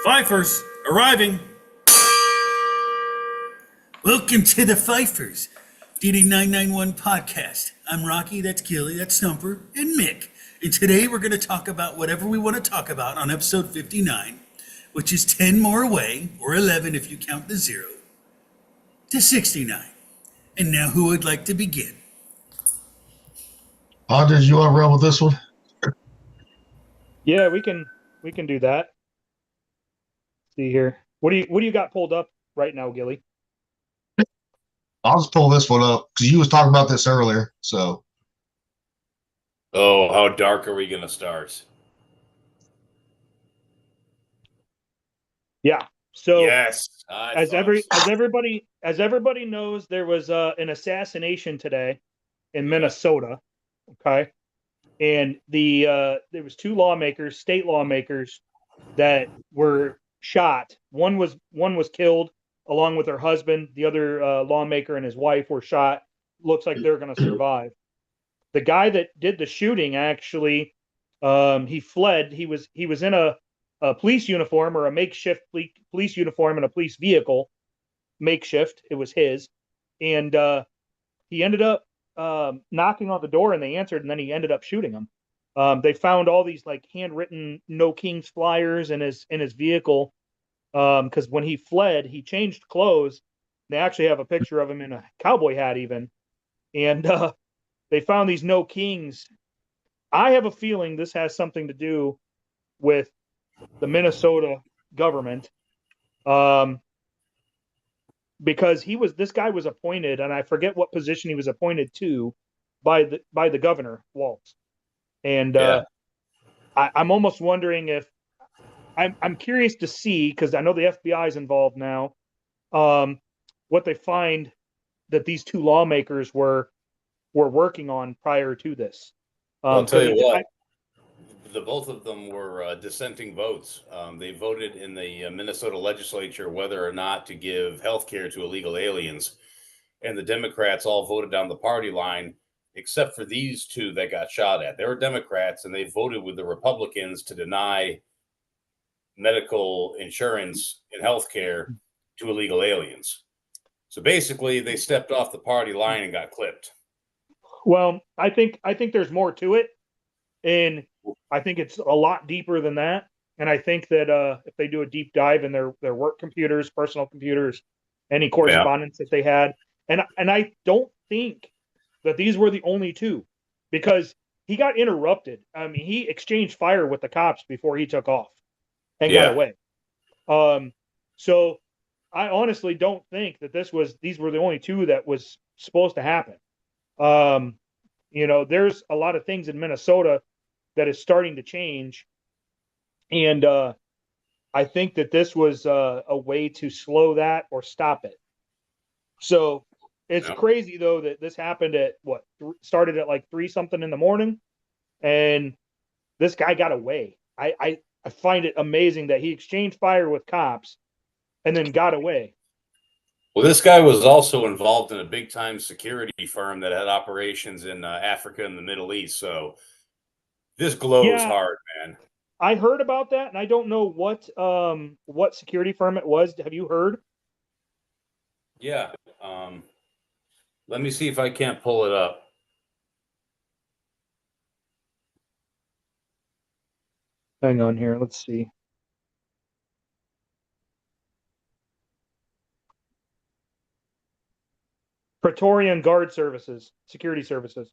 Fifers arriving. Welcome to the Fifers, DD991 podcast. I'm Rocky, that's Gilly, that's Stumper, and Mick. And today we're going to talk about whatever we want to talk about on episode 59, which is 10 more away, or 11 if you count the zero, to 69. And now who would like to begin? Andres, you want to run with this one? Yeah, we can do that. See here. What do you got pulled up right now, Gilly? I'll just pull this one up because you was talking about this earlier. So, Oh, how dark are we going to start? Yeah. So Yes. as everybody knows, there was an assassination today in Minnesota. Okay. And there was two lawmakers, state lawmakers, that were shot. One was killed along with her husband. The other lawmaker and his wife were shot. Looks like they're going to survive. The guy that did the shooting actually, he fled. He was in a police uniform, or a makeshift police uniform, in a police vehicle. Makeshift. It was his, and he ended up knocking on the door, and they answered, and then he ended up shooting him. They found all these like handwritten "No Kings" flyers in his vehicle, because when he fled, he changed clothes. They actually have a picture of him in a cowboy hat, even, and they found these "No Kings." I have a feeling this has something to do with the Minnesota government, because this guy was appointed, and I forget what position he was appointed to by the governor, Walz. And I'm almost wondering if I'm curious to see, because I know the FBI is involved now, what they find that these two lawmakers were working on prior to this. I'll tell you what, the both of them were dissenting votes. They voted in the Minnesota legislature whether or not to give health care to illegal aliens. And the Democrats all voted down the party line, except for these two that got shot at. They were Democrats, and they voted with the Republicans to deny medical insurance and health care to illegal aliens. So basically, they stepped off the party line and got clipped. Well, I think there's more to it, and I think it's a lot deeper than that. And I think that if they do a deep dive in their work computers, personal computers, any correspondence that they had, and I don't think that these were the only two, because he got interrupted. I mean, he exchanged fire with the cops before he took off and got away. So I honestly don't think that these were the only two that was supposed to happen. There's a lot of things in Minnesota that is starting to change, and I think that this was a way to slow that or stop it. So it's crazy, though, that this happened at started at like 3 something in the morning, and this guy got away. I find it amazing that he exchanged fire with cops and then got away. Well, this guy was also involved in a big-time security firm that had operations in Africa and the Middle East. So this glows hard, man. I heard about that, and I don't know what security firm it was. Have you heard? Yeah. Let me see if I can't pull it up. Hang on here. Let's see. Praetorian Guard Services, Security Services.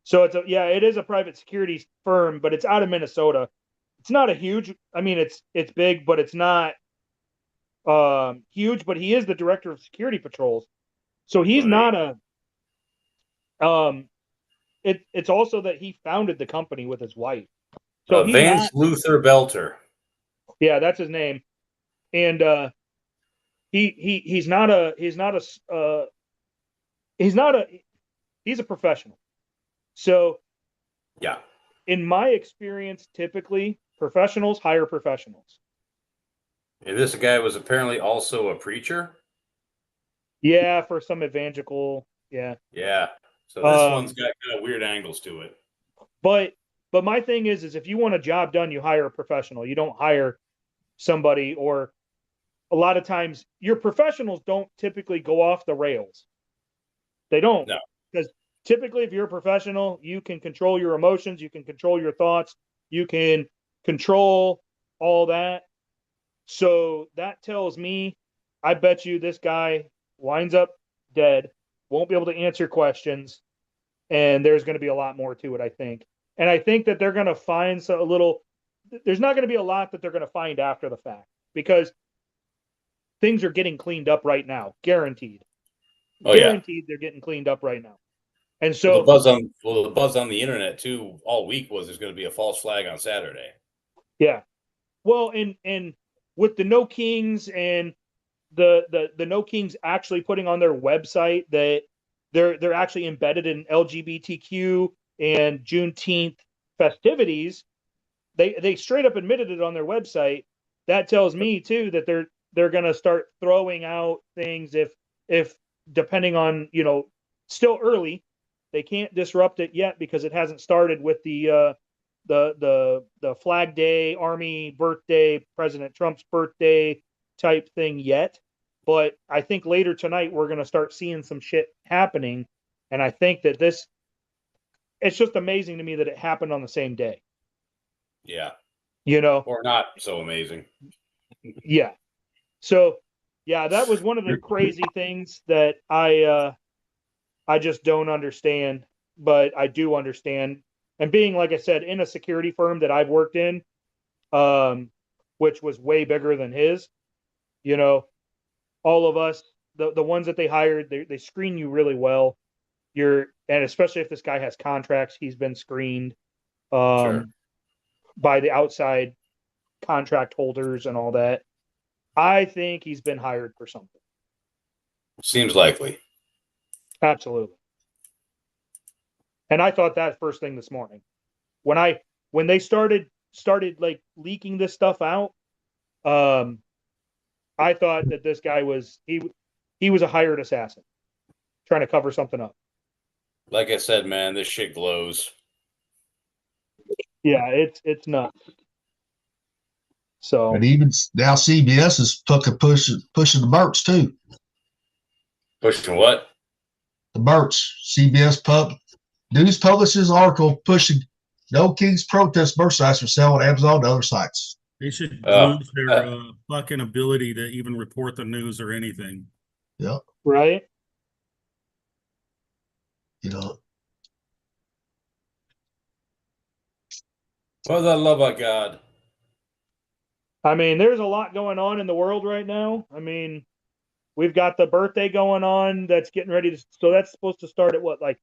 So it is a private security firm, but it's out of Minnesota. It's not a huge. I mean, it's big, but it's not huge. But he is the director of security patrols, so he's not a. It's also that he founded the company with his wife. So Vance Luther Belter. Yeah, that's his name, and he's a professional. So yeah, in my experience, typically professionals hire professionals. And this guy was apparently also a preacher. Yeah, for some evangelical. Yeah. Yeah. So this one's got kind of weird angles to it. But my thing is if you want a job done, you hire a professional. You don't hire somebody, or a lot of times your professionals don't typically go off the rails. They don't. No. Because typically if you're a professional, you can control your emotions, you can control your thoughts, you can control all that. So that tells me, I bet you this guy winds up dead, won't be able to answer questions, and there's going to be a lot more to it, I think. And I think that they're going to find there's not going to be a lot that they're going to find after the fact, because things are getting cleaned up right now, guaranteed. Oh, yeah. Guaranteed they're getting cleaned up right now. And so the buzz on the internet too all week was there's going to be a false flag on Saturday. yeah. Well, and with the No Kings and the No Kings actually putting on their website that they're actually embedded in LGBTQ and Juneteenth festivities, they straight up admitted it on their website. That tells me too that they're going to start throwing out things if depending on, still early, they can't disrupt it yet because it hasn't started with the Flag Day, Army birthday, President Trump's birthday type thing yet. But I think later tonight we're going to start seeing some shit happening, and I think that it's just amazing to me that it happened on the same day. Yeah. Or not so amazing. Yeah. So, yeah, that was one of the crazy things that I just don't understand, but I do understand. And being, like I said, in a security firm that I've worked in, which was way bigger than his, all of us, the ones that they hired, they screen you really well. And especially if this guy has contracts, he's been screened Sure. by the outside contract holders and all that. I think he's been hired for something. Seems likely. Absolutely. And I thought that first thing this morning. When they started like leaking this stuff out, I thought that this guy was he was a hired assassin trying to cover something up. Like I said, man, this shit glows. Yeah, it's nuts. So, And even now CBS is fucking pushing the Burts too. Pushing what? The Burts. CBS News publishes article pushing No Kings protest merchandise for sale on Amazon and other sites. They should lose their fucking ability to even report the news or anything. Yep. right? For the love of God. I mean, there's a lot going on in the world right now. I mean, we've got the birthday going on that's getting ready to. So that's supposed to start at what, like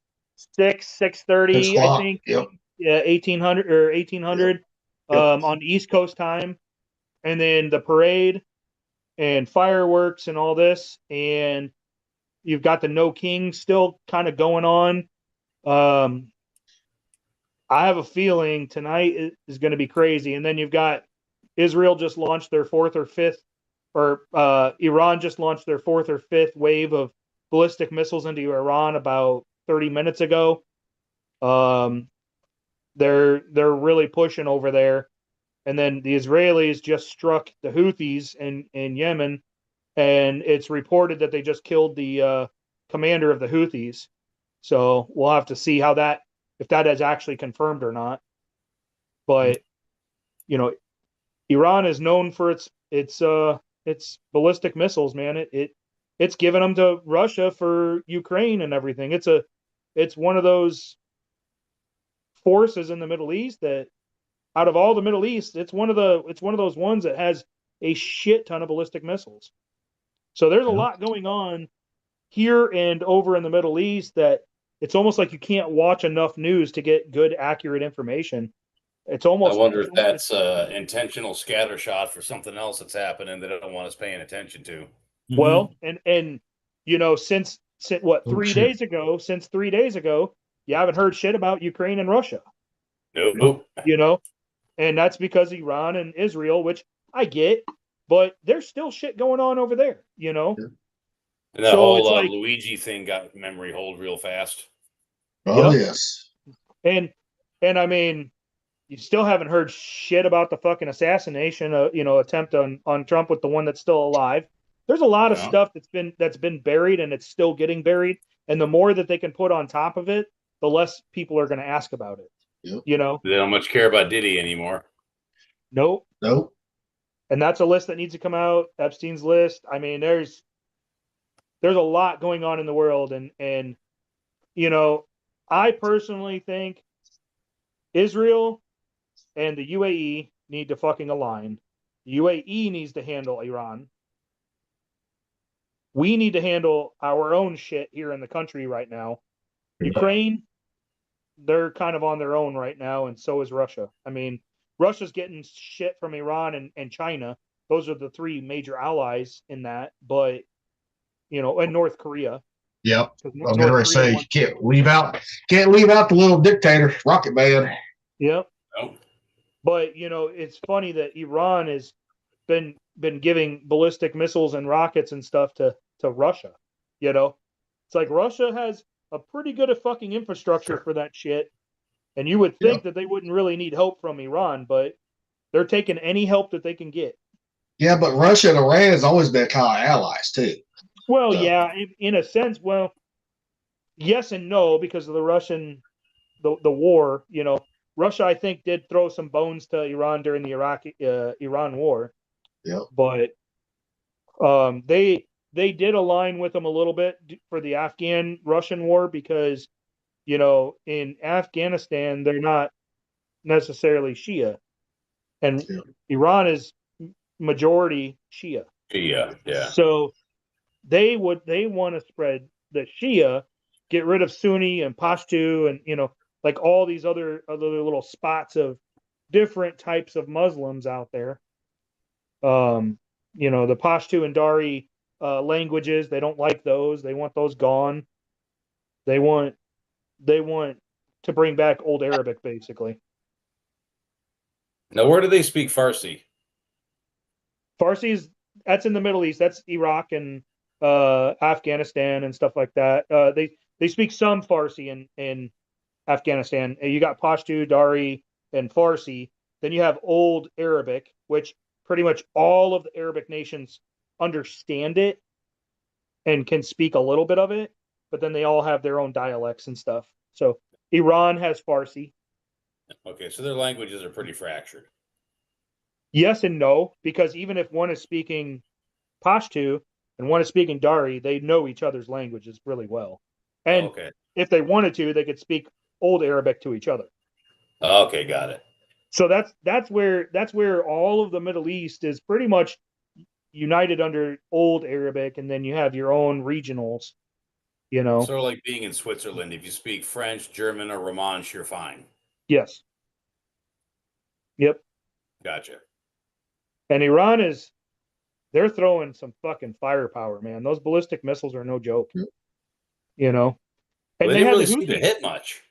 6:30, I think. Yep. Yeah, 1800 Yep. on the East Coast time, and then the parade and fireworks and all this, and you've got the No King still kind of going on. I have a feeling tonight is going to be crazy, and then you've got Israel just launched their fourth or fifth, or Iran just launched their fourth or fifth wave of ballistic missiles into Iran about 30 minutes ago. They're really pushing over there, and then the Israelis just struck the Houthis in Yemen, and it's reported that they just killed the commander of the Houthis. So we'll have to see if that is actually confirmed or not. But Iran is known for its ballistic missiles, man. It's given them to Russia for Ukraine and everything. It's one of those forces in the Middle East that, out of all the Middle East, it's one of those ones that has a shit ton of ballistic missiles. So there's a lot going on here and over in the Middle East that it's almost like you can't watch enough news to get good, accurate information. It's almost. I wonder if that's intentional scattershot for something else that's happening that I don't want us paying attention to. Well, and since what, 3 days ago, you haven't heard shit about Ukraine and Russia. Nope. And that's because Iran and Israel, which I get, but there's still shit going on over there, And that whole Luigi thing got memory hold real fast. Oh, yes. And I mean, you still haven't heard shit about the fucking assassination, attempt on Trump with the one that's still alive. There's a lot of Yeah. stuff that's been buried and it's still getting buried. And the more that they can put on top of it, the less people are going to ask about it. Yep. You know? They don't much care about Diddy anymore. Nope. Nope. And that's a list that needs to come out. Epstein's list. I mean, there's a lot going on in the world, and I personally think Israel and the UAE need to fucking align. The UAE needs to handle Iran. We need to handle our own shit here in the country right now. Yeah. Ukraine, they're kind of on their own right now, and so is Russia. I mean, Russia's getting shit from Iran and China. Those are the three major allies in that, but and North Korea. Yep. 'Cause I'm North gonna Korea say you wants- can't leave out the little dictator, Rocket Man. Yep. No. But it's funny that Iran has been giving ballistic missiles and rockets and stuff to Russia. It's like Russia has a pretty good fucking infrastructure for that shit, and you would think that they wouldn't really need help from Iran, but they're taking any help that they can get. Yeah, but Russia and Iran has always been kind of allies too. Well, So- yeah, in a sense. Well, yes and no, because of the war. Russia, I think, did throw some bones to Iran during the Iran war. Yep. But they did align with them a little bit for the Afghan-Russian war because in Afghanistan they're not necessarily Shia, and Yeah. Iran is majority Shia. Yeah. So they want to spread the Shia, get rid of Sunni and Pashto, and like all these other little spots of different types of Muslims out there. The Pashto and Dari languages, they don't like those. They want those gone. They want to bring back Old Arabic, basically. Now, where do they speak Farsi? That's in the Middle East. That's Iraq and Afghanistan and stuff like that. They speak some Farsi in Afghanistan. You got Pashto, Dari, and Farsi. Then you have Old Arabic, which pretty much all of the Arabic nations understand it and can speak a little bit of it, but then they all have their own dialects and stuff. So Iran has Farsi. Okay, so their languages are pretty fractured. Yes and no, because even if one is speaking Pashto and one is speaking Dari, they know each other's languages really well. And Okay. if they wanted to, they could speak Old Arabic to each other. Okay, got it. So that's where all of the Middle East is pretty much united under Old Arabic, and then you have your own regionals. Sort of like being in Switzerland. If you speak French, German, or Romansh, you're fine. Yes. Yep. Gotcha. And Iran they're throwing some fucking firepower, man. Those ballistic missiles are no joke. Yep. And Well, they they didn't have really the seem to Houthis. hit much.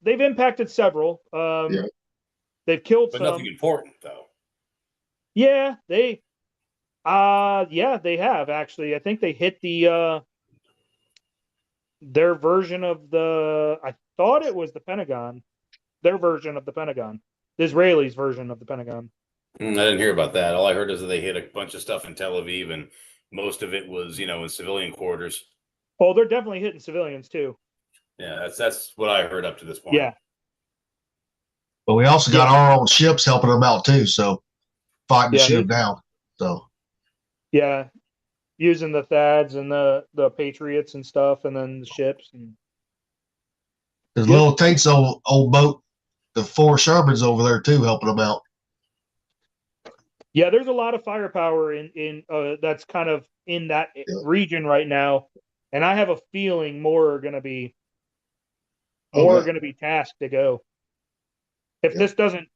They've impacted several. Yeah. They've killed But some. nothing important, though. Yeah, they have actually. I think they hit their version of I thought it was the Pentagon. Their version of the Pentagon. The Israelis' version of the Pentagon. I didn't hear about that. All I heard is that they hit a bunch of stuff in Tel Aviv, and most of it was, in civilian quarters. Oh, they're definitely hitting civilians too. Yeah, that's what I heard up to this point. Yeah. But we also got our own ships helping them out too, so fighting to Yeah, shoot them down. So Yeah. Using the THAADs and the Patriots and stuff, and then the ships. And there's Yep. little Tate's old boat, the 4 Shermans over there too, helping them out. yeah, there's a lot of firepower in that's kind of in that region right now, and I have a feeling more are going to be tasked to go. If this doesn't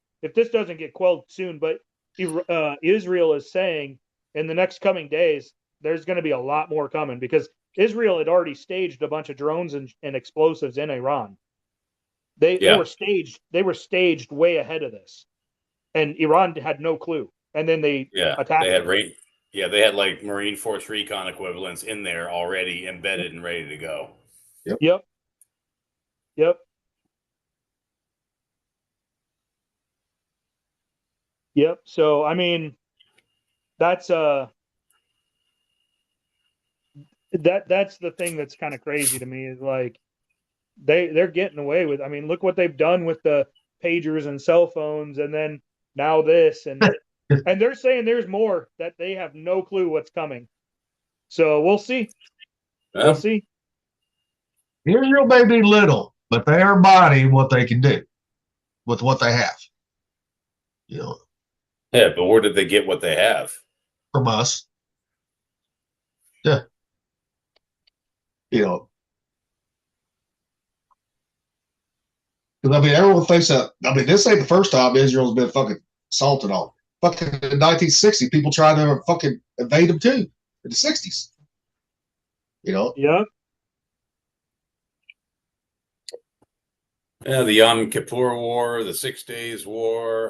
get quelled soon, but Israel is saying in the next coming days there's going to be a lot more coming because Israel had already staged a bunch of drones and explosives in Iran. They were staged way ahead of this, and Iran had no clue. And then they attacked. They had like Marine Force Recon equivalents in there already embedded and ready to go. Yep. Yep. So I mean, that's that's the thing that's kind of crazy to me is like they're getting away with. I mean, look what they've done with the pagers and cell phones, and then now this, and they're saying there's more that they have no clue what's coming. So we'll see. We'll Well, see. Israel may be little, but they are mighty in what they can do with what they have. You know, yeah, but where did they get what they have? from us. Yeah. You know, because I mean, everyone thinks that. I mean, this ain't the first time Israel's been fucking assaulted on. Fucking in 1960, people tried to fucking invade them too in the 60s. You know, Yeah. Yeah, the Yom Kippur War, the 6 Days War.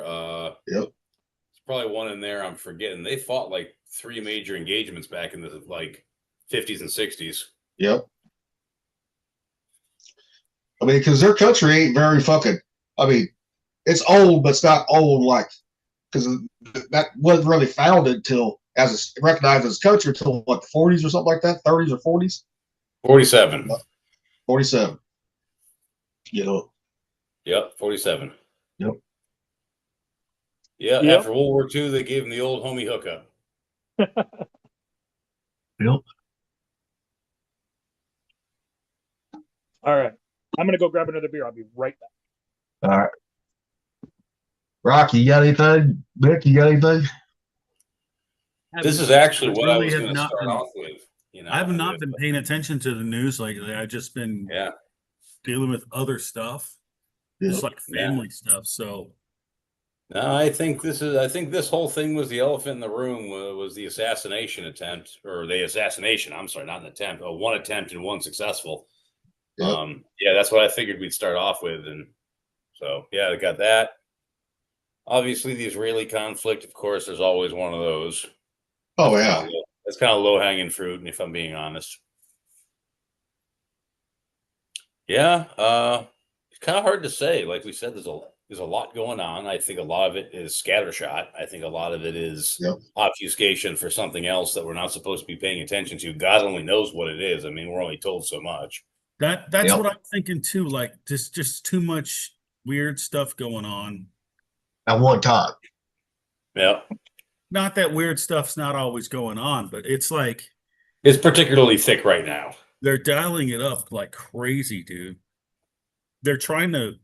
Yep. There's probably one in there I'm forgetting. They fought like 3 major engagements back in the like 50s and 60s. Yep. I mean, because their country ain't very fucking. I mean, it's old, but it's not old like because that wasn't really founded until as it's recognized as a country until what the 40s or something like that, 30s or 40s, 47. 47. You know. Yep, 47. Yep. Yeah, Yep. after World War II, they gave him the old homie hookup. Yep. All right. I'm gonna go grab another beer. I'll be right back. All right. Rocky, you got anything? Nick, you got anything? This is actually what I really was have going to not start been- off with. You know, I have not been paying attention to the news lately. I've just been Yeah, dealing with other stuff, Yeah. just like family stuff. So no, I think this whole thing was the elephant in the room. Was the assassination attempt or the assassination? I'm sorry, not an attempt. One attempt and one successful. Yep. Yeah, that's what I figured we'd start off with, and so yeah, I got that. Obviously, the Israeli conflict, of course, there's always one of those. Oh yeah. That's kind of low hanging fruit, and if I'm being honest. Yeah, it's kind of hard to say. Like we said, there's a lot going on. I think a lot of it is scattershot. I think a lot of it is Yep. obfuscation for something else that we're not supposed to be paying attention to. God only knows what it is. I mean, we're only told so much. that's Yep. what I'm thinking too. Like just too much weird stuff going on. At one time. Yeah, Not that weird stuff's not always going on, but it's like it's particularly thick right now. they're dialing it up like crazy, dude. They're trying to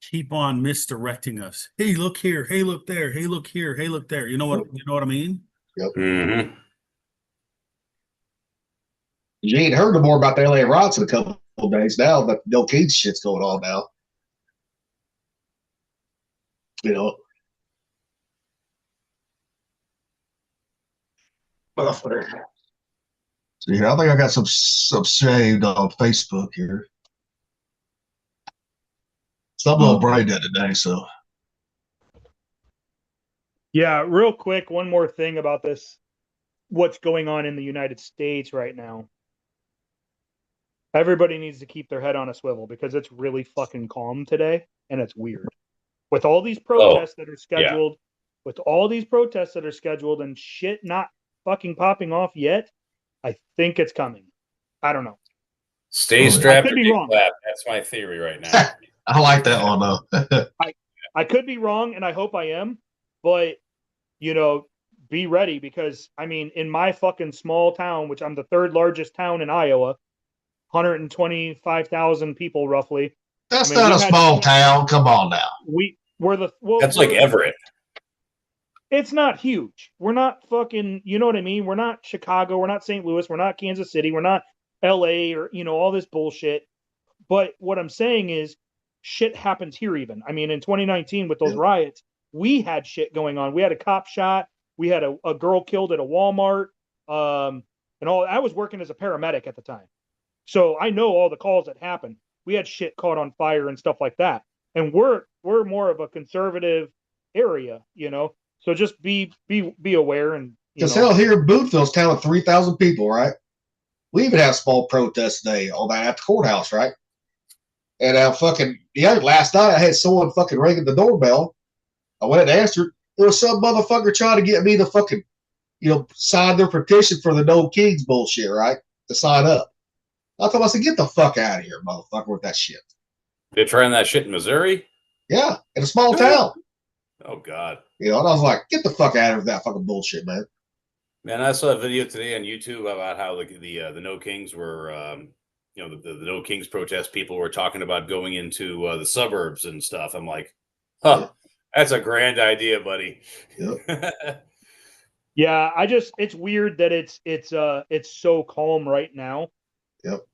keep on misdirecting us. Hey, look here. Hey, look there. Hey, look here. Hey, look there. You know what I mean? Mm-hmm. You ain't heard no more about the LA riots in a couple of days now, but no Keats shit's going on now. You know. See, I think I got some saved on Facebook here. Some little brain dead today, so Yeah, real quick, one more thing about this. What's going on in the United States right now? Everybody needs to keep their head on a swivel because it's really fucking calm today and it's weird. With all these protests that are scheduled, and shit not fucking popping off yet, I think it's coming. I don't know. Stay strapped I could or be get wrong. clapped. That's my theory right now. I like that one though. I could be wrong, and I hope I am, but you know, be ready because I mean, in my fucking small town, which I'm the third largest town in Iowa, 125,000 people roughly. That's I mean, not a we had- small town. Come on now. That's like Everett. It's not huge. We're not fucking, you know what I mean? We're not Chicago. We're not St. Louis. We're not Kansas City. We're not LA or, all this bullshit. But what I'm saying is shit happens here even. I mean, in 2019 with those riots, we had shit going on. We had a cop shot. We had a girl killed at a Walmart. And all. I was working as a paramedic at the time. So I know all the calls that happened. We had shit caught on fire and stuff like that. And we're more of a conservative area, So just be aware and Because hell, here in Boothville's town of 3,000 people, right? We even have small protests today on that at the courthouse, right? And last night I had someone fucking ringing the doorbell. I went and answered. There was some motherfucker trying to get me to fucking, sign their petition for the No Kings bullshit, right? To sign up. I told him, I said, get the fuck out of here, motherfucker, with that shit. They're trying that shit in Missouri? Yeah, in a small town. Oh, God. And I was like, get the fuck out of here with that fucking bullshit, man. Man, I saw a video today on YouTube about how the No Kings were, the No Kings protest people were talking about going into the suburbs and stuff. I'm like, that's a grand idea, buddy. Yep. Yeah, it's weird that it's so calm right now. Yep.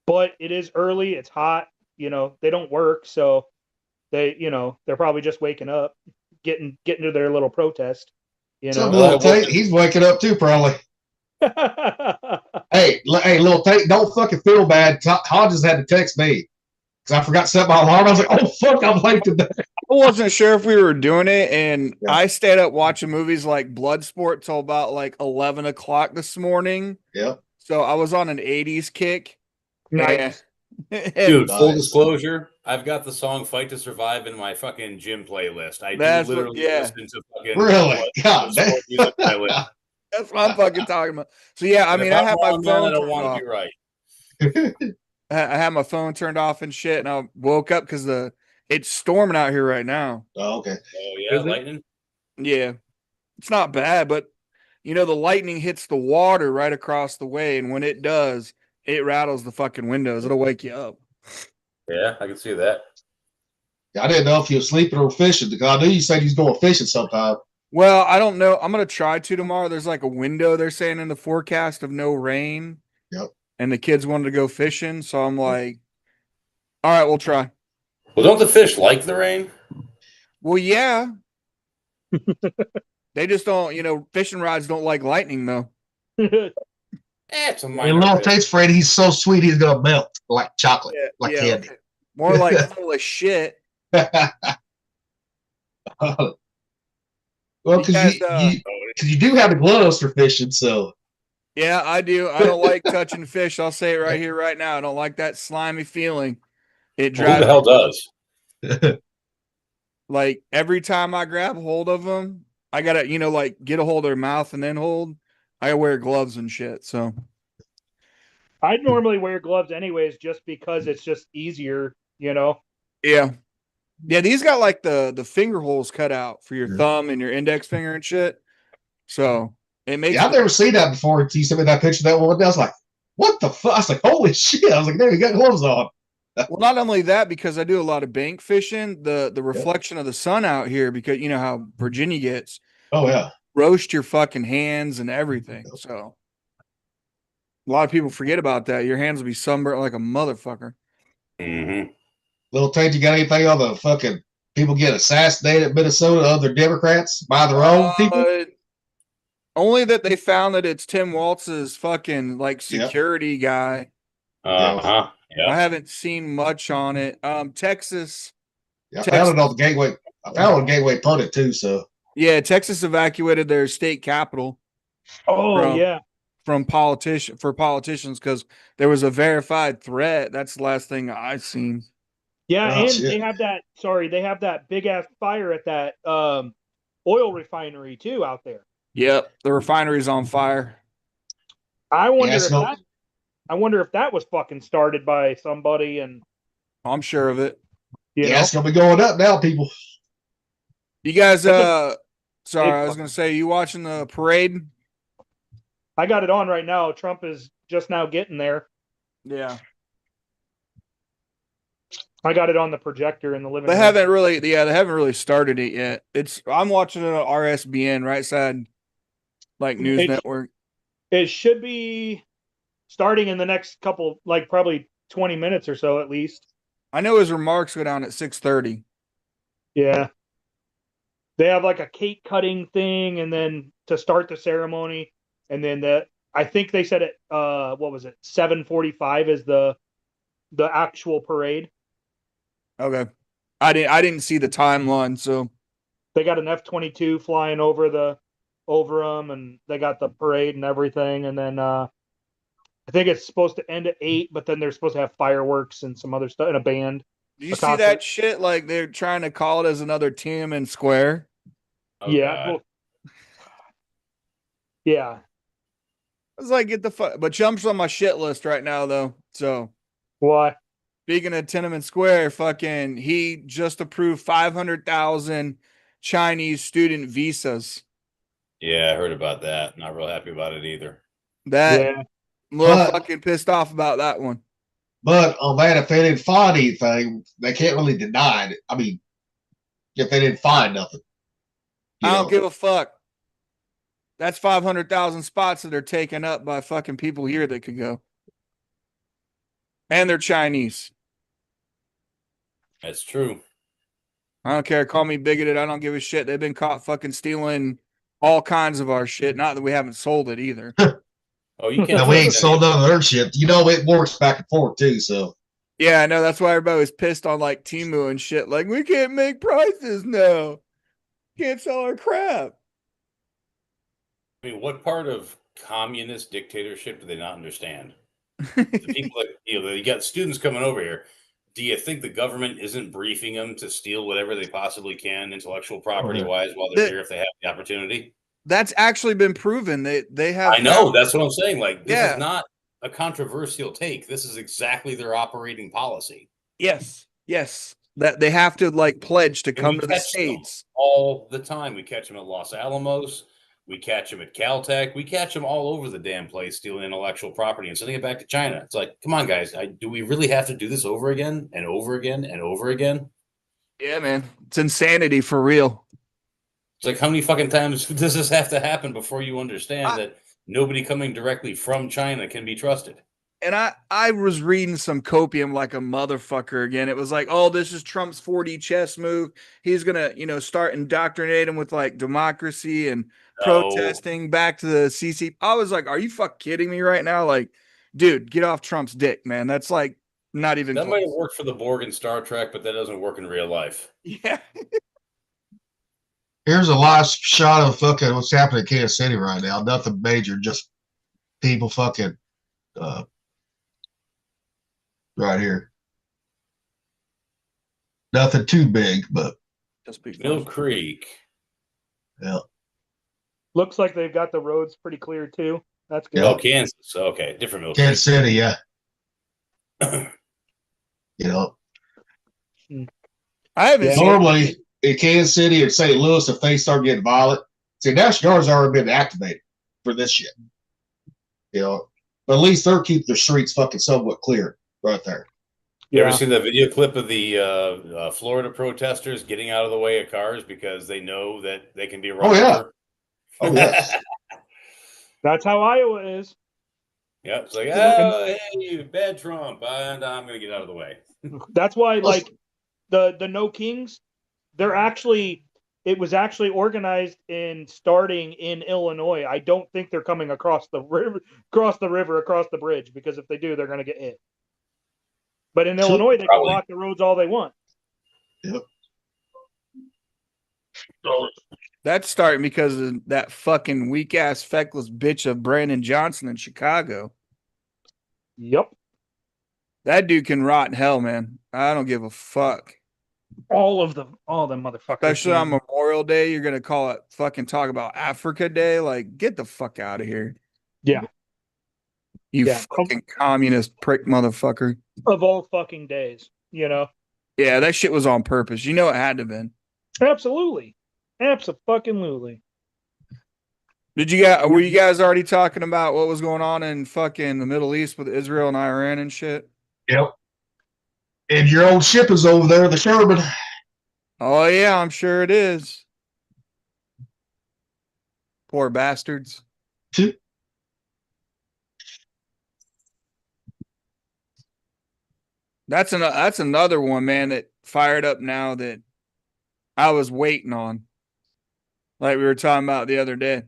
But it is early, it's hot, they don't work, so they're probably just waking up, getting to their little protest, Little Tate, he's waking up too, probably. Hey, Little Tate, don't fucking feel bad. Hodges had to text me because I forgot to set my alarm. I was like, oh, fuck, I'm late today. I wasn't sure if we were doing it, and I stayed up watching movies like Bloodsport till about like 11 o'clock this morning. Yep. So I was on an 80s kick. Nice. Dude, full disclosure, I've got the song Fight to Survive in my fucking gym playlist. I do literally listen to fucking... Really? God, music That's what I'm fucking talking about. So, yeah, I mean, I have my phone I don't want to be right. I had my phone turned off and shit, and I woke up because it's storming out here right now. Oh, okay. Oh, yeah, lightning? Yeah. It's not bad, but, the lightning hits the water right across the way, and when it does, it rattles the fucking windows. It'll wake you up. Yeah, I can see that. I didn't know if you were sleeping or fishing because I knew you said you was going fishing sometime. Well, I don't know. I'm going to try to tomorrow. There's like a window they're saying in the forecast of no rain. Yep. And the kids wanted to go fishing. So I'm like, all right, we'll try. Well, don't the fish like the rain? Well, yeah. They just don't, fishing rods don't like lightning though. It's a And Little Tate's afraid he's so sweet he's going to melt like chocolate, candy. More like full of shit. Well, because you do have the gloves for fishing, so. Yeah, I do. I don't like touching fish. I'll say it right here, right now. I don't like that slimy feeling. It drives. Who the hell does? Like every time I grab hold of them, I gotta, get a hold of their mouth and then hold. I wear gloves and shit. So I'd normally wear gloves anyways, just because it's just easier, Yeah. Yeah, these got like the finger holes cut out for your thumb and your index finger and shit. So it makes. I've never seen that before. Until you sent me that picture that one day. I was like, "What the fuck?" I was like, "Holy shit!" I was like, "There, you got gloves on." Well, not only that, because I do a lot of bank fishing, the reflection of the sun out here, because you know how Virginia gets. Oh yeah. Roast your fucking hands and everything. So a lot of people forget about that. Your hands will be sunburnt like a motherfucker. Mm-hmm. Little Tate, you got anything on the fucking people get assassinated in Minnesota, other Democrats by their own people? Only that they found that it's Tim Walz's fucking like security guy. Uh-huh. Yeah. I haven't seen much on it. Texas. Yeah, I found it on the Gateway. I found it on Gateway Pundit too, so. Yeah, Texas evacuated their state capital. From politicians because there was a verified threat. That's the last thing I've seen. Yeah, and shit. They have that big ass fire at that oil refinery too out there. Yep, the refinery's on fire. I wonder if that was fucking started by somebody, and I'm sure of it. It's gonna be going up now, people. You guys, sorry, I was gonna say, you watching the parade? I got it on right now. Trump is just now getting there. Yeah. I got it on the projector in the living room. They haven't really started it yet. I'm watching it on RSBN, right side, like news network. It should be starting in the next couple, like probably 20 minutes or so at least. I know his remarks go down at 6:30. Yeah. They have like a cake cutting thing, and then to start the ceremony. And then I think they said it. What was it? 7:45 is the actual parade. Okay, I didn't see the timeline, so they got an F-22 flying over them, and they got the parade and everything, and then I think it's supposed to end at 8, but then they're supposed to have fireworks and some other stuff and a band. Did you A see concert. that shit? Like they're trying to call it as another Tiananmen Square. Oh, Yeah. God. Well, yeah. I was like, get the fuck. But Trump's on my shit list right now, though. So Why? speaking of Tiananmen Square, fucking, he just approved 500,000 Chinese student visas. Yeah, I heard about that. Not real happy about it either. That Yeah. I'm a little But- fucking pissed off about that one. But on that, if they didn't find anything, they can't really deny it. I mean, if they didn't find nothing, I don't give a fuck. That's 500,000 spots that are taken up by fucking people here that could go. And they're Chinese. That's true. I don't care. Call me bigoted. I don't give a shit. They've been caught fucking stealing all kinds of our shit. Not that we haven't sold it either. Oh, you can't. And we ain't trust sold any- none of their shit. You know, it works back and forth too. So Yeah, I know. That's why everybody was pissed on like Temu and shit. Like, we can't make prices now. Can't sell our crap. I mean, what part of communist dictatorship do they not understand? The people that you got students coming over here. Do you think the government isn't briefing them to steal whatever they possibly can, intellectual property wise, while they're here if they have the opportunity? That's actually been proven. They have. I know. That's what I'm saying. Like, this Yeah. is not a controversial take. This is exactly their operating policy. Yes. Yes. That they have to like pledge to And come we to the catch them States. all the time. We catch them at Los Alamos. We catch them at Caltech. We catch them all over the damn place stealing intellectual property and sending it back to China. It's like, come on, guys. Do we really have to do this over again and over again and over again? Yeah, man. It's insanity for real. It's like, how many fucking times does this have to happen before you understand that nobody coming directly from China can be trusted? And I was reading some copium like a motherfucker again. It was like, oh, this is Trump's 4D chess move. He's gonna, start indoctrinating with like democracy and protesting back to the CC. I was like, are you fuck kidding me right now? Like, dude, get off Trump's dick, man. That's like not even That close. might have worked for the Borg in Star Trek, but that doesn't work in real life. Yeah. here's a live shot of fucking what's happening in Kansas City right now. Nothing major, just people fucking right here. Nothing too big, but Just be Mill Creek. yeah. Looks like they've got the roads pretty clear too. That's good. Yeah. Oh, Kansas. Okay, different Mill Kansas Creek. City, yeah. I haven't Yeah. seen Normally in Kansas City and St. Louis, if they start getting violent, see, National Guard's already been activated for this shit. But at least they'll keep their streets fucking somewhat clear right there. You Yeah. ever seen the video clip of the Florida protesters getting out of the way of cars because they know that they can be run Oh, yeah. over? Oh, yes. That's how Iowa is. Yeah, it's like, oh, hey, bad Trump, and I'm going to get out of the way. That's why, like, the No Kings, it was actually organized and starting in Illinois. I don't think they're coming across the river, across the bridge, because if they do, they're going to get hit. But in Illinois, they can Probably. block the roads all they want. Yep. that's starting because of that fucking weak ass feckless bitch of Brandon Johnson in Chicago. Yep. That dude can rot in hell, man. I don't give a fuck. All them motherfuckers. Especially on Memorial Day, you're gonna call it fucking talk about Africa Day. Like, get the fuck out of here. Yeah. You Yeah. fucking communist prick motherfucker. Of all fucking days, Yeah, that shit was on purpose. You know it had to have been. Absolutely. Absolutely. Were you guys already talking about what was going on in fucking the Middle East with Israel and Iran and shit? Yep. And your old ship is over there, the Sherman. Oh yeah, I'm sure it is. Poor bastards. That's another one, man, that fired up now that I was waiting on. Like we were talking about the other day.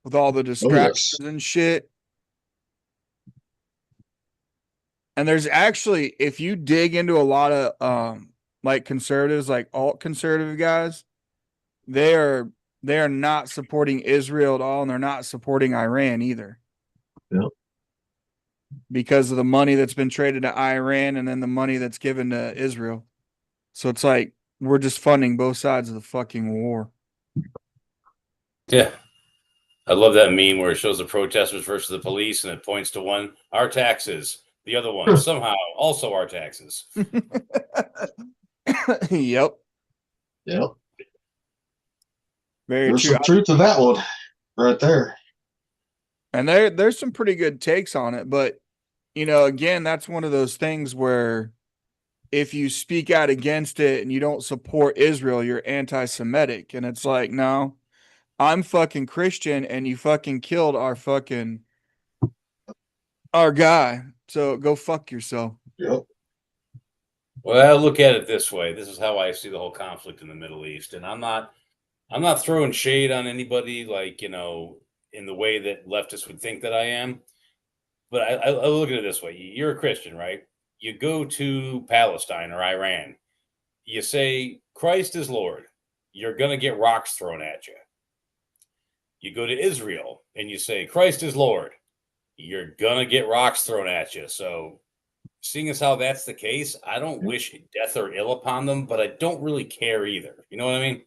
With all the distractions and shit. And there's actually, if you dig into a lot of like conservatives, like alt conservative guys, they're they're not supporting Israel at all, and they're not supporting Iran either. Yep. Because of the money that's been traded to Iran and then the money that's given to Israel. So it's like we're just funding both sides of the fucking war. Yeah. I love that meme where it shows the protesters versus the police and it points to one, our taxes. The other one, somehow, also our taxes. Yep. Yep. Very There's true. some truth to that one right there. And there's some pretty good takes on it, but you know, again, that's one of those things where if you speak out against it and you don't support Israel, you're anti-Semitic. And it's like, no, I'm fucking Christian and you fucking killed our guy. So go fuck yourself. Yep. Well, look at it this way. This is how I see the whole conflict in the Middle East. And I'm not throwing shade on anybody like, you know, in the way that leftists would think that I am. But I look at it this way. You're a Christian, right? You go to Palestine or Iran. You say, Christ is Lord. You're going to get rocks thrown at you. You go to Israel and you say, Christ is Lord. You're going to get rocks thrown at you. So seeing as how that's the case, I don't wish death or ill upon them, but I don't really care either. You know what I mean?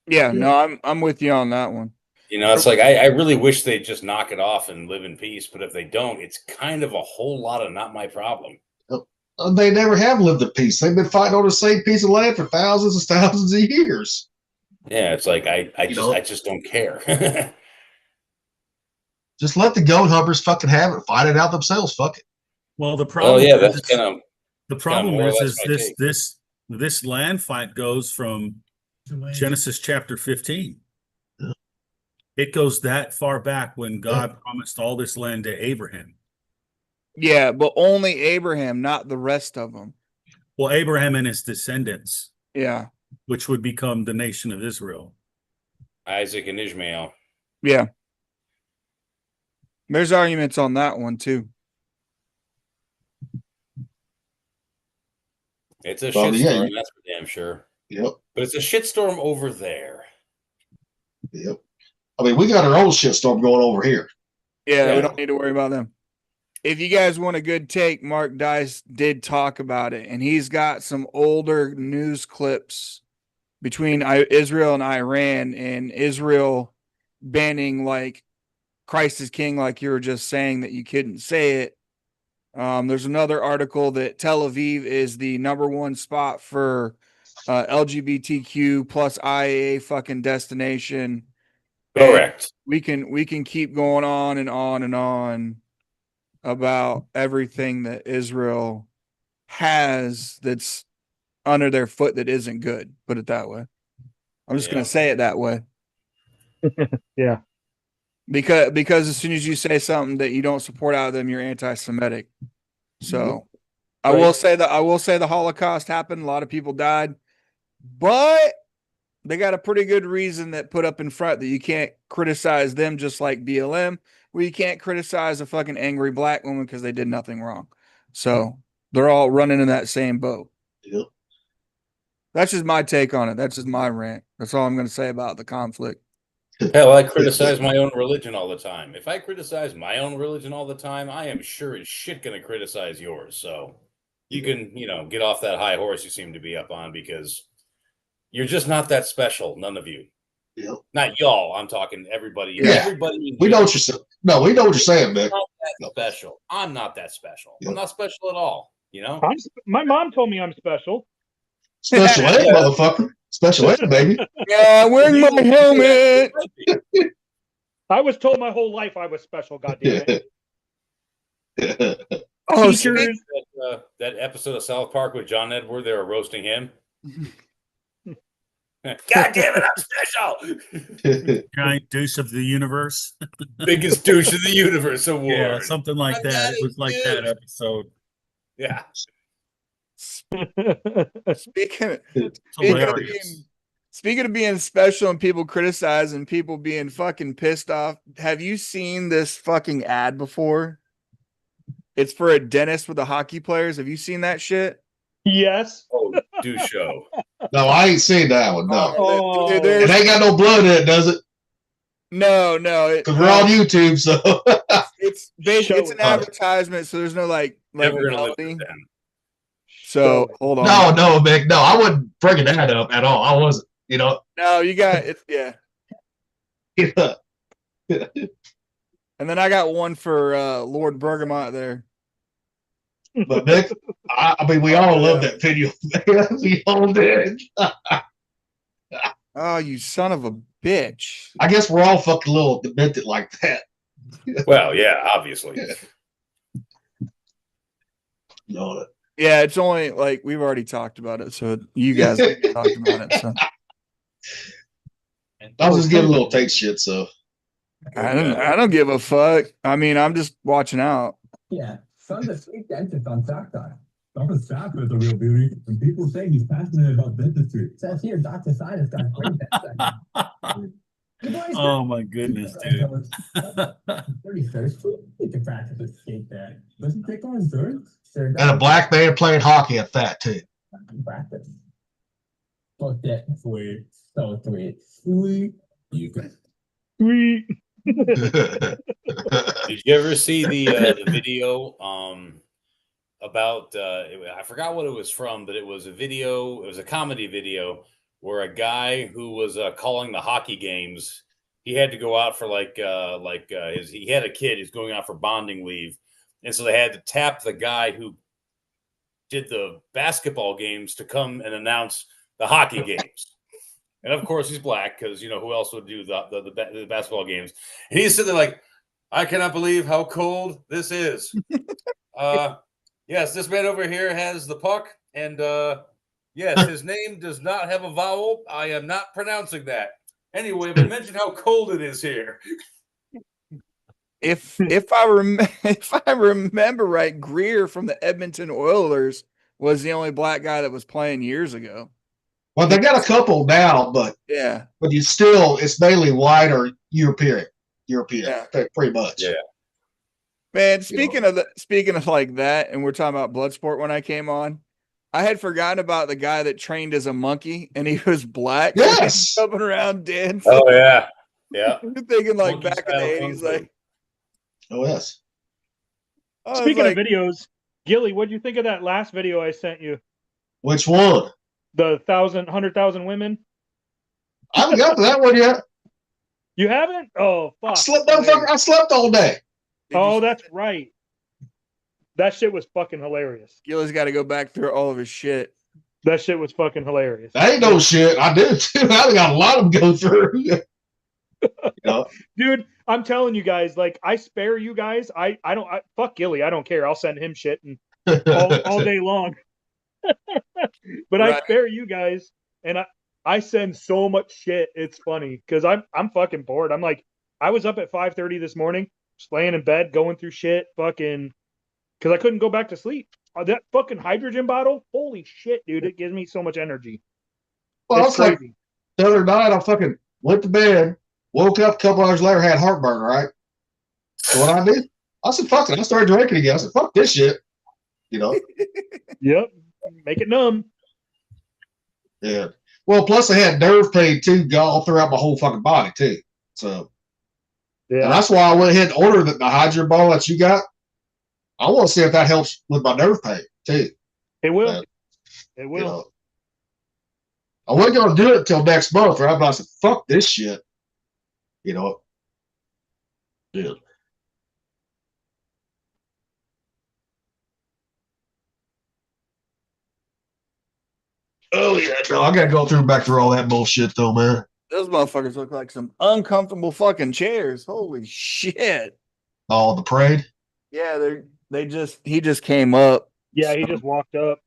Yeah, no, I'm with you on that one. You know, it's like I really wish they'd just knock it off and live in peace. But if they don't, it's kind of a whole lot of not my problem. They never have lived at peace. They've been fighting on the same piece of land for thousands and thousands of years. Yeah, it's like I just don't care. Just let the goat humpers fucking have it. Fight it out themselves. Fuck it. Well, the problem. Oh yeah, that's kind of the problem more or less is my this take. this land fight goes from Genesis chapter 15. It goes that far back when God promised all this land to Abraham. Yeah, but only Abraham, not the rest of them. Well, Abraham and his descendants, Yeah. which would become the nation of Israel. Isaac and Ishmael. Yeah. There's arguments on that one too. It's a Well, shitstorm, yeah. that's for damn sure. Yep. But it's a shitstorm over there. Yep. I mean, we got our own shitstorm going over here. Yeah, Yeah. we don't need to worry about them. If you guys want a good take, Mark Dice did talk about it, and he's got some older news clips between Israel and Iran, and Israel banning like Christ is King, like you were just saying that you couldn't say it. There's another article that Tel Aviv is the #1 spot for LGBTQ plus IA fucking destination. Correct. And we can keep going on and on and on about everything that Israel has that's under their foot that isn't good. Put it that way. I'm just going to say it that way. Yeah. Because as soon as you say something that you don't support out of them, you're anti-Semitic. So I will say the Holocaust happened. A lot of people died, but they got a pretty good reason that put up in front that you can't criticize them, just like BLM, where you can't criticize a fucking angry black woman because they did nothing wrong. So they're all running in that same boat. Yep. That's just my take on it. That's just my rant. That's all I'm going to say about the conflict. Hell, I criticize my own religion all the time. If I criticize my own religion all the time, I am sure as shit going to criticize yours. So you can, get off that high horse you seem to be up on because you're just not that special. None of you. Yep. Not y'all. I'm talking everybody. Yeah. Everybody. We know what you're saying. No, we know what you're saying, man. I'm not that special. I'm not that special. Yep. I'm not special at all. My mom told me I'm special. Special ed, motherfucker. Special ed, baby. Yeah, wearing my helmet. I was told my whole life I was special. Goddamn it! Oh, Teachers. That episode of South Park with John Edward, they were roasting him. God damn it, I'm special. Giant douche of the universe. Biggest douche of the universe award. Yeah, something like that. It was like that episode. Yeah. Speaking Hilarious. speaking of being special and people criticizing people being fucking pissed off, have you seen this fucking ad before? It's for a dentist with the hockey players. Have you seen that shit? Yes. Oh, douche show. No, I ain't seen that one. No. Oh. It ain't got no blood in it, does it? No, Because we're on YouTube, so it's Show it's an it. advertisement, so there's no like Never gonna live reality. with them. So hold on. no, Mick, no, I wasn't bringing that up at all. I wasn't, No, you got it. Yeah. And then I got one for Lord Bergamot there. But Mick, I mean, we all love that video. We all did. Oh, you son of a bitch. I guess we're all fucking a little demented like that. Well, yeah, obviously. No, Yeah, it's only like we've already talked about it, so you guys talked about it. So I was just giving a little take shit, so. I don't give a fuck. I mean, I'm just watching out. Yeah, son's a sweet dentist on TikTok. Dr. Stafford is a real beauty, and people say he's passionate about dentistry. Says here, Dr. Sinus got great dentistry. Oh my goodness, dude. 31st, he can practice his skate there. Does he take on his dirt? Sure And a black man playing hockey at that, too. practice. Look that sweet, so sweet. Sweet. You can. Sweet. Did you ever see the video about I forgot what it was from, but it was a video, it was a comedy video where a guy who was calling the hockey games, he had to go out for he had a kid who's going out for bonding leave, and so they had to tap the guy who did the basketball games to come and announce the hockey games. And of course, he's black because who else would do the basketball games? And he's sitting there like, I cannot believe how cold this is. Yes, this man over here has the puck, and yes, his name does not have a vowel. I am not pronouncing that. Anyway, but mention how cold it is here. If I remember right, Greer from the Edmonton Oilers was the only black guy that was playing years ago. Well, they got a couple now, but Yeah. it's mainly white or European, Yeah. pretty much. Yeah. Man, speaking of like that, and we're talking about Bloodsport when I came on, I had forgotten about the guy that trained as a monkey, and he was black. Yes. Jumping around dancing. Oh yeah, yeah. Thinking like Monkey back in the style 80s, kung fu. like Oh yes. I was Speaking like, of videos, Gilly, what'd you think of that last video I sent you? Which one? The 100,000 women. I haven't got to that one yet. You haven't? Oh fuck! I slept all day. Oh, that's right. That shit was fucking hilarious. Gilly's got to go back through all of his shit. That shit was fucking hilarious. That ain't no shit. I did too. I got a lot of them go through. Dude, I'm telling you guys, like I spare you guys. I fuck Gilly. I don't care. I'll send him shit and all day long. But I Right. spare you guys, and I send so much shit. It's funny because I'm fucking bored. I'm like, I was up at 5:30 this morning, just laying in bed, going through shit, fucking, because I couldn't go back to sleep. That fucking hydrogen bottle, holy shit, dude! It gives me so much energy. Well, It's it's like crazy. the other night I fucking went to bed, woke up a couple hours later, had heartburn, right? So what I did, I said, fuck it. I started drinking again. I said, fuck this shit. Yep, make it numb. Yeah. Well, plus I had nerve pain too, all throughout my whole fucking body too. So, and Yeah, that's why I went ahead and ordered the hydrogen ball that you got. I want to see if that helps with my nerve pain too. it will. Yeah. It You will. know, I wasn't going to do it until next month, right? But I said, fuck this shit. Yeah. Oh yeah, no, I gotta go back through all that bullshit though, man. Those motherfuckers look like some uncomfortable fucking chairs. Holy shit. All the parade. Yeah, he just came up. Yeah, he just walked up.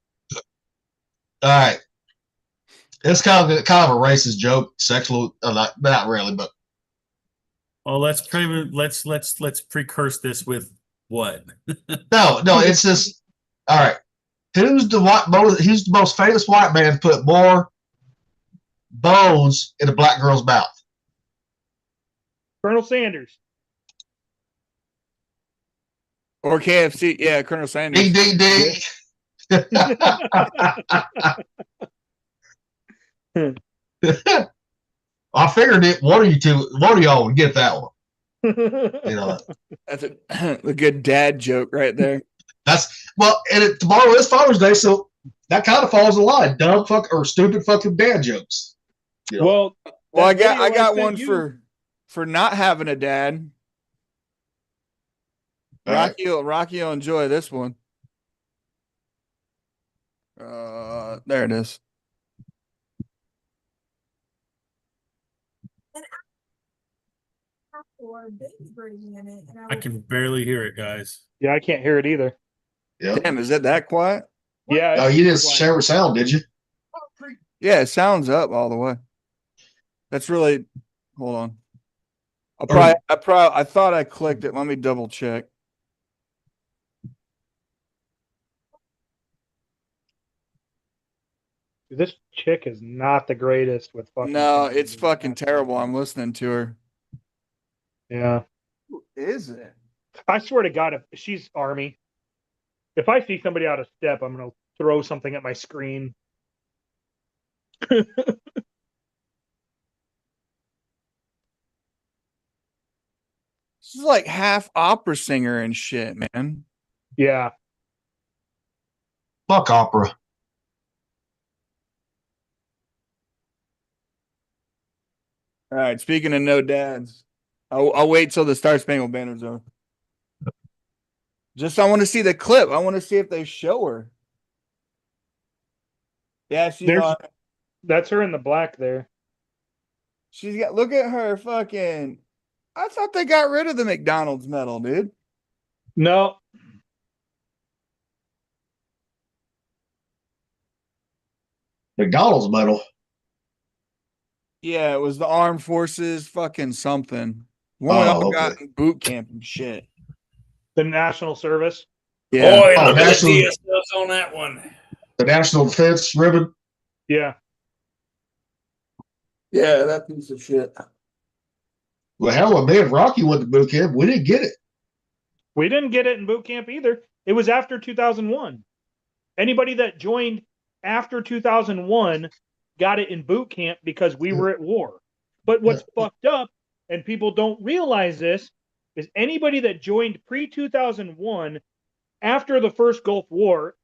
All right. It's kind of a racist joke, sexual, not really, but Well, let's precurse this with what? no, it's just all right. Who's the most famous white man to put more bones in a black girl's mouth? Colonel Sanders. Or KFC. Yeah, Colonel Sanders. Ding ding ding. I figured it. One of y'all would get that one. You know, That's a good dad joke right there. tomorrow is Father's Day, so that kind of falls in line. Dumb fuck or stupid fucking dad jokes. You know? Well, Well, I that video got sent one you- for not having a dad. All right. Rocky will enjoy this one. There it is. I can barely hear it, guys. Yeah, I can't hear it either. Yep. Damn, is it that quiet? Yeah. Oh, you didn't share a sound, did you? Yeah, it sounds up all the way. That's really. Hold on. I thought I clicked it. Let me double check. This chick is not the greatest with fucking. No, it's fucking terrible. I'm listening to her. Yeah. Who is it? I swear to God, if she's Army, if I see somebody out of step, I'm gonna throw something at my screen. She's like half opera singer and shit, man. Yeah. Fuck opera. All right. Speaking of no dads, I'll wait till the Star Spangled Banner's over. I want to see the clip. I want to see if they show her. Yeah, That's her in the black there. she's got. Look at her fucking. I thought they got rid of the McDonald's medal, dude. No. McDonald's medal. Yeah, it was the Armed Forces fucking something. One we Oh, all okay. got in boot camp and shit. The National Service. Yeah. Boy, Oh, look at National- the DSOs on that one. The National Defense ribbon. Yeah. Yeah, that piece of shit. Well, hell, man, Rocky went to boot camp. We didn't get it. We didn't get it in boot camp either. It was after 2001. Anybody that joined after 2001 got it in boot camp because we were at war. But what's fucked up, and people don't realize this, is anybody that joined pre-2001 after the first Gulf War,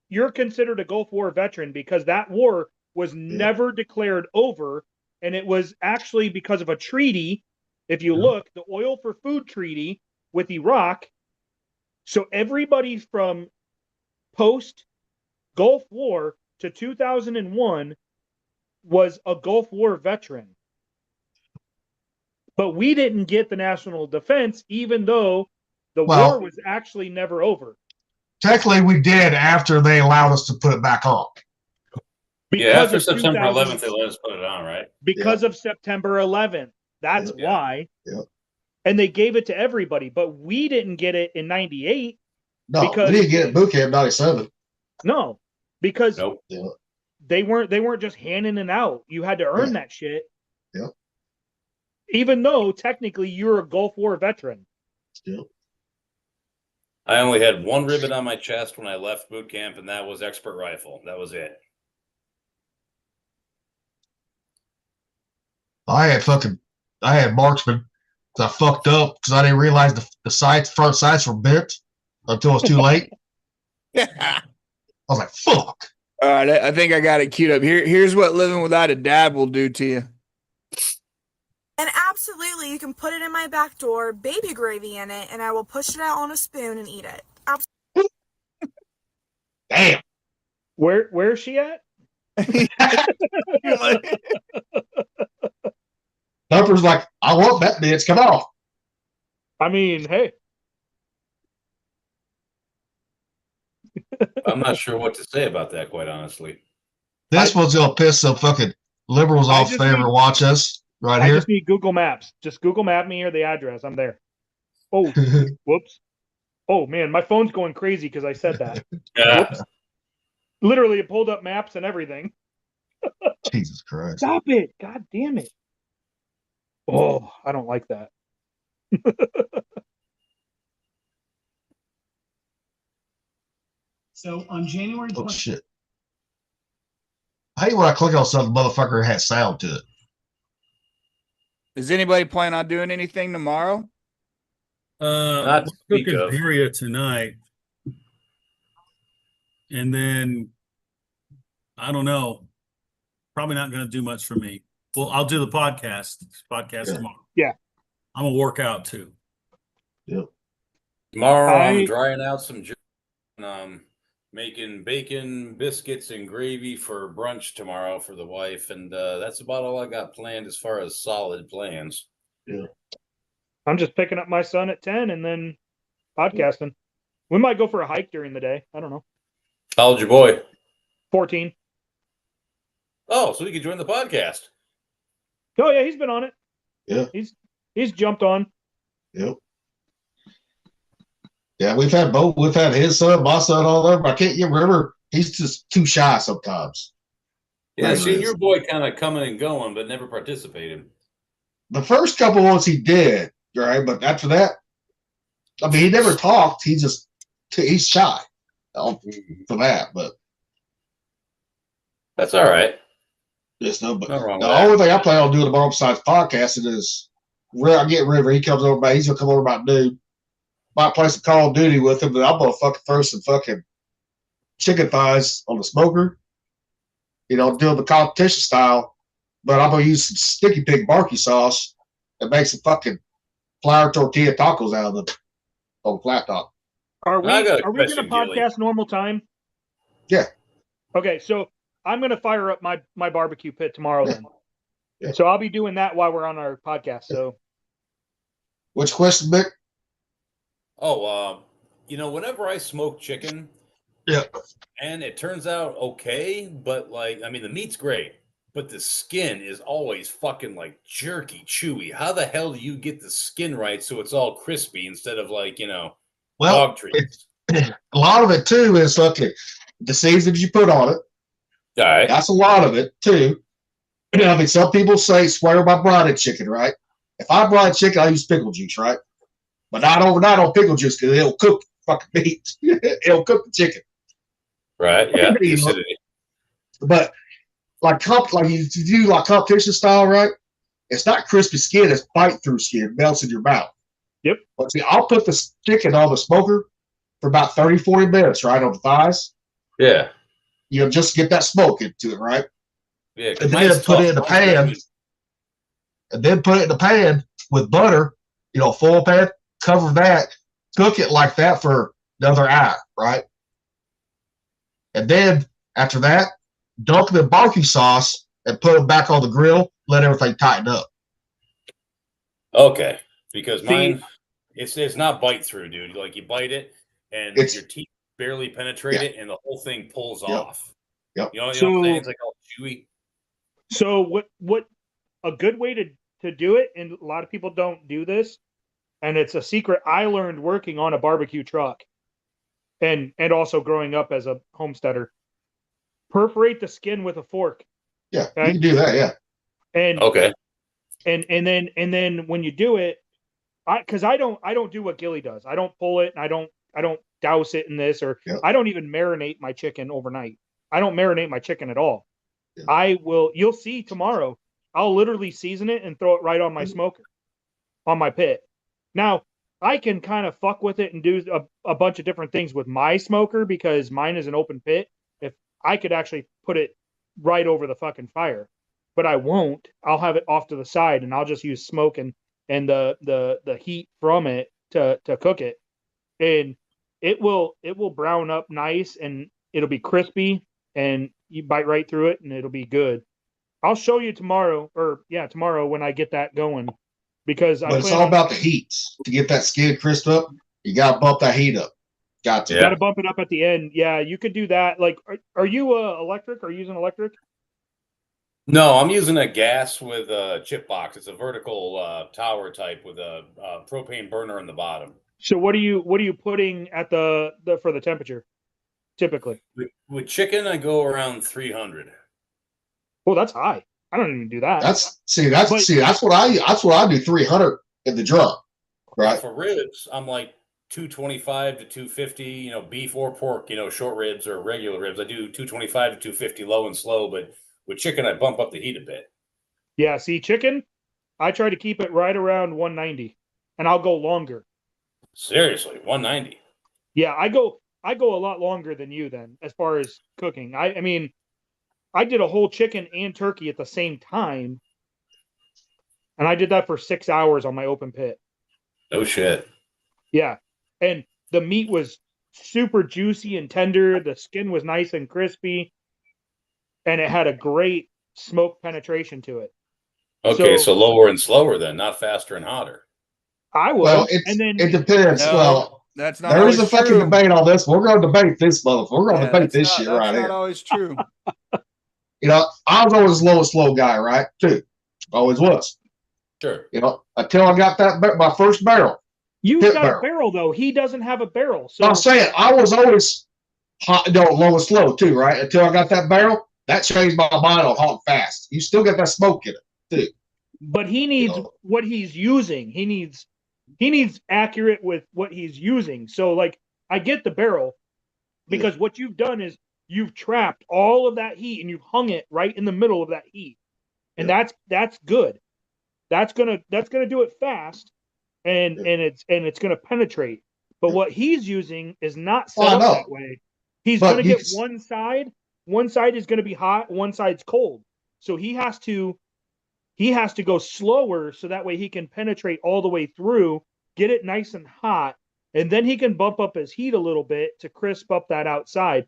you're considered a Gulf War veteran because that war was never declared over, and it was actually because of a treaty. If you look, the Oil for Food Treaty with Iraq. So everybody from post Gulf War to 2001 was a Gulf War veteran. But we didn't get the national defense, even though the war was actually never over. Technically, we did after they allowed us to put it back on. Yeah, after of September 2000 11th, they let us put it on, right? Because of September 11th. That's Yeah. why. Yeah. And they gave it to everybody, but we didn't get it in 98. No, Because- we didn't get it in boot camp 97. No, because Nope. Yeah. they weren't just handing it out. You had to earn that shit. Yep. Even though technically you're a Gulf War veteran. Yep. I only had one ribbon on my chest when I left boot camp, and that was expert rifle. That was it. I had marksman. I fucked up because I didn't realize the front sights were bent until it was too late. I was like, fuck. All right, I think I got it queued up. Here's what living without a dad will do to you. And absolutely, you can put it in my back door, baby gravy in it, and I will push it out on a spoon and eat it. Damn. Where's she at? Thumper's like, I want that bitch. Come on. I mean, hey, I'm not sure what to say about that, quite honestly. This one's gonna piss some fucking liberals I off. just If they ever need- watch us right I here. just need Google Maps. Just Google Map me or the address. I'm there. Oh, whoops. Oh man, my phone's going crazy because I said that. Yeah. Literally, it pulled up maps and everything. Jesus Christ. Stop it! God damn it! Oh, I don't like that. So on January Oh 20th, shit. I hate when I click on something, motherfucker has sound to it. Is anybody planning on doing anything tomorrow? Not to We're speak cooking of. birria tonight. And then, I don't know, probably not going to do much for me. Well, I'll do the podcast Yeah. tomorrow. Yeah. I'm going to work out too. Tomorrow I'm I- drying out some making bacon, biscuits, and gravy for brunch tomorrow for the wife, and that's about all I got planned as far as solid plans. I'm just picking up my son at 10 and then podcasting. We might go for a hike during the day. I don't know. How old's your boy? 14. Oh, so he could join the podcast. Oh yeah, he's been on it. Yeah. He's jumped on. Yep. Yeah, we've had his son, my son, all over. I can't remember. He's just too shy sometimes. Yeah, Right. seeing your boy kind of coming and going, but never participated. The first couple ones he did, right? But after that, I mean, he never talked. He's shy for that. But That's all right. just no. But Nothing wrong the with that. only thing I plan on doing tomorrow besides podcasting is I get River. He comes over. He's gonna come over about noon. Might play some Call of Duty with him, but I'm gonna fucking throw some fucking chicken thighs on the smoker. You know, do the competition style. But I'm gonna use some sticky pig barbecue sauce and make some fucking flour tortilla tacos out of them on the flat top. Are we I got a going to question, Gilly. podcast normal time? Yeah. Okay, so I'm going to fire up my barbecue pit tomorrow then. Yeah. So I'll be doing that while we're on our podcast. So Which question, Mick? Oh, whenever I smoke chicken, Yeah. and it turns out okay, but like, I mean, the meat's great, but the skin is always fucking like jerky, chewy. How the hell do you get the skin right so it's all crispy instead of like, Well, dog treats? a lot of it too is the seasons you put on it. All right. That's a lot of it too. I mean, some people swear by breaded chicken, right? If I brine chicken, I use pickle juice, right? But not on pickle juice because it'll cook fucking meat. It'll cook the chicken. Right. Yeah. You know, Acidity. but like you do like competition style, right? It's not crispy skin; it's bite through skin, melts in your mouth. Yep. But see, I'll put the chicken on the smoker for about 30, 40 minutes, right, on the thighs. Yeah. You know, just to get that smoke into it, right? Yeah. And then put it in the pan. And then put it in the pan with butter, foil pan, cover that, cook it like that for another hour, right? And then after that, dunk them in barbecue sauce and put them back on the grill, let everything tighten up. Okay. Because mine, it's not bite through, dude. Like you bite it and your teeth barely penetrate it and the whole thing pulls off. Yep. You know what I'm saying? It's like all chewy. So what a good way to do it, and a lot of people don't do this, and it's a secret I learned working on a barbecue truck and also growing up as a homesteader. Perforate the skin with a fork. Yeah, okay? you can do that, yeah. And okay. And then when you do it, I don't do what Gilly does. I don't pull it and I don't douse it in this, or I don't even marinate my chicken overnight. I don't marinate my chicken at all. Yeah. You'll see tomorrow, I'll literally season it and throw it right on my smoker, on my pit. Now, I can kind of fuck with it and do a bunch of different things with my smoker because mine is an open pit. If I could actually put it right over the fucking fire, but I won't. I'll have it off to the side and I'll just use smoke and the heat from it to cook it. And it will brown up nice and it'll be crispy and you bite right through it and it'll be good. I'll show you tomorrow when I get that going, because it's all about the heat. To get that skin crisp up, you gotta bump that heat up. Got to bump it up at the end. Yeah, you could do that. Like, are you electric? Are you using electric? No, I'm using a gas with a chip box. It's a vertical tower type with a propane burner in the bottom. So what are you putting at the for the temperature typically? With chicken, I go around 300. Oh, that's high. I don't even do that. That's what I do. 300 in the drum, right? For ribs, I'm like 225 to 250. Beef or pork. Short ribs or regular ribs. I do 225 to 250, low and slow. But with chicken, I bump up the heat a bit. Yeah. See, chicken, I try to keep it right around 190, and I'll go longer. Seriously, 190. Yeah, I go a lot longer than you then as far as cooking. I mean, I did a whole chicken and turkey at the same time, and I did that for 6 hours on my open pit. No shit. Yeah, and the meat was super juicy and tender. The skin was nice and crispy, and it had a great smoke penetration to it. Okay, so lower and slower then, not faster and hotter. I would. Well, and then it depends. No, Well, That's not there is always a fucking true. debate on this. We're going to debate this, motherfucker. We're going to debate that's this not, shit that's right not here. always true. You know, I was always a slow guy, right? Too. Always was. Sure. You know, until I got my first barrel. you've pit got barrel. a barrel though. He doesn't have a barrel. So I'm saying I was always hot, low and slow too, right? Until I got that barrel, that changed my mind on hot and fast. You still get that smoke in it too. but he needs what he's using. He needs accurate with what he's using. So like I get the barrel because what you've done is you've trapped all of that heat and you've hung it right in the middle of that heat. And that's good. That's gonna do it fast and it's gonna penetrate. But what he's using is not set up that way. He's gonna get one side is gonna be hot, one side's cold. So he has to go slower so that way he can penetrate all the way through, get it nice and hot, and then he can bump up his heat a little bit to crisp up that outside.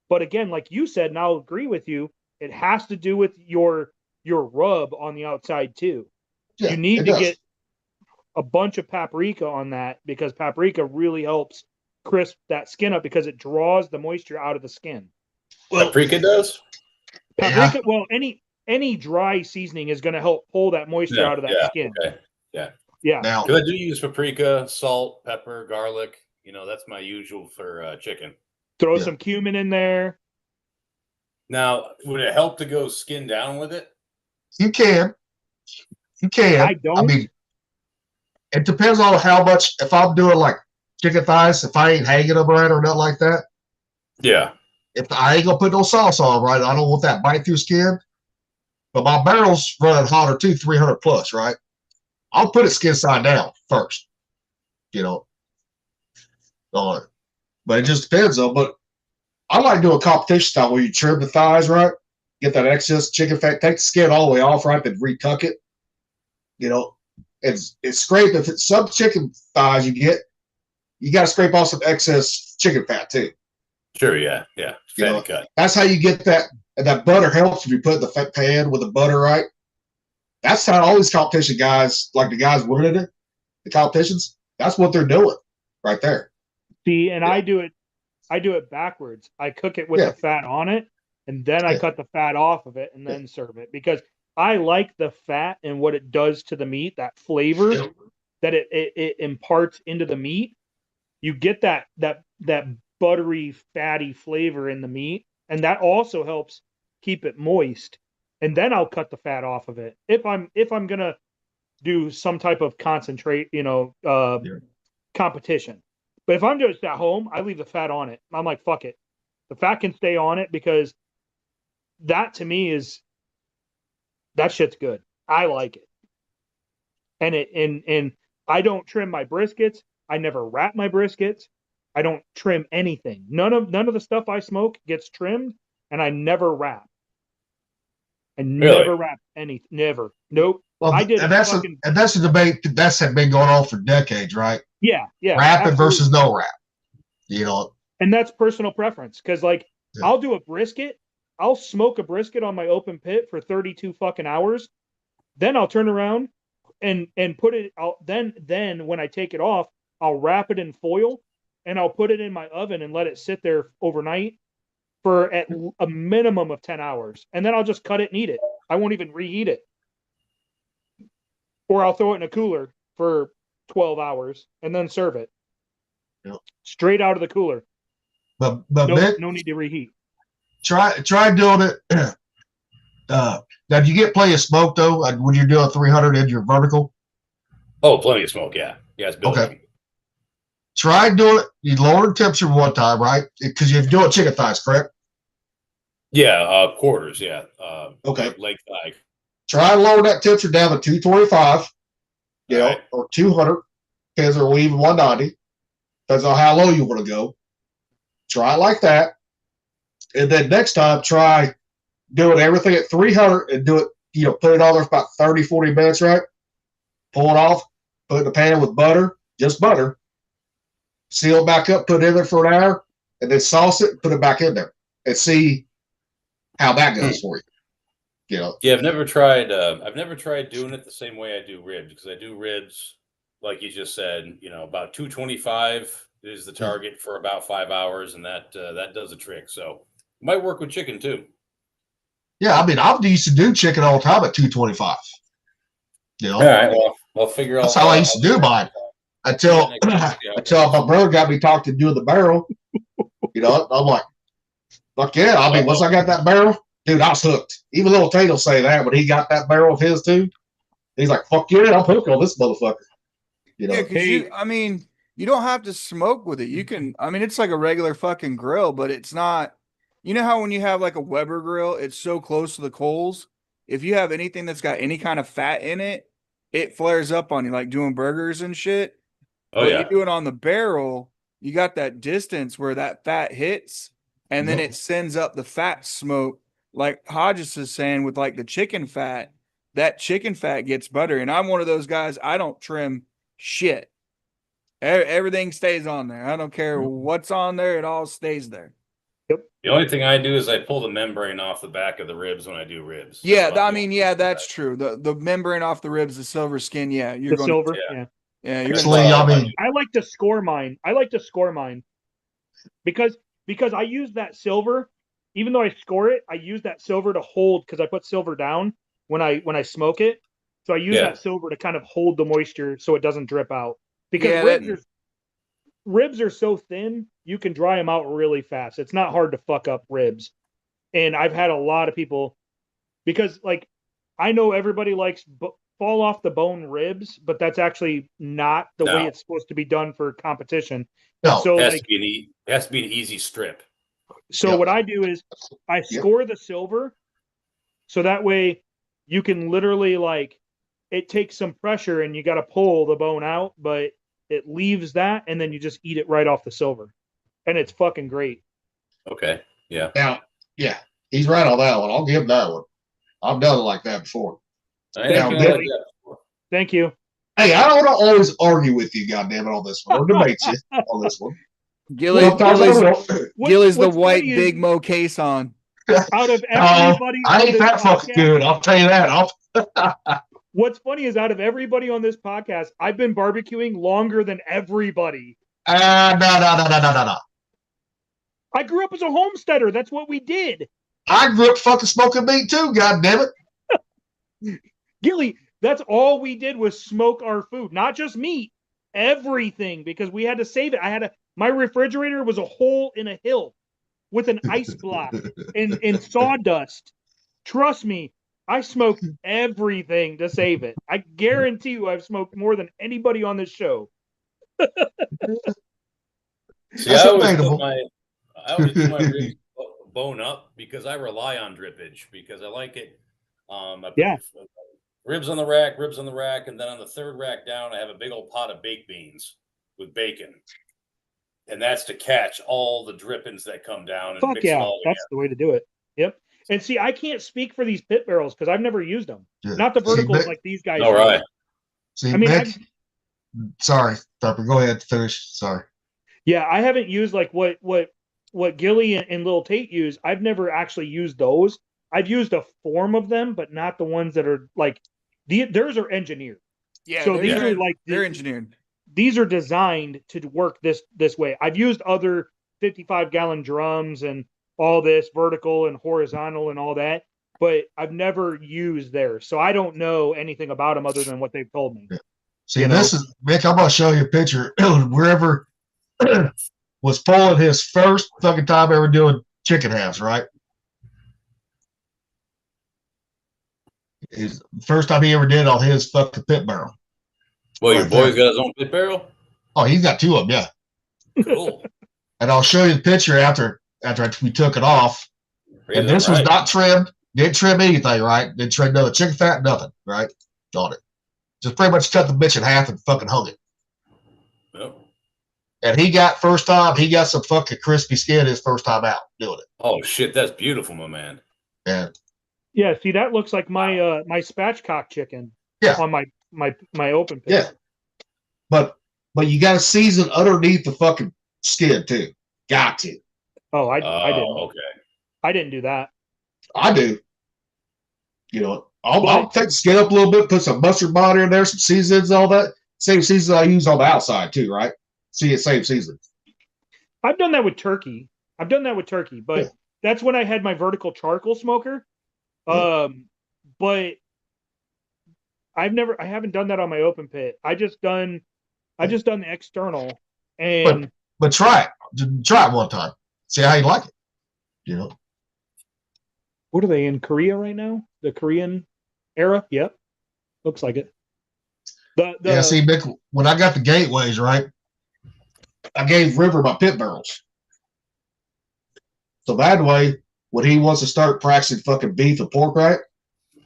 But again, like you said, and I'll agree with you, it has to do with your rub on the outside too. Yeah, you need to get a bunch of paprika on that because paprika really helps crisp that skin up because it draws the moisture out of the skin. Well, paprika does? Paprika, well, any dry seasoning is going to help pull that moisture out of that skin. Okay. Yeah. Yeah. Now, Because I do use paprika, salt, pepper, garlic. You know, that's my usual for chicken. Throw some cumin in there. Now, would it help to go skin down with it? you can. You can. I don't. I mean, it depends on how much. If I'm doing like chicken thighs, if I ain't hanging them right or nothing like that, Yeah. if I ain't gonna put no sauce on, right? I don't want that bite through skin. But my barrel's running hotter too, 300 plus, right? I'll put it skin side down first, you know, on it. But it just depends on. But I like doing competition style where you trim the thighs, right? Get that excess chicken fat, take the skin all the way off, right? Then retuck it. You know, it's scrape. If it's some chicken thighs you got to scrape off some excess chicken fat too. Sure, yeah. Fatty cut. That's how you get that. And that butter helps if you put it in the pan with the butter, right? That's how all these competition guys, like the guys winning it, the competitions, that's what they're doing right there. See, and I do it backwards. I cook it with the fat on it, and then I cut the fat off of it and then serve it because I like the fat and what it does to the meat, that flavor that it imparts into the meat. You get that buttery, fatty flavor in the meat, and that also helps keep it moist. And then I'll cut the fat off of it if I'm gonna do some type of concentrate, competition. But if I'm just at home, I leave the fat on it. I'm like, fuck it, the fat can stay on it because that to me that shit's good. I like it, and I don't trim my briskets. I never wrap my briskets. I don't trim anything. None of the stuff I smoke gets trimmed, and I never wrap. I never wrap anything. Never. Nope. Well, I did. And that's a debate that's been going on for decades, right? Yeah. Wrapping versus no wrap. You know. And that's personal preference because, I'll do a brisket. I'll smoke a brisket on my open pit for 32 fucking hours. Then I'll turn around and put it out. Then when I take it off, I'll wrap it in foil and I'll put it in my oven and let it sit there overnight for at a minimum of 10 hours. And then I'll just cut it and eat it. I won't even reheat it. Or I'll throw it in a cooler for 12 hours and then serve it. Yep. Straight out of the cooler. But Mick, no need to reheat. Try doing it. Now, do you get plenty of smoke though when you're doing 300 in your vertical? Oh, plenty of smoke. Yeah, it's building. Okay. Try doing it. You lower the temperature one time, right? Because you're doing chicken thighs, correct? Yeah, quarters. Yeah. Okay. Leg thigh Try and lower that temperature down to 225, Right. or 200, depends, or even 190. Depends on how low you want to go. Try it like that. And then next time, try doing everything at 300 and do it, put it on there for about 30, 40 minutes, right? Pull it off, put it in the pan with butter, just butter. Seal it back up, put it in there for an hour, and then sauce it, put it back in there, and see how that goes for you. Yeah, I've never tried doing it the same way I do ribs, because I do ribs, like you just said, about 225 is the target for about 5 hours, and that does the trick. So it might work with chicken too. Yeah, I mean, I used to do chicken all the time at 225. All right, well, I'll figure out. That's how I used to do mine until my brother got me talked to doing the barrel. I'm like, fuck yeah. I mean, once I got that barrel, dude, I was hooked. Even little Tate will say that when he got that barrel of his too. He's like, fuck yeah, I'm hooked on this motherfucker. Yeah, because you don't have to smoke with it. You can, it's like a regular fucking grill, but it's not, how when you have like a Weber grill, it's so close to the coals. If you have anything that's got any kind of fat in it, it flares up on you, like doing burgers and shit. Oh, but yeah. you do it on the barrel, you got that distance where that fat hits, and then it sends up the fat smoke. Like Hodges is saying with like the chicken fat, that chicken fat gets butter. And I'm one of those guys, I don't trim shit. Everything stays on there. I don't care what's on there, it all stays there. The only thing I do is I pull the membrane off the back of the ribs when I do ribs. Yeah, that's true. The membrane off the ribs, the silver skin. Yeah, you're going silver. Yeah. I like to score mine. Because I use that silver. Even though I score it, I use that silver to hold, because I put silver down when I smoke it. So I use that silver to kind of hold the moisture so it doesn't drip out. Because ribs are so thin, you can dry them out really fast. It's not hard to fuck up ribs. And I've had a lot of people, because like, I know everybody likes fall off the bone ribs, but that's actually not the way it's supposed to be done for competition. No, so it has to be an easy strip. So what I do is I score the silver, so that way you can literally, like, it takes some pressure and you got to pull the bone out, but it leaves that, and then you just eat it right off the silver, and it's fucking great. Okay. Yeah. Now, yeah, he's right on that one. I'll give him that one. I've done it like that before. Thank you. Hey, I don't want to always argue with you, goddammit, on this one, or debate you on this one. Gilly's the white Big Mo case on. Out of everybody, I ain't that fucking good. I'll tell you that. What's funny is, out of everybody on this podcast, I've been barbecuing longer than everybody. No. I grew up as a homesteader. That's what we did. I grew up fucking smoking meat too, goddammit. Gilly, that's all we did was smoke our food, not just meat, everything, because we had to save it. My refrigerator was a hole in a hill with an ice block and sawdust. Trust me, I smoked everything to save it. I guarantee you I've smoked more than anybody on this show. See, I always do my ribs bone up, because I rely on drippage, because I like it. Ribs on the rack, and then on the third rack down, I have a big old pot of baked beans with bacon. And that's to catch all the drippings that come down. And mix it all together. That's the way to do it. Yep. And see, I can't speak for these pit barrels because I've never used them. Yeah. Not the verticals like these guys. All right. See, Mick, sorry, Tupper, go ahead, finish. Sorry. Yeah, I haven't used like what Gilly and Lil Tate use. I've never actually used those. I've used a form of them, but not the ones that are like theirs are engineered. Yeah, so these are like they're engineered. These are designed to work this way. I've used other 55-gallon drums and all this vertical and horizontal and all that, but I've never used theirs. So I don't know anything about them other than what they've told me. Yeah. See, this is, Mick, I'm going to show you a picture. Wherever was pulling his first fucking time ever doing chicken halves, right? His first time he ever did on his fucking pit barrel. Well, your boy's got his own pit barrel? Oh, he's got two of them, yeah. Cool. And I'll show you the picture after we took it off. And this was not trimmed. Didn't trim anything, right? Didn't trim another chicken fat, nothing, right? On it. Just pretty much cut the bitch in half and fucking hung it. Yep. And he got some fucking crispy skin his first time out doing it. Oh shit, that's beautiful, my man. And Yeah, see, that looks like my my spatchcock chicken. Yeah. On my open pit. yeah. But you gotta season underneath the fucking skin too. Got to. Oh, I didn't. Okay. I didn't do that. I do. You know, I'll take the skin up a little bit, put some mustard butter in there, some seasons, all that. Same seasons I use on the outside too, right? See it, same season. I've done that with turkey. But that's when I had my vertical charcoal smoker. But I haven't done that on my open pit. I just done the external, and but try it one time. See how you like it. You know. What are they in Korea right now? The Korean era? Yep. Looks like it. Yeah, see, Mick, when I got the gateways, right, I gave River my pit barrels. So that way, when he wants to start practicing fucking beef and pork, right?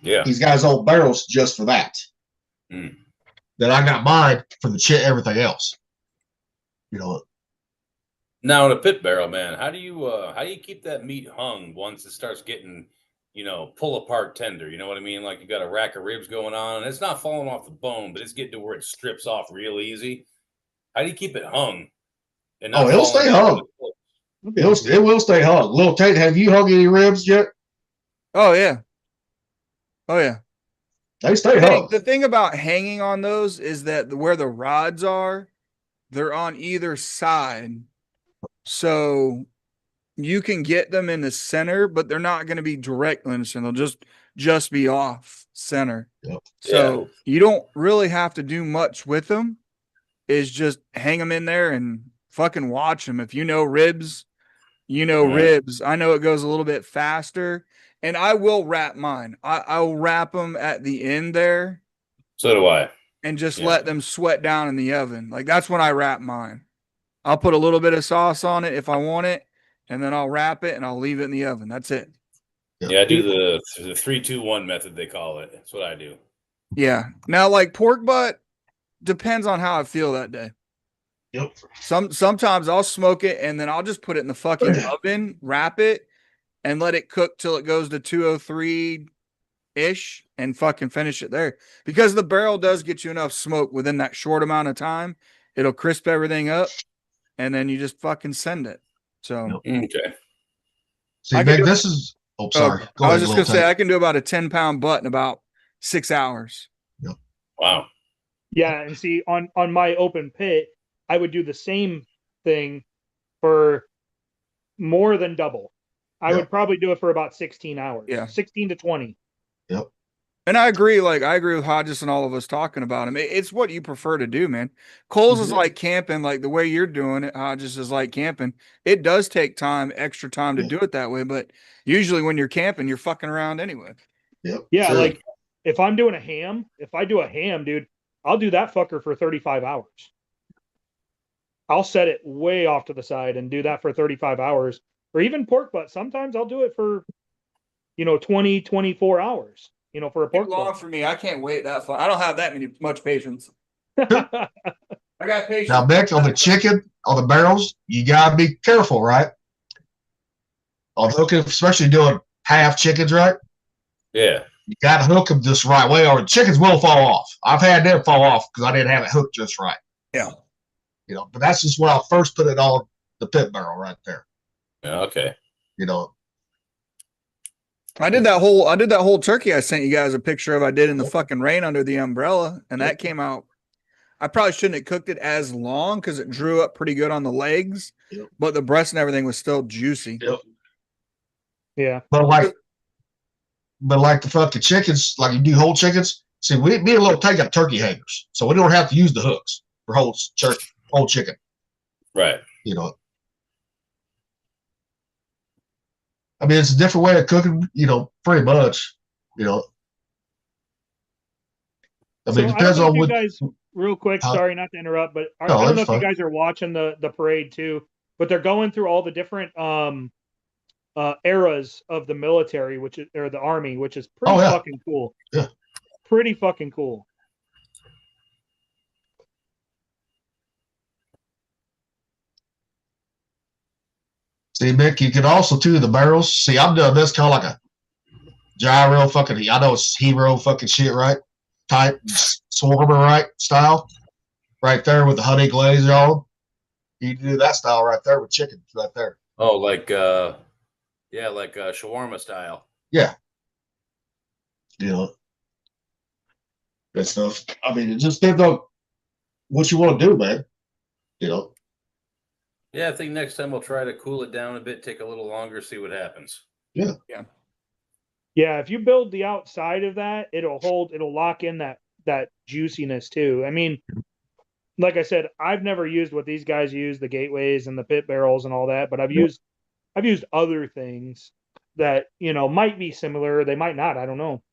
Yeah. He's got his own barrels just for that. Mm. Then I got mine for the everything else. You know. Now in a pit barrel, man, how do you keep that meat hung once it starts getting, pull apart tender? You know what I mean? Like you got a rack of ribs going on, and it's not falling off the bone, but it's getting to where it strips off real easy. How do you keep it hung? And not it'll falling stay down hung. to the floor? It will stay hung. Little Tate, have you hung any ribs yet? Oh yeah. They stay hung. The thing about hanging on those is that where the rods are, they're on either side. So you can get them in the center, but they're not going to be directly in the center. They'll just be off center. Yep. So you don't really have to do much with them. Is just hang them in there and fucking watch them. If you know ribs, ribs. I know it goes a little bit faster, and I will wrap mine. I'll wrap them at the end there. So do I. And just let them sweat down in the oven. Like that's when I wrap mine. I'll put a little bit of sauce on it if I want it, and then I'll wrap it and I'll leave it in the oven. That's it. Yeah, I do the 3-2-1 method, they call it. That's what I do. Yeah. Now, like pork butt, depends on how I feel that day. Yep. Sometimes I'll smoke it and then I'll just put it in the fucking oven, wrap it, and let it cook till it goes to 203-ish and fucking finish it there. Because the barrel does get you enough smoke within that short amount of time. It'll crisp everything up, and then you just fucking send it. So Okay. See, Mick, this is. Oh, sorry. I was just gonna say I can do about a 10-pound butt in about 6 hours. Yep. Wow. Yeah, and see on my open pit, I would do the same thing for more than double. I would probably do it for about 16 hours. Yeah. 16 to 20. Yep. And I agree with Hodges and all of us talking about him. It's what you prefer to do, man. Cole's is like camping, like the way you're doing it. Hodges is like camping. It does take extra time to do it that way, but usually when you're camping, you're fucking around anyway. Yep. Yeah, True. like if I do a ham, dude, I'll do that fucker for 35 hours. I'll set it way off to the side and do that for 35 hours. Or even pork butt. Sometimes I'll do it for, 20, 24 hours, for a pork Too long butt. for me. I can't wait that far. I don't have that much patience. I got patience. Now, Mick, on the chicken, on the barrels, you gotta be careful, right? On hooking, especially doing half chickens, right? Yeah. You gotta hook them just the right way, or the chickens will fall off. I've had them fall off because I didn't have it hooked just right. Yeah. But that's just when I first put it on the pit barrel right there. Yeah, okay. I did that whole turkey I sent you guys a picture of. I did in the fucking rain under the umbrella, and that came out. I probably shouldn't have cooked it as long because it drew up pretty good on the legs, but the breast and everything was still juicy. Yep. Yeah. But like the fucking chickens, like you do whole chickens. See, me and Little Tate got turkey hangers, so we don't have to use the hooks for whole chicken. Right. I mean, it's a different way of cooking, pretty much, I mean, it depends on what. Guys, real quick, sorry not to interrupt, but I No, don't know if you guys are watching the parade too, but they're going through all the different eras of the military, which is or the army, which is pretty Oh, yeah. fucking cool. Yeah. Pretty fucking cool. See, Mick, you can also too the barrels. See, I'm doing this kind of like a gyro fucking. I know it's hero fucking shit, right? Type swarmer, right? Style, right there with the honey glaze on. You can do that style right there with chicken, right there. Oh, like shawarma style. Yeah. You know, that stuff. I mean, it just depends on what you want to do, man. You know. Yeah, I think next time we'll try to cool it down a bit, take a little longer, see what happens. Yeah, if you build the outside of that, it'll lock in that juiciness too. I mean, like I said, I've never used what these guys use, the gateways and the pit barrels and all that, but I've used other things that, might be similar. They might not, I don't know.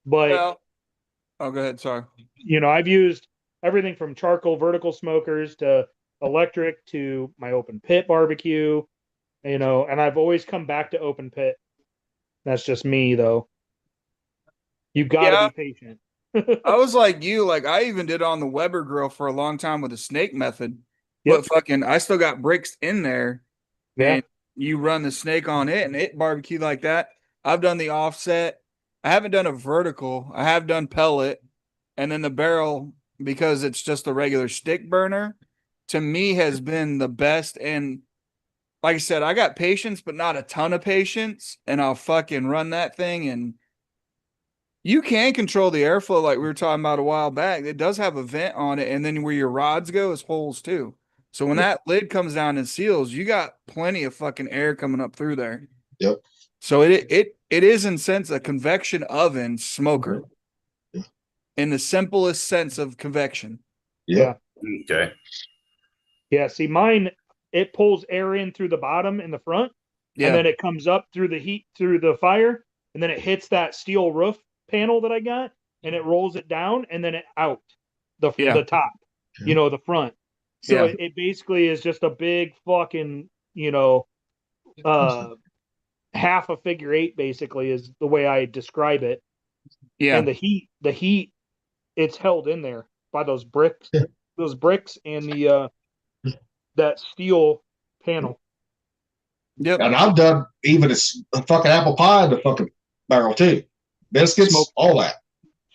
But Well, oh, go ahead. Sorry. I've used everything from charcoal vertical smokers to electric to my open pit barbecue, and I've always come back to open pit. That's just me though. You gotta be patient. I was like you, like I even did on the Weber grill for a long time with the snake method. Yep. But I still got bricks in there. Yeah. And you run the snake on it and it barbecue like that. I've done the offset. I haven't done a vertical. I have done pellet. And then the barrel, because it's just a regular stick burner, to me has been the best. And like I said, I got patience, but not a ton of patience. And I'll fucking run that thing. And you can control the airflow like we were talking about a while back. It does have a vent on it. And then where your rods go is holes too. So when that lid comes down and seals, you got plenty of fucking air coming up through there. Yep. So it is in sense a convection oven smoker. Yeah. In the simplest sense of convection. Yeah. Okay. Yeah, see mine, it pulls air in through the bottom and the front, Yeah. and then it comes up through the heat, through the fire, and then it hits that steel roof panel that I got, and it rolls it down, and then it out the top, the front. So it basically is just a big fucking, half a figure eight, basically, is the way I describe it. Yeah. And the heat, it's held in there by those bricks, and the that steel panel. Yep. And I've done even a fucking apple pie in the fucking barrel too. Biscuits, all that.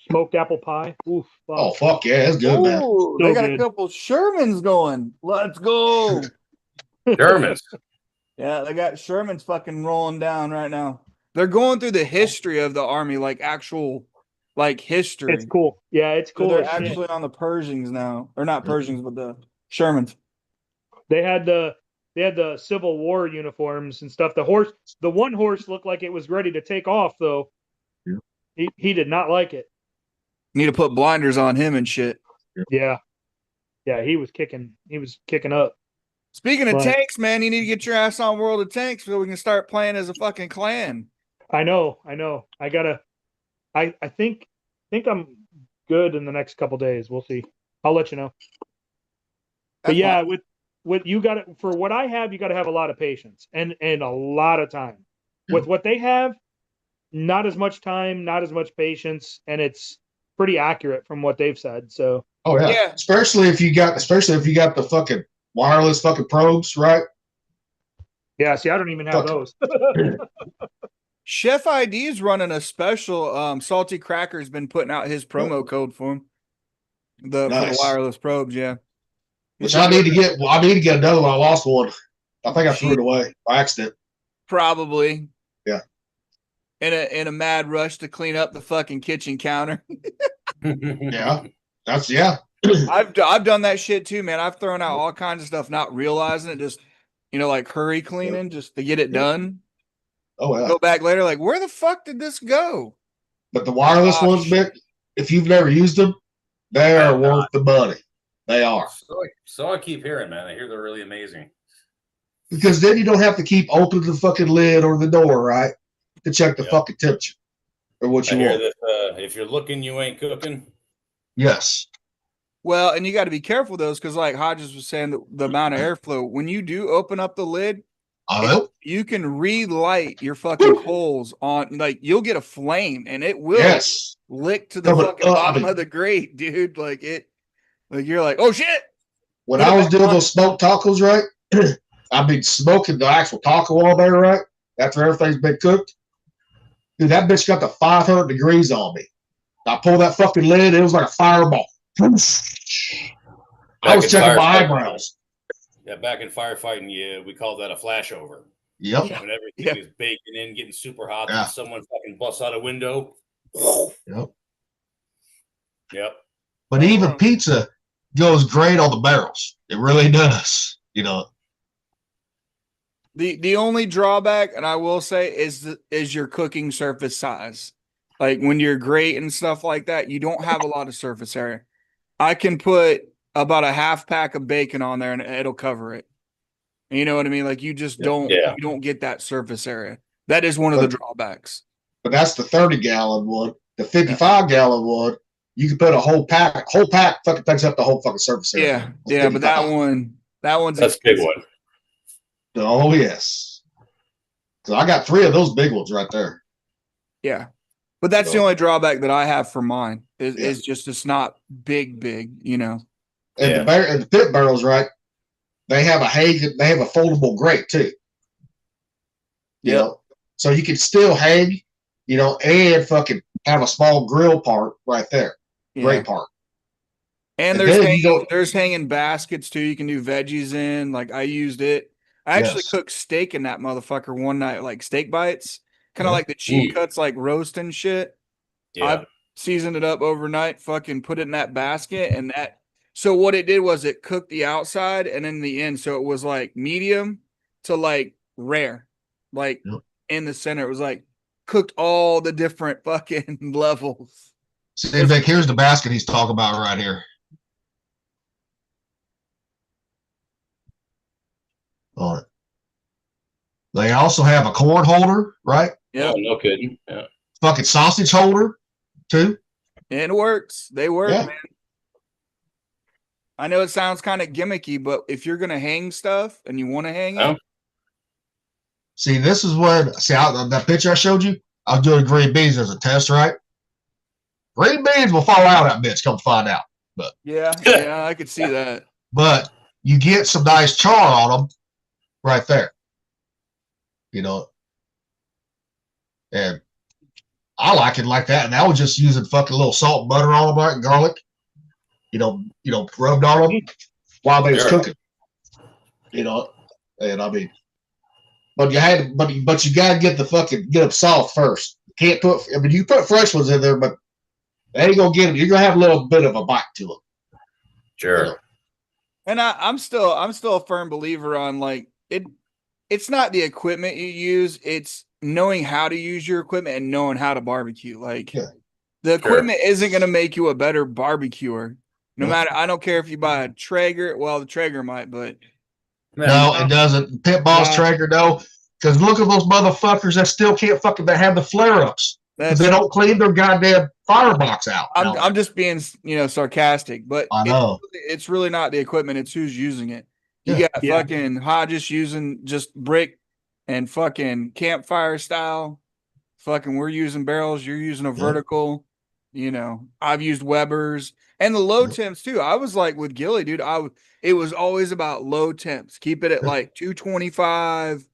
Smoked apple pie. Oof. Fuck. Oh fuck yeah, it's good, man. Ooh, So they got good. a couple Shermans going. Let's go. Germans. Yeah, they got Shermans fucking rolling down right now. They're going through the history of the army, like actual, like history. It's cool. Yeah, it's So cool. they're as shit. actually on the Pershings now, or not Pershings, but the Shermans. They had the Civil War uniforms and stuff. The one horse looked like it was ready to take off, though. Yeah. He did not like it. Need to put blinders on him and shit. Yeah. Yeah, he was kicking up. Speaking of But- tanks, man, you need to get your ass on World of Tanks so we can start playing as a fucking clan. I know. I think I'm good in the next couple days. We'll see. I'll let you know. But That's yeah, fine. with you got for what I have, you got to have a lot of patience and a lot of time. Yeah. With what they have, not as much time, not as much patience, and it's pretty accurate from what they've said. So Oh yeah. Yeah. Especially if you got the fucking wireless fucking probes, right? yeah, see, I don't even have Fuck. those. Chef ID is running a special. Salty Cracker's been putting out his promo code for him. For the Nice. wireless probes, yeah. Which I need to get. Well, I need to get another one. I lost one. I think I threw it away by accident. Probably. Yeah. In a mad rush to clean up the fucking kitchen counter. Yeah. That's yeah. I've done that shit too, man. I've thrown out all kinds of stuff, not realizing it, just like hurry cleaning just to get it done. Oh yeah. Go back later, like, where the fuck did this go? But the wireless Oh, ones, shit. Mick, if you've never used them, they are worth the money. They are. So I keep hearing, man. I hear they're really amazing. Because then you don't have to keep opening the fucking lid or the door, right? To check the Yeah. fucking temperature or what I you hear want. that if you're looking, you ain't cooking. Yes. Well, and you got to be careful those because, like Hodges was saying, the amount of airflow when you do open up the lid, I know. You can relight your fucking coals on, like, you'll get a flame and it will Yes. lick to the No, but, fucking I bottom mean- of the grate, dude. Like you're like, oh shit. When Put it I was back doing on. those smoked tacos, right? I mean, smoking the actual taco all day, right? After everything's been cooked. Dude, that bitch got to 500 degrees on me. I pulled that fucking lid. It was like a fireball. I was in checking my firefighting- eyebrows. Yeah, back in firefighting, yeah, we call that a flashover. Yep. Yeah. When everything Yeah. is baking in, getting super hot, Yeah. and someone fucking busts out a window. Yep. Yep. But even pizza goes great on the barrels. It really does. You know. The only drawback, and I will say, is your cooking surface size. Like when you're grate and stuff like that, you don't have a lot of surface area. I can put about a half pack of bacon on there and it'll cover it. You know what I mean? Like you just don't get that surface area. That is one of the drawbacks. But that's the 30-gallon one. The 55-gallon one, you can put a whole pack fucking takes up the whole fucking surface area. Yeah, but that one's That's a big expensive. one. Oh yes. So I got 3 of those big ones right there. Yeah. But that's the So- only drawback that I have for mine is, Yeah. is just it's not big, you know. And the pit barrels, right? They have a foldable grate too. You Yep. know, so you can still hang, you know, and fucking have a small grill part right there. Yeah. Great part. And And there's then you go- there's hanging baskets too. You can do veggies in. Like I used it. I actually Yes. cooked steak in that motherfucker one night, like steak bites, kind of Yeah. like the cheap cuts, like roast and shit. Yeah. I seasoned it up overnight, fucking put it in that basket, and that. So what it did was it cooked the outside and in the end, so it was like medium to like rare, like Yep. in the center. It was like cooked all the different fucking levels. See, Vic, here's the basket he's talking about right here. On it. They also have a corn holder, right? Yeah, Oh, no kidding. Yeah. Fucking sausage holder, too. and it works. They work, Yeah. man. I know it sounds kind of gimmicky, but if you're gonna hang stuff and you want to hang Oh. it, See, this is when, that picture I showed you, I was doing green beans as a test, right? Green beans will fall out of that bitch, come find out. yeah, I could see that. But you get some nice char on them right there. You know, and I like it like that. And I was just using fucking little salt and butter on them, right, and garlic. You know, rubbed on them while they was Sure. cooking. You know, and I mean, but you gotta get them soft first. You can't put. I mean, you put fresh ones in there, but they ain't gonna get them. You're gonna have a little bit of a bite to them. Sure. And I'm still a firm believer on like it. It's not the equipment you use; it's knowing how to use your equipment and knowing how to barbecue. Like Yeah. the equipment isn't going to make you a better barbecuer. No matter, I don't care if you buy a Traeger. Well, the Traeger might, but No, it doesn't. Pit Boss No. Traeger, no. Because look at those motherfuckers that still can't fucking have the flare ups. Because that's they don't clean their goddamn firebox out. I'm just being sarcastic. But I know. it's really not the equipment; it's who's using it. You Yeah. got Yeah. fucking Hodges using just brick and fucking campfire style. Fucking, we're using barrels. You're using a vertical. You know, I've used Weber's and the low Yep. temps too. I was like with Gilly, dude. It was always about low temps. Keep it at like 225,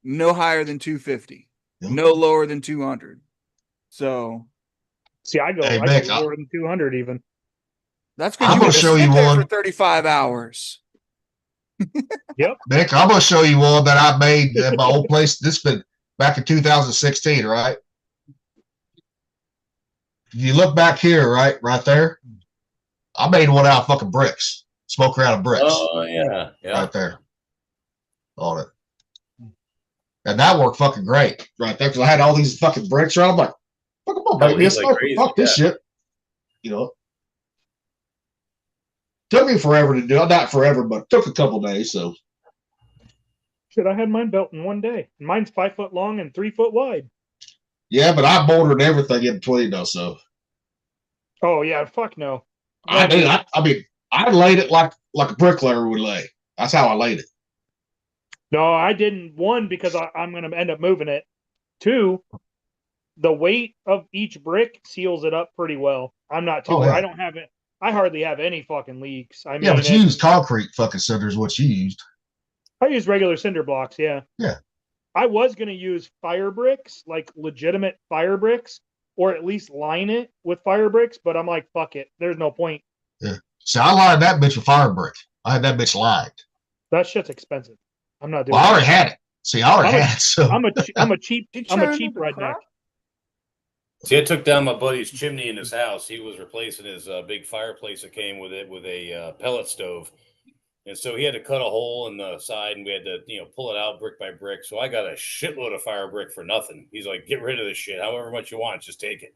no higher than 250, Yep. no lower than 200. So See, I go Hey, I Mick, go lower than 200 even. that's I'm because gonna show you there one. for 35 hours. Nick, I'm going to show you one that I made at my old place. This been back in 2016, right? If you look back here, right there, I made one out of fucking bricks, smoker out of bricks. Oh, yeah. Yeah. Right there on it. And that worked fucking great right there because I had all these fucking bricks around. I'm like, fuck, I'm gonna make me a he's like smoker. crazy, Fuck this shit. You know, took me forever to do. Not forever, but took a couple days. So Shit, I had mine built in one day. Mine's 5 foot long and 3 foot wide. yeah, but I bordered everything in between though. So Oh yeah, fuck no. I mean, I laid it like a bricklayer would lay. That's how I laid it. No, I didn't. One, because I'm going to end up moving it. Two, the weight of each brick seals it up pretty well. I'm not too. Oh, yeah. I don't have it. I hardly have any fucking leaks. I mean, Yeah, but you use concrete fucking cinders, what you used. I use regular cinder blocks. Yeah. Yeah. I was going to use fire bricks, like legitimate fire bricks, or at least line it with fire bricks. But I'm like, fuck it. There's no point. Yeah. So I lined that bitch with fire brick. I had that bitch lined. That shit's expensive. I'm not doing. Well, I already that. had it. See, I already had it. So I'm a cheap into redneck. crap? See, I took down my buddy's chimney in his house. He was replacing his big fireplace that came with it with a pellet stove. And so he had to cut a hole in the side and we had to, pull it out brick by brick. So I got a shitload of fire brick for nothing. He's like, get rid of this shit. However much you want, just take it.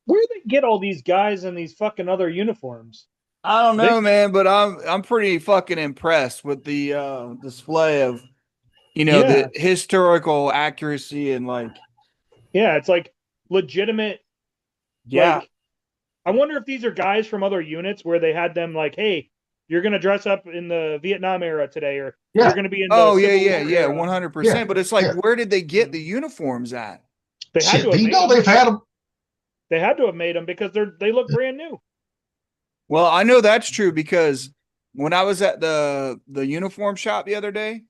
Where do they get all these guys in these fucking other uniforms? I don't know, man, but I'm pretty fucking impressed with the display of, the historical accuracy and like. Yeah, it's like legitimate. Yeah. Like, I wonder if these are guys from other units where they had them like, hey, you're going to dress up in the Vietnam era today, or Yeah. you're going to be in the Oh, Civil yeah, War yeah, era. 100%. Yeah. But it's like, Yeah. where did they get the uniforms at? They had shit, to have you made know them. they've had them. They had to have made them because they look brand new. Well, I know that's true because when I was at the uniform shop the other day,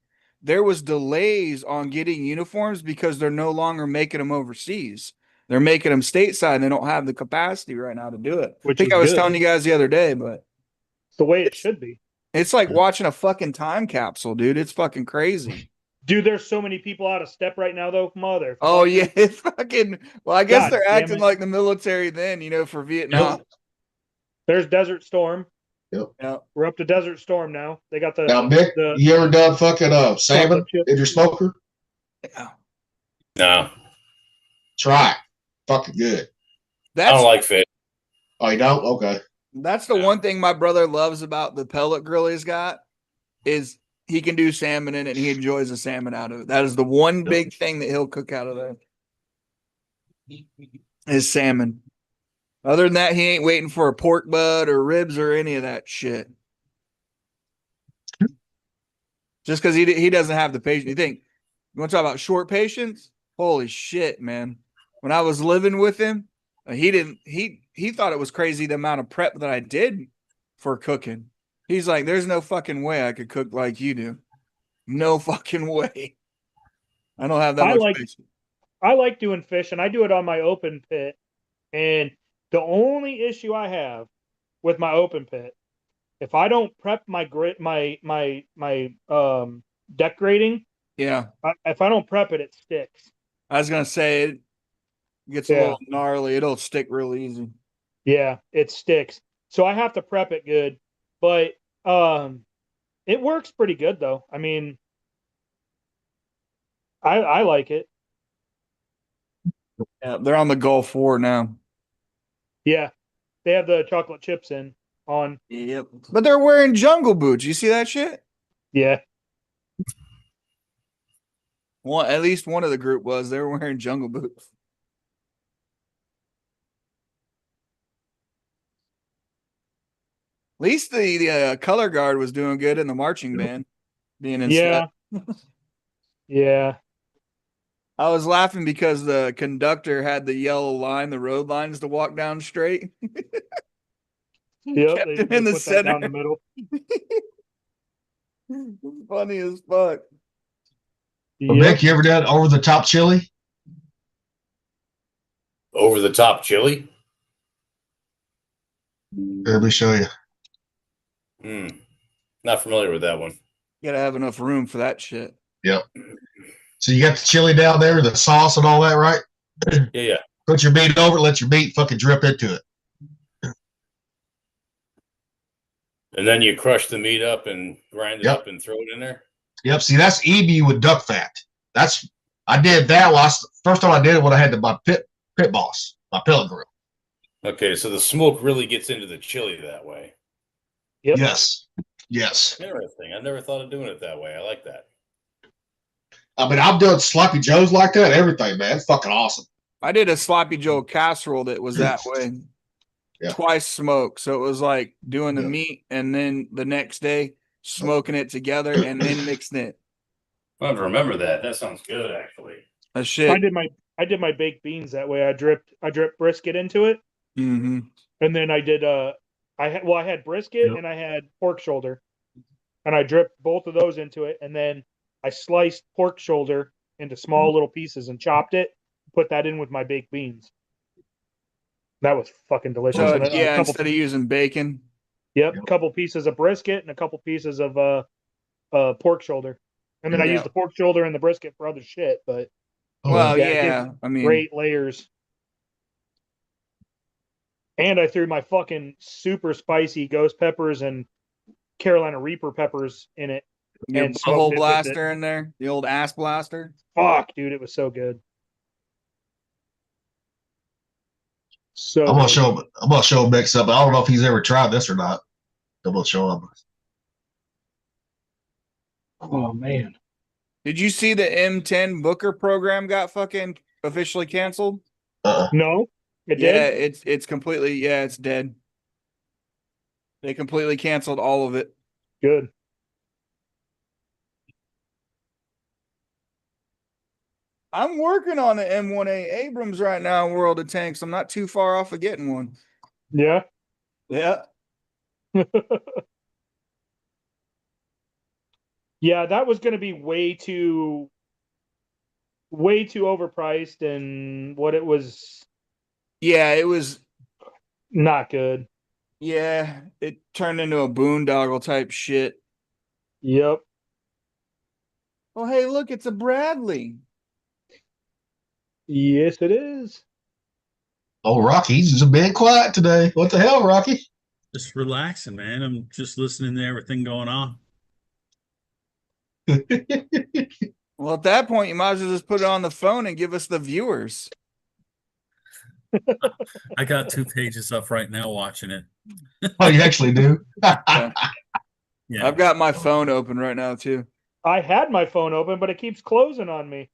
there was delays on getting uniforms because they're no longer making them overseas. They're making them stateside and they don't have the capacity right now to do it. Which I think is I was good. telling you guys the other day, but It's the way it should be. it's like watching a fucking time capsule, dude. It's fucking crazy. Dude, there's so many people out of step right now, though. Mother. Oh, yeah. It's fucking, well, I guess God they're damn acting it. like the military then, for Vietnam. There's Desert Storm. Yeah. We're up to Desert Storm now. They got the Now, Mick, the- you ever done fucking salmon Chocolate chip. in your smoker? No, Try it. Fucking good. I That's don't like fish. Oh, you don't? Okay. That's the one thing my brother loves about the pellet grill he's got is he can do salmon in it and he enjoys the salmon out of it. That is the one big thing that he'll cook out of there. Is salmon. Other than that, he ain't waiting for a pork butt or ribs or any of that shit. Just because he doesn't have the patience. You think you want to talk about short patience? Holy shit, man! When I was living with him, he thought it was crazy the amount of prep that I did for cooking. He's like, "There's no fucking way I could cook like you do. No fucking way. I don't have that much patience." I like doing fish, and I do it on my open pit. And the only issue I have with my open pit, if I don't prep my deck grading, Yeah, if I don't prep it, it sticks. I was gonna say it gets a little gnarly. It'll stick real easy. Yeah, it sticks. So I have to prep it good, but it works pretty good though. I mean, I like it. Yeah, they're on the Gulf War now. Yeah, they have the chocolate chips on. Yep, but they're wearing jungle boots. You see that shit? Yeah, One, at least one of the group was. They were wearing jungle boots. At least the color guard was doing good in the marching band, being in yeah, step. yeah. I was laughing because the conductor had the yellow line, the road lines to walk down straight. Yep, Kept they him in the put that down center. the middle. Funny as fuck. Well, Yep. Mick, you ever done over the top chili? Over the top chili? Here, let me show you. Not familiar with that one. You gotta have enough room for that shit. Yep. So you got the chili down there, the sauce and all that, right? Yeah. Put your meat over it, let your meat fucking drip into it. And then you crush the meat up and grind it Yep. up and throw it in there. Yep. See, that's EB with duck fat. I did that first time I did it when I had my pit boss, my pellet grill. Okay, so the smoke really gets into the chili that way. Yep. Yes. Yes. Interesting. I never thought of doing it that way. I like that. I mean, I've done sloppy joes like that, everything, man. It's fucking awesome. I did a sloppy Joe casserole that was that way. Yeah. Twice smoked. So it was like doing the Yeah. meat and then the next day smoking it together and then mixing it. I have to remember that. That sounds good, actually. That I shit. did my baked beans that way. I dripped brisket into it, Mm-hmm. and then I did I had brisket Yep. and I had pork shoulder, and I dripped both of those into it, and then I sliced pork shoulder into small little pieces and chopped it, put that in with my baked beans. That was fucking delicious. So And yeah, instead of using bacon. a couple pieces of brisket and a couple pieces of pork shoulder, and then I Yeah. used the pork shoulder and the brisket for other shit. But Well, yeah, it yeah. I mean, great layers. And I threw my fucking super spicy ghost peppers and Carolina Reaper peppers in it. your and smoked butthole it with blaster in there, the old ass blaster. Fuck, dude, it was so good. So I'm gonna good. show Mick something. I don't know if he's ever tried this or not. I'm gonna show him. Oh man. Did you see the M10 Booker program got fucking officially canceled? No, it Yeah, did. it's completely it's dead. They completely canceled all of it. Good. I'm working on an M1A Abrams right now in World of Tanks. I'm not too far off of getting one. Yeah. Yeah. Yeah, that was going to be way too overpriced, and what it was Yeah, it was. not good. Yeah, it turned into a boondoggle type shit. Yep. Oh, hey, look, it's a Bradley. Yes, it is. Oh, Rocky's just being quiet today. What the hell, Rocky? Just relaxing, man. I'm just listening to everything going on. Well, at that point, you might as well just put it on the phone and give us the viewers. I got 2 pages up right now watching it. Oh, you actually do? Yeah. Yeah. I've got my phone open right now too. I had my phone open, but it keeps closing on me.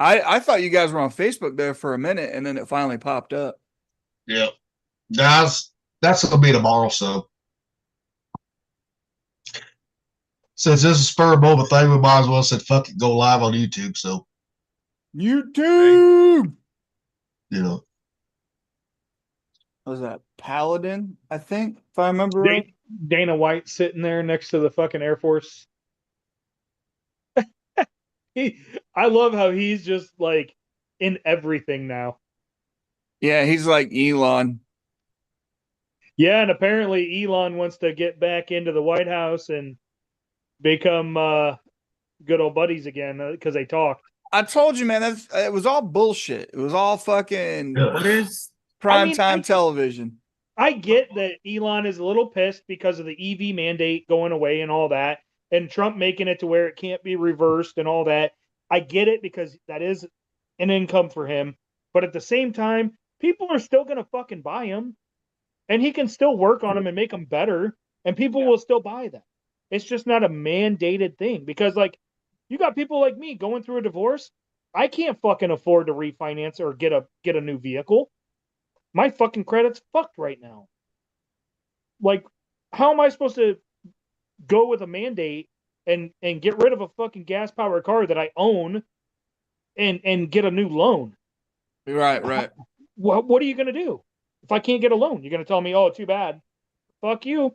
I thought you guys were on Facebook there for a minute, and then it finally popped up. Yep. Guys, that's gonna be tomorrow, so since this is a spur of the moment thing, we might as well said fuck it, go live on YouTube. So YouTube. you know, What was that Paladin? I think, if I remember right. Dana White sitting there next to the fucking Air Force. I love how he's just like in everything now. Yeah, he's like Elon. Yeah, and apparently Elon wants to get back into the White House and become good old buddies again because they talked. I told you, man, it was all bullshit. It was all fucking What is? primetime television. I get that Elon is a little pissed because of the EV mandate going away and all that, and Trump making it to where it can't be reversed and all that. I get it because that is an income for him. But at the same time, people are still going to fucking buy him, and he can still work on them and make them better, and people will still buy them. It's just not a mandated thing because, like, you got people like me going through a divorce. I can't fucking afford to refinance or get a new vehicle. My fucking credit's fucked right now. Like, how am I supposed to go with a mandate and get rid of a fucking gas powered car that I own and get a new loan? Right. What are you gonna do if I can't get a loan? You're gonna tell me, oh, too bad. Fuck you.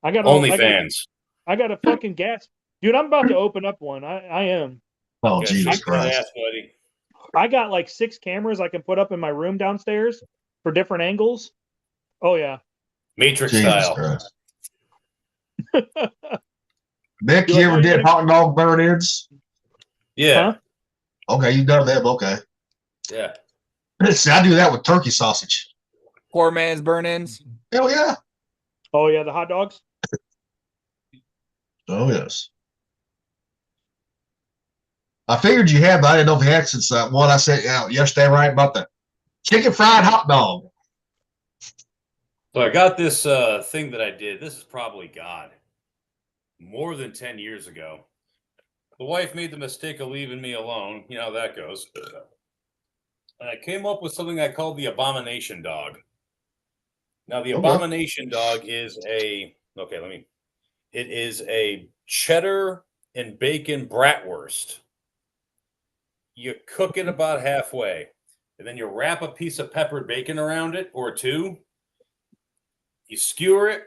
I got OnlyFans. I got a fucking gas, dude. I'm about to open up one. I am. oh Yeah, Jesus shake that Christ! ass, buddy. I got like 6 cameras I can put up in my room downstairs for different angles. Oh yeah. Matrix Jesus style. Christ! Nick, you ever did hot dog burn-ins? Yeah. Huh? Okay, you done them. Okay. Yeah. See, I do that with turkey sausage. Poor man's burn-ins. Hell yeah! Oh yeah, the hot dogs. Oh yes. I figured you had, but I didn't know if you had since one I said yesterday, right, about the chicken fried hot dog. So I got this thing that I did. This is probably God. More than 10 years ago. The wife made the mistake of leaving me alone. You know how that goes. And I came up with something I called the abomination dog. Now, the Okay. abomination dog is It is a cheddar and bacon bratwurst. You cook it about halfway, and then you wrap a piece of peppered bacon around it or two. You skewer it,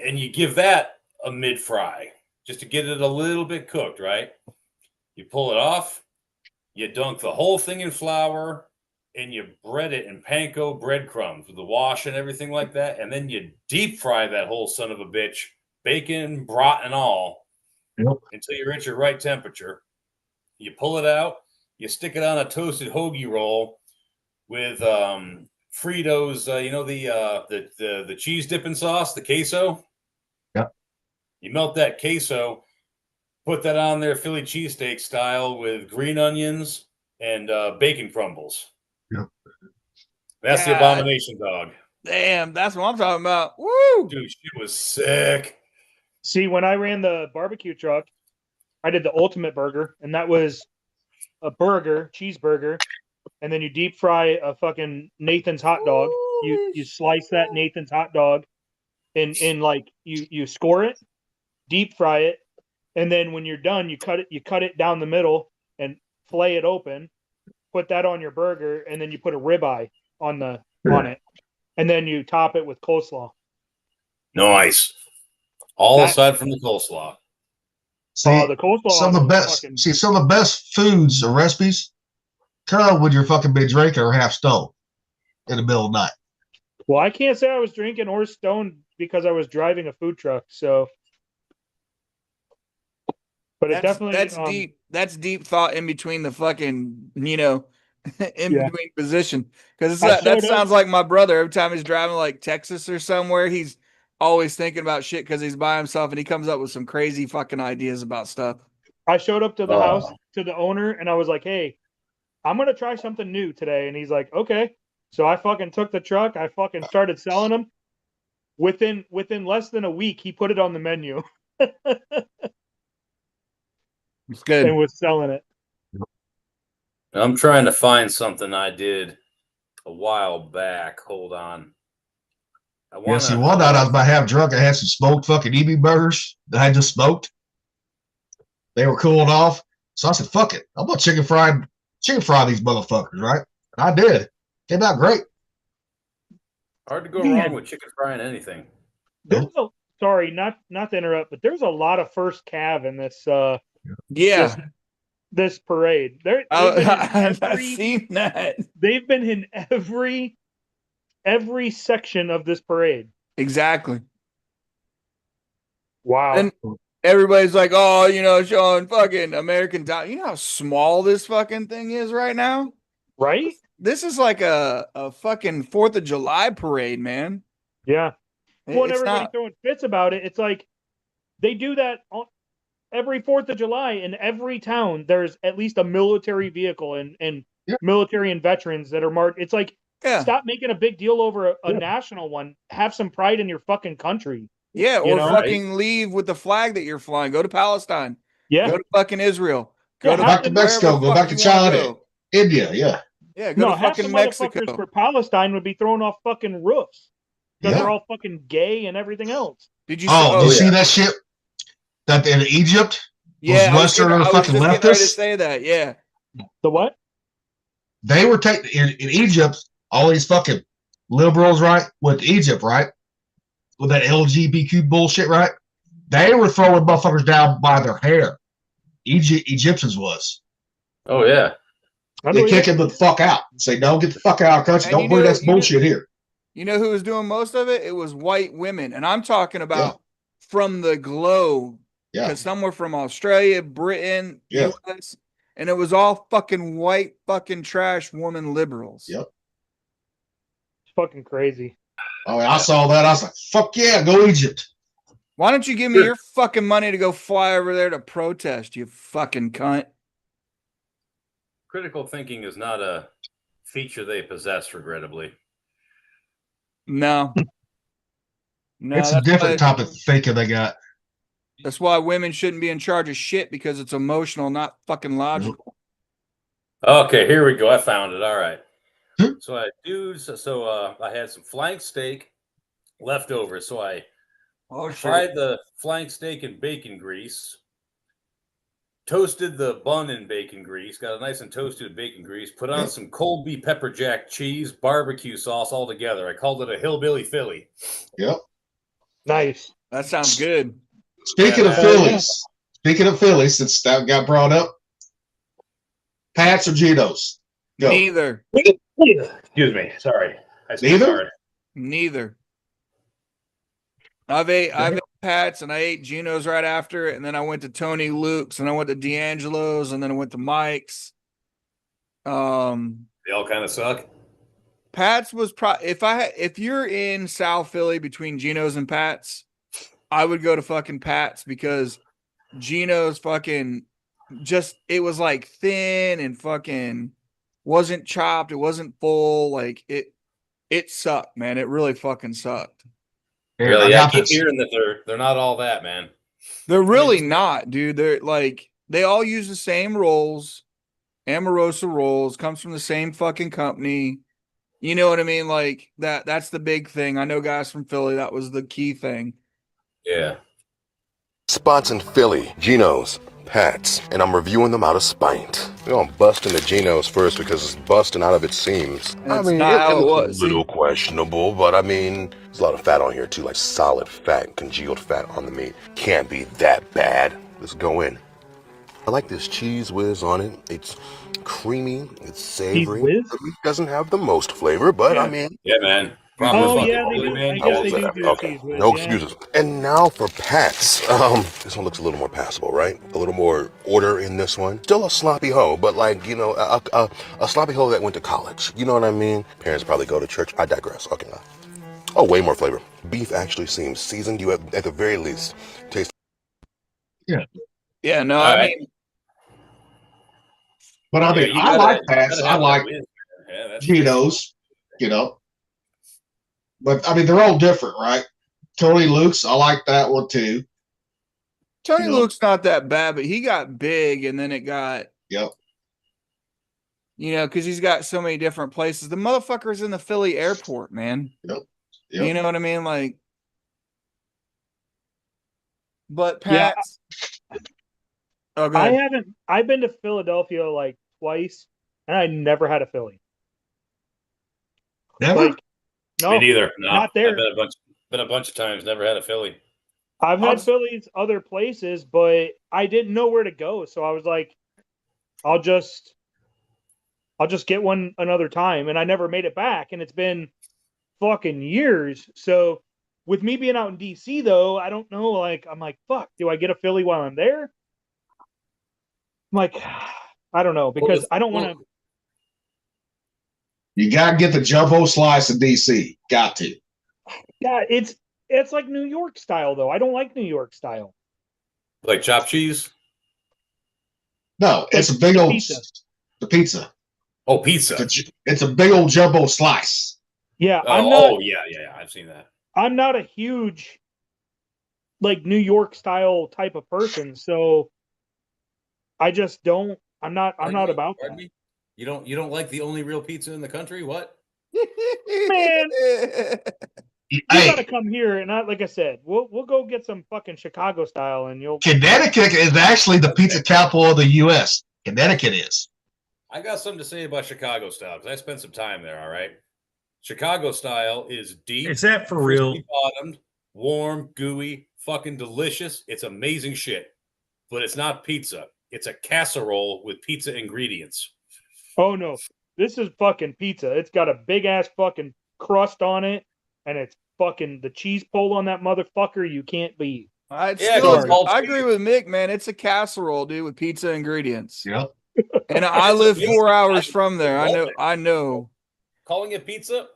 and you give that a mid-fry just to get it a little bit cooked, right? You pull it off, you dunk the whole thing in flour, and you bread it in panko breadcrumbs with the wash and everything like that, and then you deep fry that whole son of a bitch, bacon, brat, and all, until you're at your right temperature. You pull it out, you stick it on a toasted hoagie roll with Fritos, the cheese dipping sauce, the queso. Yep. You melt that queso, put that on there Philly cheesesteak style with green onions and bacon crumbles. Yep. That's the abomination dog. Damn, that's what I'm talking about. Woo! Dude, she was sick. See, when I ran the barbecue truck, I did the ultimate burger, and that was a burger, cheeseburger, and then you deep fry a fucking Nathan's hot dog. You slice that Nathan's hot dog in like you score it, deep fry it, and then when you're done, you cut it down the middle and fillet it open, put that on your burger, and then you put a ribeye on it, and then you top it with coleslaw. Nice. Aside from the coleslaw. See, the coleslaw. some of the best. Fucking... See, some of the best foods or recipes come when you're fucking been drinking or half stoned in the middle of the night. Well, I can't say I was drinking or stoned because I was driving a food truck. So, but it definitely that's deep. That's deep thought in between the fucking between position, because that sounds like my brother. Every time he's driving like Texas or somewhere, he's always thinking about shit because he's by himself and he comes up with some crazy fucking ideas about stuff. I showed up to the house to the owner and I was like, "Hey, I'm gonna try something new today," and he's like, "Okay." So I fucking took the truck. I fucking started selling them. Within less than a week, he put it on the menu. It's good. And was selling it. I'm trying to find something I did a while back. Hold on. One night I was about half drunk. I had some smoked fucking EB burgers that I just smoked. They were cooling off. So I said, fuck it. I'm going to chicken fry these motherfuckers, right? And I did. Came out great. Hard to go wrong with chicken frying anything. Sorry, not to interrupt, but there's a lot of first cav in this this parade. I've seen that. They've been in every section of this parade. Exactly. Wow. And everybody's like, oh, showing fucking American dog. You know how small this fucking thing is right now? Right? This is like a fucking 4th of July parade, man. Yeah. Well, and everybody throwing fits about it. It's like they do that every 4th of July in every town. There's at least a military vehicle and military and veterans that are marked. It's like, stop making a big deal over a national one. Have some pride in your fucking country. Yeah, or fucking leave with the flag that you're flying. Go to Palestine. Yeah. Go to fucking Israel. Go back to Mexico. Go back to China. India. Yeah. Yeah, go to fucking Mexico. For Palestine would be thrown off fucking roofs because they're all fucking gay and everything else. Did you? Did you see that shit? That in Egypt? Yeah, Western or fucking leftists. Ready to say that. Yeah. The what? They were taking in Egypt. All these fucking liberals, right? With Egypt, right? With that LGBTQ bullshit, right? They were throwing motherfuckers down by their hair. Egyptians was. Oh yeah. They kick them the fuck out. Say, no, get the fuck out of our country. Don't bring that bullshit here. You know who was doing most of it? It was white women. And I'm talking about from the globe. Yeah. Because some were from Australia, Britain, US, and it was all fucking white fucking trash woman liberals. Yep. It's fucking crazy. Oh, I saw that. I was like, fuck yeah, go Egypt. Why don't you give me your fucking money to go fly over there to protest, you fucking cunt? Critical thinking is not a feature they possess, regrettably. No. It's a different type of thinking they got. That's why women shouldn't be in charge of shit, because it's emotional, not fucking logical. Okay, here we go. I found it. All right. So I had some flank steak left over. So I Oh shit. Fried the flank steak in bacon grease. Toasted the bun in bacon grease. Got a nice and toasted bacon grease. Put on some Colby pepper jack cheese, barbecue sauce all together. I called it a hillbilly Philly. Yep. Nice. That sounds good. Speaking of Yeah. Phillies, since that got brought up, Pats or Geno's? Go. Neither. Excuse me. Sorry. I speak Neither? hard. Neither. I've ate Pat's and I ate Geno's right after it, and then I went to Tony Luke's and I went to D'Angelo's and then I went to Mike's. They all kind of suck. Pat's was if you're in South Philly between Geno's and Pat's, I would go to fucking Pat's because Geno's fucking it was like thin and fucking wasn't chopped. It wasn't full. Like it sucked, man. It really fucking sucked. Really? Yeah, I keep hearing that they're not all that, man. They're really not, dude. They're like they all use the same rolls. Amorosa rolls, comes from the same fucking company. You know what I mean? Like that's the big thing. I know guys from Philly, that was the key thing. Yeah. Spots in Philly, Geno's, Pat's, and I'm reviewing them out of spite. We're gonna bust into Geno's first because it's busting out of its seams. That's not how it looks was. a little questionable, but I mean, there's a lot of fat on here too, like solid fat, congealed fat on the meat. Can't be that bad. Let's go in. I like this cheese whiz on it. It's creamy, it's savory. Cheese whiz? The meat doesn't have the most flavor, but I mean, Yeah, man. Oh, Fucking yeah, they holy, do. man. I how guess was they do that? do Okay, cheese whiz, no yeah. excuses. And now for Pat's. This one looks a little more passable, right? A little more order in this one. Still a sloppy hoe, but like, you know, a sloppy hoe that went to college. You know what I mean? Parents probably go to church. I digress. Okay, now. Oh, way more flavor. Beef actually seems seasoned. You at the very least taste. Yeah, no, All I right. mean, But I Yeah, mean, you I gotta- like you Pats. gotta I have that like whiz, man. Yeah, that's Geno's, you know. But I mean, they're all different, right? Tony Luke's, I like that one too. Tony You know? Luke's not that bad, but he got big and then it got, Yep. you know, because he's got so many different places. The motherfucker's in the Philly airport, man. Yep. You know what I mean? Like, but Yeah. Pat's. Oh, go ahead. I've been to Philadelphia like twice and I never had a Philly. Never? Like, no, Me neither. No, not there. I've been a bunch of times. Never had a Philly. I've had I've- Phillies other places, but I didn't know where to go. So I was like, I'll just get one another time. And I never made it back. And it's been fucking years. So with me being out in DC though, I don't know. Like, I'm like, fuck, do I get a Philly while I'm there? I'm like, I don't know, because I don't want to. You gotta get the jumbo slice in DC. Got to. Yeah, it's like New York style though. I don't like New York style. Like chopped cheese. No, it's a big old pizza. the pizza. Oh, pizza. It's a big old jumbo slice. Yeah, Oh, yeah. I've seen that. I'm not a huge like New York style type of person, so I just don't. I'm not about Pardon that. me? You don't like the only real pizza in the country? What? Man. You Hey, gotta come here, and like I said, we'll go get some fucking Chicago style, and you'll. Connecticut is actually the pizza capital of the U.S. Connecticut is. I got something to say about Chicago style because I spent some time there. All right, Chicago style is deep. Is that for real? crispy bottomed, warm, gooey, fucking delicious. It's amazing shit, but it's not pizza. It's a casserole with pizza ingredients. Oh no, this is fucking pizza. It's got a big ass fucking crust on it, and it's fucking the cheese pull on that motherfucker. You can't beat. Yeah, I agree with Mick, man. It's a casserole, dude, with pizza ingredients. Yep. And I live 4 hours from there. I know. Calling it pizza?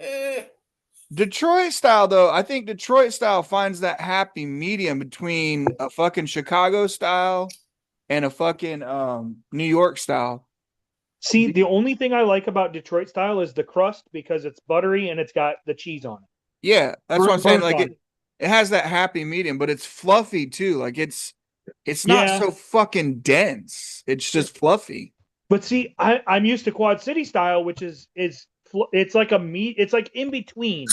Detroit style, though, I think Detroit style finds that happy medium between a fucking Chicago style and a fucking New York style. See, the only thing I like about Detroit style is the crust because it's buttery and it's got the cheese on it. Yeah, that's what I'm saying. Burnt Like on it has that happy medium, but it's fluffy too. Like it's not Yeah. so fucking dense. It's just fluffy. But see, I'm used to Quad City style, which is it's like a meat. It's like in between,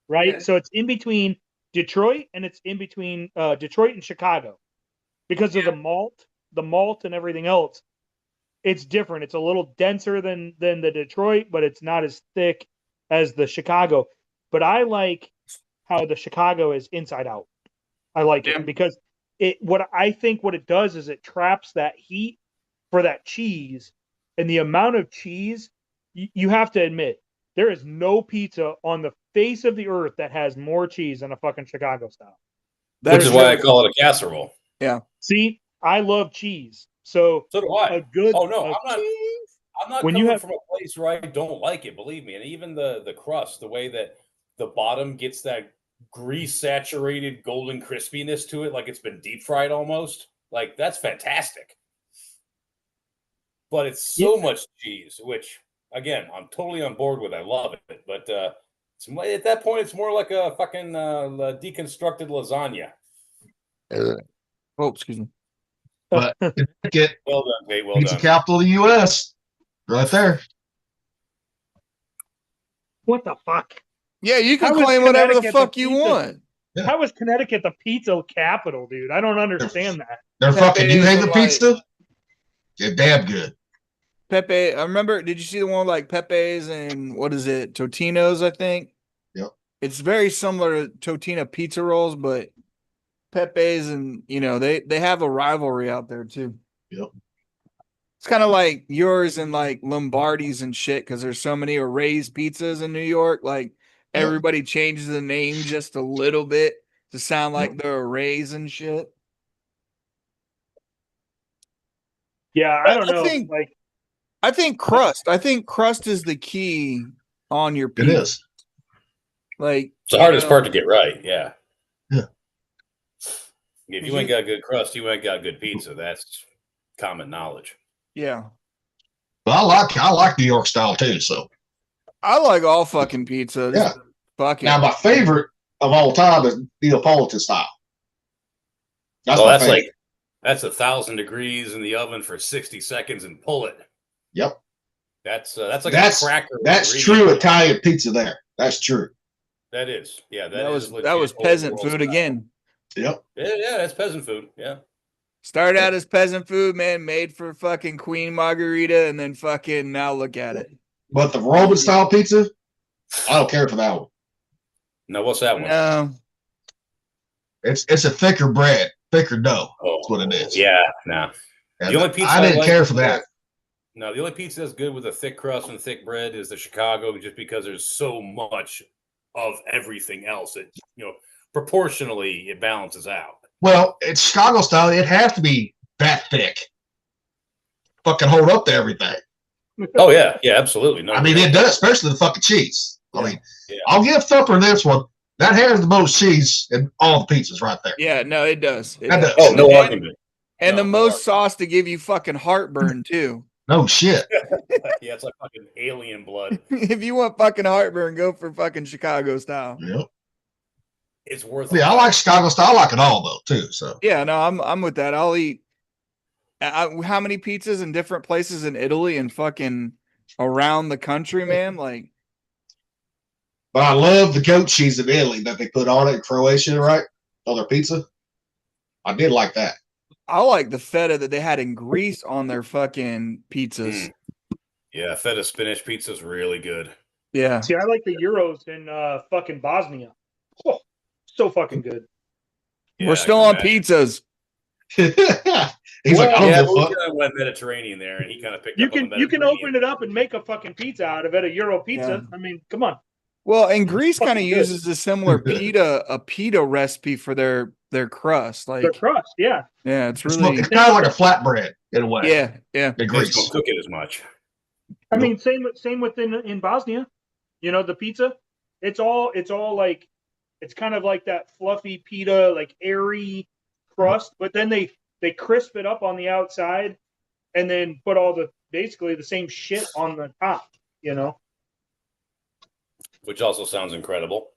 right? Yeah. So it's in between Detroit, and it's in between Detroit and Chicago because of the malt and everything else. It's different. It's a little denser than the Detroit, but it's not as thick as the Chicago. But I like how the Chicago is inside out. I like it because what it does is it traps that heat for that cheese, and the amount of cheese you have to admit there is no pizza on the face of the earth that has more cheese than a fucking Chicago style. Which is why I call it a casserole. Yeah. See, I love cheese. So do I. A good I'm not. cheese. I'm not When coming you have from a place where I don't like it. Believe me, and even the crust, the way that the bottom gets that grease saturated golden crispiness to it, like it's been deep fried almost. Like that's fantastic. But it's so much cheese, which again I'm totally on board with. I love it, but at that point it's more like a fucking deconstructed lasagna. Oh, excuse me. But get Well done, Nate. Well pizza done. capital of the U.S. right there. What the fuck? Yeah, you can How is claim whatever the Connecticut fuck the you pizza- want. Yeah. How is Connecticut the pizza capital, dude? I don't understand that. They're fucking New Pepe's Haven like- pizza. They're damn good. Pepe, I remember, did you see the one with like Pepe's and what is it? Totino's, I think. Yep. It's very similar to Totino pizza rolls, but Pepe's and they have a rivalry out there too. Yep. It's kind of like yours and like Lombardi's and shit because there's so many Array's pizzas in New York. Like Yep. everybody changes the name just a little bit to sound like they're Array's and shit. Yeah, I don't I know. think- Like, I think crust is the key on your It pizza. is. Like It's the hardest part to get right. Yeah. Yeah. If you ain't got good crust, you ain't got good pizza. That's common knowledge. Yeah. But I like New York style too. So I like all fucking pizza. Yeah. Fuck it. now my favorite of all time is Neapolitan style. That's Oh, my that's favorite. like that's 1,000 degrees in the oven for 60 seconds and pull it. Yep. That's like That's- a cracker. That's ingredient. true Italian pizza there. That's true. That is. Yeah, that is was legit peasant old food world style. again. Yep. Yeah, that's peasant food. Yeah. Started out as peasant food, man, made for fucking Queen Margarita, and then fucking now look at it. But the Roman style pizza, I don't care for that one. Now, what's that one? No. It's a thicker bread, thicker dough. Oh, That's what it is. Yeah, no. And The only pizza I didn't like- care for that. No, the only pizza that's good with a thick crust and thick bread is the Chicago, just because there's so much of everything else. It proportionally it balances out. Well, it's Chicago style. It has to be that thick. Fucking hold up to everything. Oh yeah, absolutely. No, I mean, it does, especially the fucking cheese. I mean, Yeah. I'll give Thumper this one. That has the most cheese in all the pizzas right there. Yeah, no, it does. It That does. does. Oh, no And- argument. And No, the no most argument. sauce to give you fucking heartburn, too. No shit. Yeah, it's like fucking alien blood. If you want fucking heartburn, go for fucking Chicago style. Yep. It's worth. Yeah, I like Chicago style. I like it all though too. So Yeah, no, I'm with that. I'll eat. How many pizzas in different places in Italy and fucking around the country, man? Like, but I love the goat cheese in Italy that they put on it in Croatia, right? On their pizza. I did like that. I like the feta that they had in Greece on their fucking pizzas. Yeah, feta spinach pizza is really good. Yeah. see, I like the Euros in fucking Bosnia. Oh, so fucking good. Yeah, We're I still can on imagine. pizzas. He's like, I don't Yeah, give a we fuck. kind of went Mediterranean there, and he kind of picked You up on the can Mediterranean. open it up and make a fucking pizza out of it, a Euro pizza. Yeah. I mean, come on. Well, and Greece kind of fucking good. uses a similar pita recipe for their crust. Like, Their crust, yeah. yeah, it's It's, really, it's kind of like a flatbread in a way. yeah. In They just Greece. don't cook it as much. I mean, same with in Bosnia. You know, the pizza. It's all like it's kind of like that fluffy pita, like airy crust, but then they crisp it up on the outside and then put all the basically the same shit on the top, you know. Which also sounds incredible.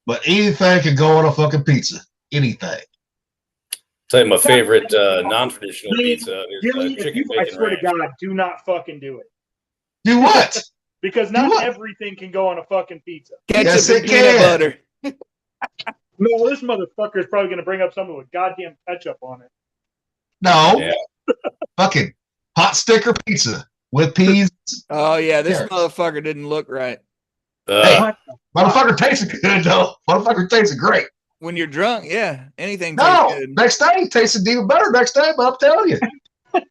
But anything can go on a fucking pizza. Anything. Tell you my favorite non-traditional pizza is Jimmy, if chicken you, I bacon swear ranch. to God, do not fucking do it. Do what? Because Do not what? everything can go on a fucking pizza. Ketchup Yes, and it peanut can. butter. No, this motherfucker is probably going to bring up something with goddamn ketchup on it. No, Yeah. fucking hot sticker pizza with peas. Oh yeah, this Carrots. motherfucker didn't look right. Hey, What? motherfucker tastes good though. Motherfucker tastes great. When you're drunk, yeah, anything No, tastes good. next day tasted even better. Next day, but I'm telling you, you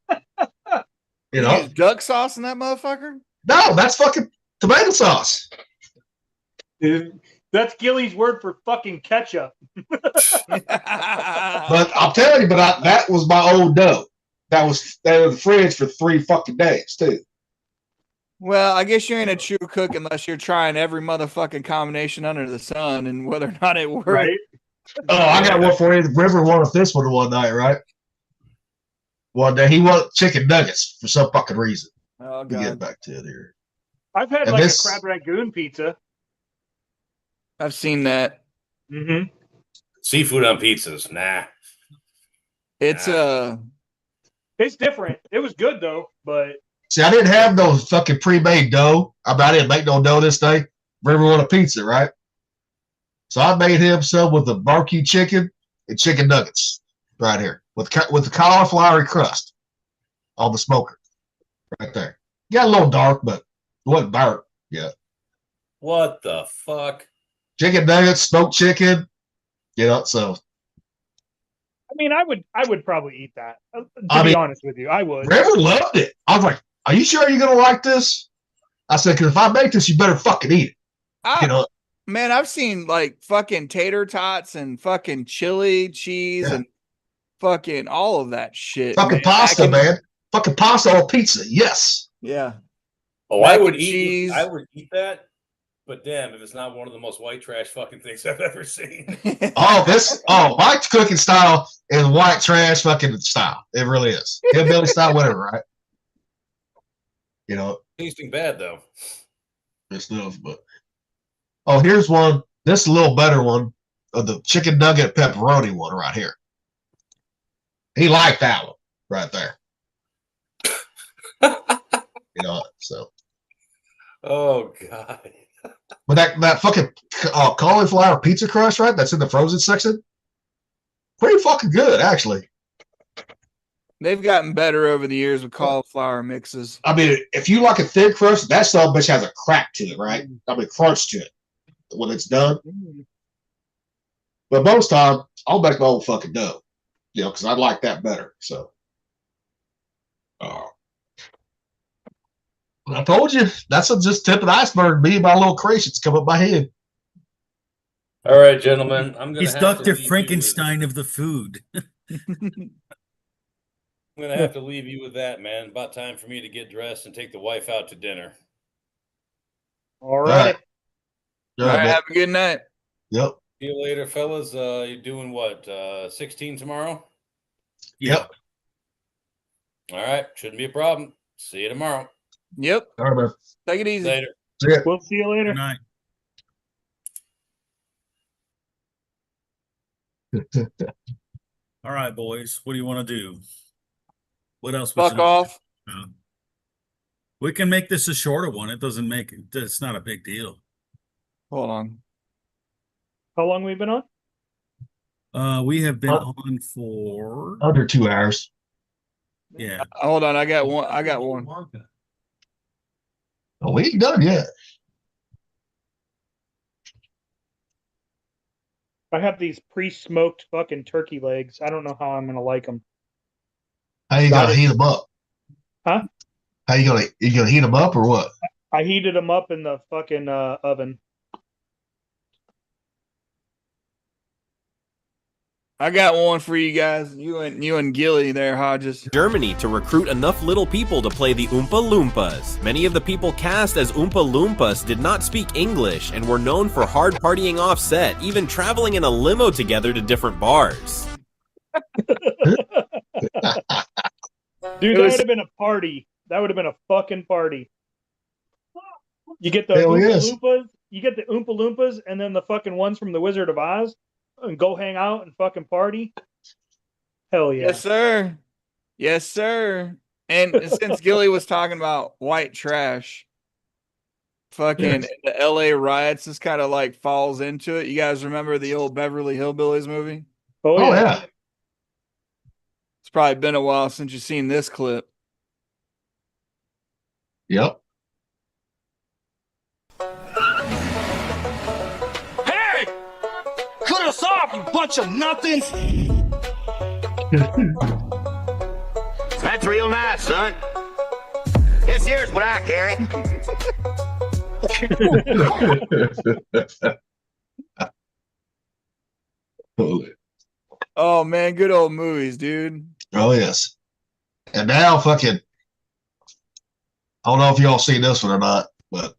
You know, use duck sauce in that motherfucker? no, that's fucking tomato sauce. Dude, that's Gilly's word for fucking ketchup. But I'm telling you, that was my old dough. That was in the fridge for 3 fucking days too. Well, I guess you ain't a true cook unless you're trying every motherfucking combination under the sun and whether or not it works. Right? Oh, I got one for you. River wanted this one night, right? One day he wanted chicken nuggets for some fucking reason. Oh Let me get god. back to it here. I've had And like this- a crab rangoon pizza. I've seen that. Mm-hmm. Seafood on pizzas. Nah. It's It's different. It was good though, but See, I didn't have no fucking pre-made dough. I didn't make no dough this day. River wanted pizza, right? So I made him some with the barbecue chicken and chicken nuggets right here with the cauliflower crust on the smoker right there. Got a little dark, but it wasn't dark. Yeah, What the fuck? chicken nuggets, smoked chicken. You know, so I mean, I would probably eat that. To I be mean- honest with you, I would. River loved it. I was like, "Are you sure you're gonna like this?" I said, "Because if I make this, you better fucking eat it." You know, man, I've seen like fucking tater tots and fucking chili cheese Yeah. and fucking all of that shit. fucking man. pasta, Mac and- man. Fucking pasta on pizza. Yes. Yeah. Oh, Mac I would and eat. cheese. I would eat that. But damn, if it's not one of the most white trash fucking things I've ever seen. My cooking style is white trash fucking style. It really is. Hillbilly style, whatever, right? You know, Tasting bad though. this stuff, but here's one. This is a little better one of the chicken nugget pepperoni one right here. He liked that one right there. You know, so Oh god. but that fucking cauliflower pizza crust, right? That's in the frozen section. Pretty fucking good, actually. They've gotten better over the years with cauliflower mixes. I mean, if you like a thin crust, that son of a bitch has a crack to it, right? I mean, crunch to it when it's done. But most time, I'll make my own fucking dough, you know, because I like that better. So, I told you that's just tip of the iceberg. Me and my little creations come up my head. All right, gentlemen. I'm gonna He's have Dr. to leave you Frankenstein of the food. I'm gonna have to leave you with that, man. About time for me to get dressed and take the wife out to dinner. All right. All All right, man. have a good night. Yep. See you later, fellas. You're doing what? 16 tomorrow? Yep. All right. Shouldn't be a problem. See you tomorrow. Yep. All right, man. Take it easy. Later. See ya. We'll see you later. Good night. All right, boys. What do you want to do? What else? we Fuck should- off. We can make this a shorter one. It doesn't make it. It's not a big deal. Hold on. How long we been on? We have been on for Under 2 hours. yeah. Hold on. I got one. I got one. Oh, we ain't done yet. I have these pre-smoked fucking turkey legs. I don't know how I'm gonna like them. How you Got gonna it. heat them up? Huh? How you gonna heat them up or what? I heated them up in the fucking oven. I got one for you guys. You and Gilly there, Hodges. Germany to recruit enough little people to play the Oompa Loompas. Many of the people cast as Oompa Loompas did not speak English and were known for hard partying off set, even traveling in a limo together to different bars. Dude, It that was- would have been a party. That would have been a fucking party. You get the Hell Oompa yes. Loompas, you get the Oompa Loompas, and then the fucking ones from the Wizard of Oz, and go hang out and fucking party. Hell yeah! Yes, sir. Yes, sir. And since Gilly was talking about white trash, Fucking the LA riots just kind of like falls into it. You guys remember the old Beverly Hillbillies movie? Oh, Oh yeah. yeah. It's probably been a while since you've seen this clip. Yep. Hey! Cut us off, you bunch of nothing! That's real nice, son. This here's what I carry. Oh man, good old movies, dude. Oh yes. And now fucking I don't know if y'all seen this one or not, but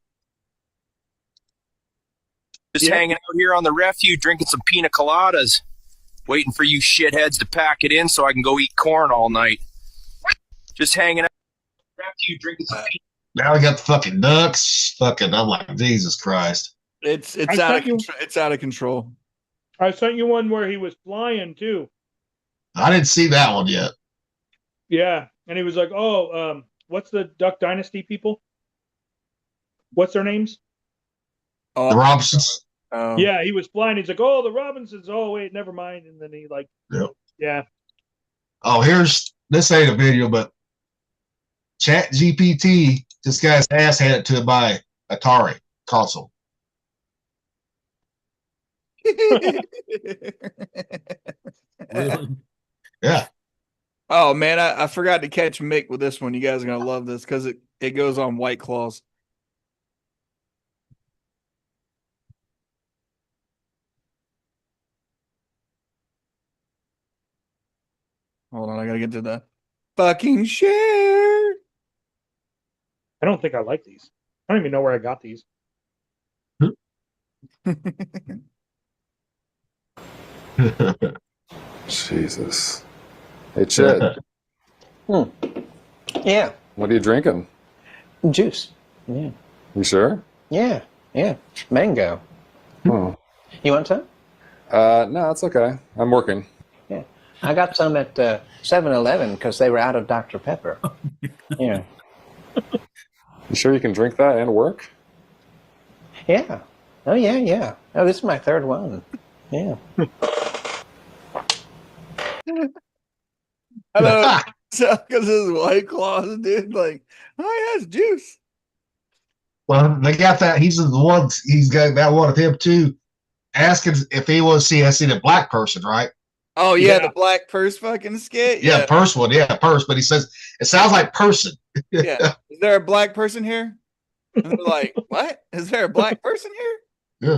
Just hanging out here on the refuge, drinking some pina coladas, waiting for you shitheads to pack it in so I can go eat corn all night. Just hanging out on the refuge, drinking some pina. now we got the fucking ducks. Fucking I'm like, Jesus Christ. It's I out of thought you- control. It's out of control. I sent you one where he was flying too. I didn't see that one yet. Yeah, and he was like, "Oh, what's the Duck Dynasty people? What's their names?" Oh, The Robinsons. oh. Yeah, he was flying. He's like, "Oh, the Robinsons. Oh, wait, never mind." And then he like, Yep. yeah, Oh, this ain't a video, but Chat GPT, this guy's ass handed to him by Atari console. Really? Yeah. Oh man, I forgot to catch Mick with this one. You guys are gonna love this because it goes on White Claws. Hold on, I gotta get to the fucking share. I don't think I like these. I don't even know where I got these. Jesus. Hey, Chet, Yeah, what are you drinking? juice. Yeah, You sure? yeah, yeah. Mango. Oh. You want some? No, it's okay. I'm working. Yeah, I got some at 7-Eleven because they were out of Dr. Pepper. Yeah, You sure you can drink that and work? yeah. Oh yeah, yeah. Oh, this is my third one. Yeah. I know because his White Claws, dude. Like, oh yeah, it's juice. Well, they got that. He's the one. He's got that one of him too, asking if he was seen a black person, right? Oh yeah, Yeah. the black purse fucking skit. Yeah, purse one. Yeah, purse. But he says it sounds like person. Yeah. Is there a black person here? And they're like, what? Is there a black person here? Yeah.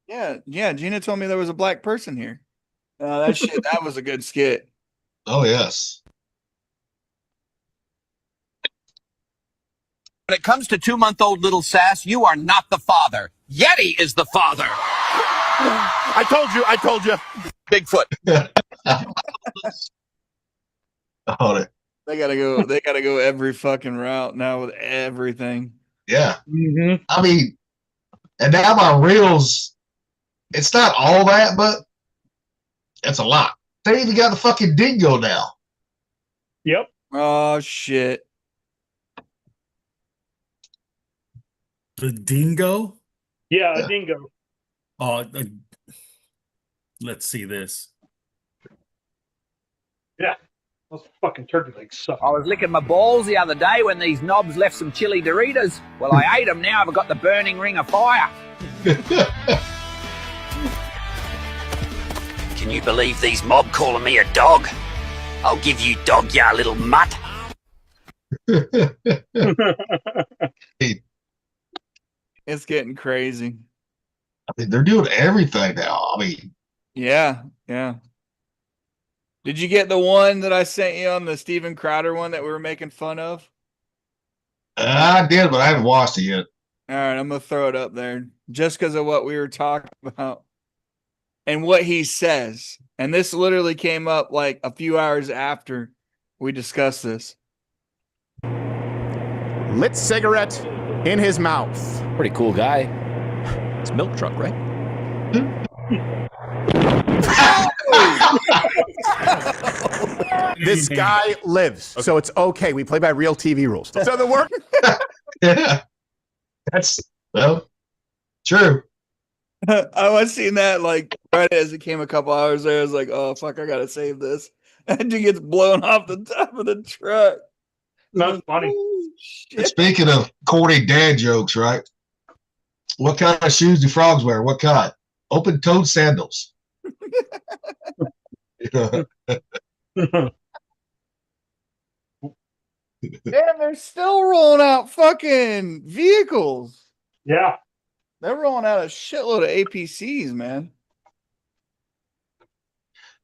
Yeah. Yeah. Gina told me there was a black person here. That was a good skit. Oh yes. When it comes to 2-month-old little Sass, you are not the father. Yeti is the father. I told you. Bigfoot. Oh, They gotta go every fucking route now with everything. yeah. Mm-hmm. I mean, and now my reels, it's not all that, but it's a lot. They even got the fucking dingo now. Yep. Oh shit. The dingo? Yeah, Yeah. a dingo. Oh, let's see this. Yeah. Those fucking turkey legs suck. I was licking my balls the other day when these knobs left some chili Doritos. Well, I ate them. Now I've got the burning ring of fire. Can you believe these mob calling me a dog? I'll give you dog, ya little mutt. It's getting crazy. I mean, they're doing everything now. I mean, Yeah, yeah. Did you get the one that I sent you on the Steven Crowder one that we were making fun of? I did, but I haven't watched it yet. All right, I'm gonna throw it up there just because of what we were talking about and what he says. And this literally came up like a few hours after we discussed this. Lit cigarette in his mouth. Pretty cool guy. It's a milk truck, right? This guy lives, so it's okay. We play by real TV rules. So the work. Yeah. That's Well, true. I was seeing that like right as it came a couple hours there. I was like, oh fuck, I gotta save this. And he gets blown off the top of the truck. That's funny. Speaking of corny dad jokes, right? What kind of shoes do frogs wear? What kind? Open-toed sandals. Damn, they're still rolling out fucking vehicles. Yeah. They're rolling out a shitload of APCs, man.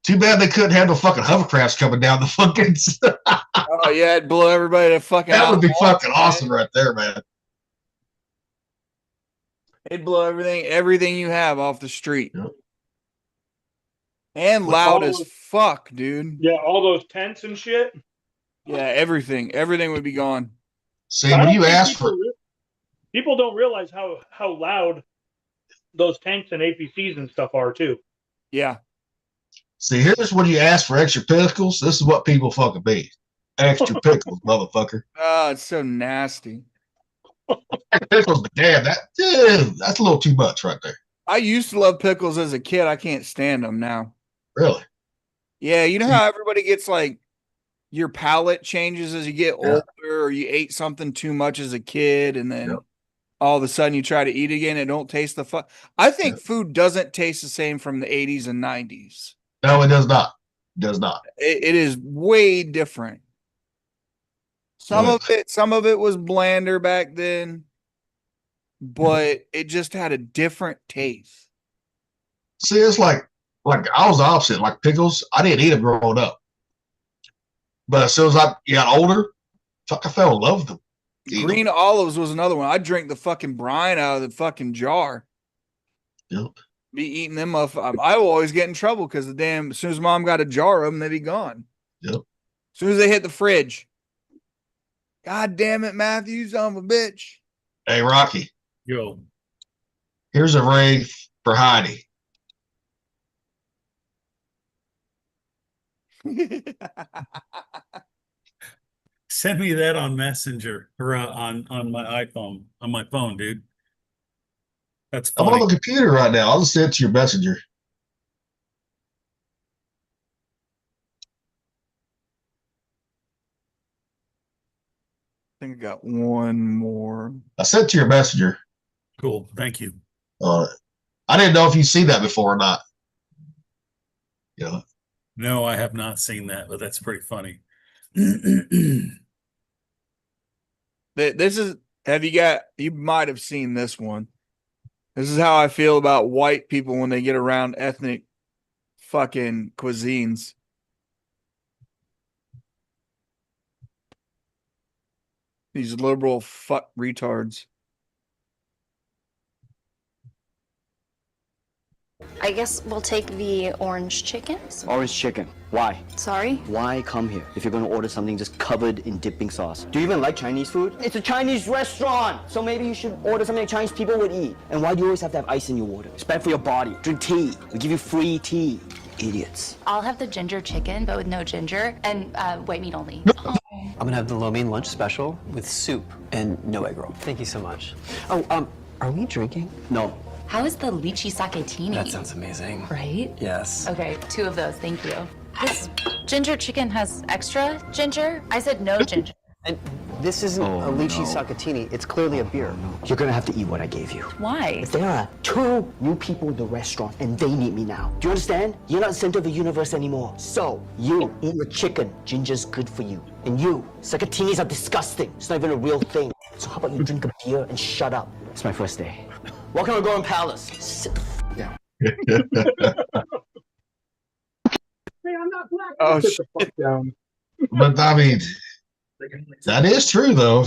Too bad they couldn't handle fucking hovercrafts coming down the fucking. Oh yeah, it'd blow everybody to fucking. That would be out. fucking awesome right there, man. It'd blow everything you have off the street. Yep. And With loud all as those- fuck, dude. Yeah, all those tents and shit. Yeah, everything would be gone. See, I when don't you think ask for, people don't realize how loud those tanks and APCs and stuff are too. Yeah. see, here's when you ask for extra pickles. This is what people fucking be. Extra pickles, motherfucker. Oh, it's so nasty. Pickles, but damn, that's a little too much right there. I used to love pickles as a kid. I can't stand them now. Really? Yeah, you know how everybody gets like your palate changes as you get older, or you ate something too much as a kid, and then all of a sudden you try to eat again and it don't taste the fun. I think food doesn't taste the same from the 80s and 90s. No, it does not. It does not. It is way different. Some of it was blander back then, but it just had a different taste. See, it's like I was the opposite. Like pickles, I didn't eat them growing up. But as soon as I got older, fuck, I fell in love with them. Green olives was another one. I drank the fucking brine out of the fucking jar. Yep. Be eating them up. I will always get in trouble because as soon as mom got a jar of them, they'd be gone. Yep. As soon as they hit the fridge. God damn it, Matthew, son of a bitch. Hey, Rocky. Yo. Here's a ring for Heidi. Send me that on Messenger or on my iPhone, on my phone, dude. That's I'm funny. on the computer right now. I'll just send it to your messenger. I think I got one more. I sent it to your messenger. Cool. Thank you. I didn't know if you've seen that before or not. Yeah. No, I have not seen that, but that's pretty funny. This is, you might have seen this one. This is how I feel about white people when they get around ethnic fucking cuisines. These liberal fuck retards. I guess we'll take the orange chicken. Orange chicken. Why? Sorry? Why come here if you're going to order something just covered in dipping sauce? Do you even like Chinese food? It's a Chinese restaurant! So maybe you should order something that Chinese people would eat. And why do you always have to have ice in your water? It's bad for your body. Drink tea. We give you free tea. Idiots. I'll have the ginger chicken, but with no ginger, and white meat only. I'm gonna have the lo mein lunch special with soup and no egg roll. Thank you so much. Oh, are we drinking? No. How is the lychee saketini? That sounds amazing. Right? Yes. Okay, 2 of those, thank you. This ginger chicken has extra ginger? I said no ginger. And this isn't a lychee sakatini. It's clearly a beer. You're gonna have to eat what I gave you. Why? There are 2 new people in the restaurant and they need me now. Do you understand? You're not the center of the universe anymore. So, you eat your chicken. Ginger's good for you. And you, sakatinis are disgusting. It's not even a real thing. So how about you drink a beer and shut up? It's my first day. Welcome to Golden Palace. Sit the down. Hey, I'm not black. Oh, Sit the fuck down. But I mean, that is true, though.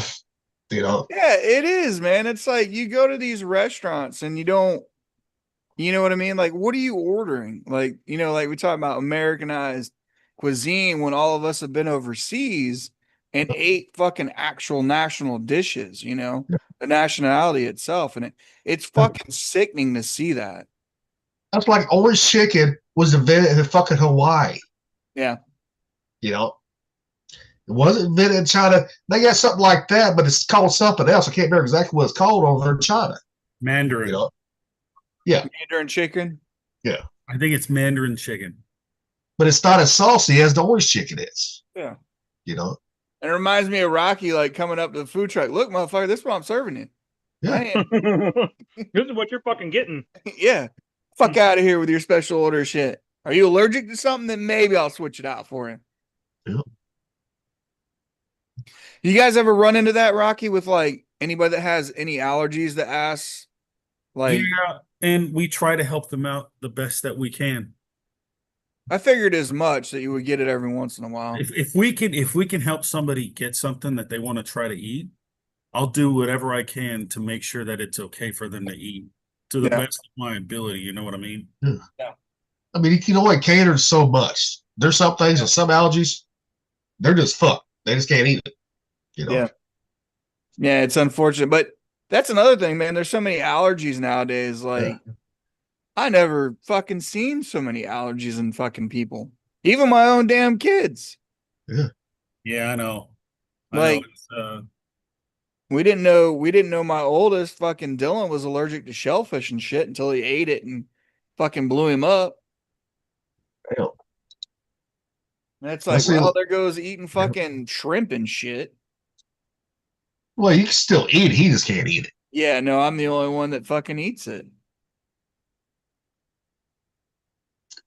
You know, Yeah, it is, man. It's like you go to these restaurants and you don't, you know what I mean? Like, what are you ordering? Like, like we talk about Americanized cuisine when all of us have been overseas and ate fucking actual national dishes, the nationality itself. And it's fucking sickening to see that. that's like orange chicken was invented in fucking Hawaii. Yeah. You know, it wasn't invented in China. They got something like that, but it's called something else. I can't remember exactly what it's called over there in China. Mandarin. You know? Yeah. Mandarin chicken. Yeah. I think it's Mandarin chicken. But it's not as saucy as the orange chicken is. Yeah. You know? And it reminds me of Rocky, like coming up to the food truck. Look, motherfucker, this is what I'm serving you. Yeah. This is what you're fucking getting. Yeah. Fuck out of here with your special order shit. Are you allergic to something? Then maybe I'll switch it out for you. Yeah. You guys ever run into that, Rocky, with like anybody that has any allergies that asks? Like, yeah, and we try to help them out the best that we can. I figured as much that you would get it every once in a while. If we can help somebody get something that they want to try to eat, I'll do whatever I can to make sure that it's okay for them to eat to the best of my ability. You know what I mean? Yeah. I mean, you can only cater so much. There's some things and some allergies, they're just fucked. They just can't eat it. You know? Yeah. Yeah, it's unfortunate. But that's another thing, man. There's so many allergies nowadays. Like, I never fucking seen so many allergies in fucking people. Even my own damn kids. Yeah. Yeah, I know. Like, we didn't know my oldest fucking Dylan was allergic to shellfish and shit until he ate it and fucking blew him up. Damn. And it's like, well, there goes eating fucking shrimp and shit. Well, you can still eat it. He just can't eat it. Yeah, no, I'm the only one that fucking eats it.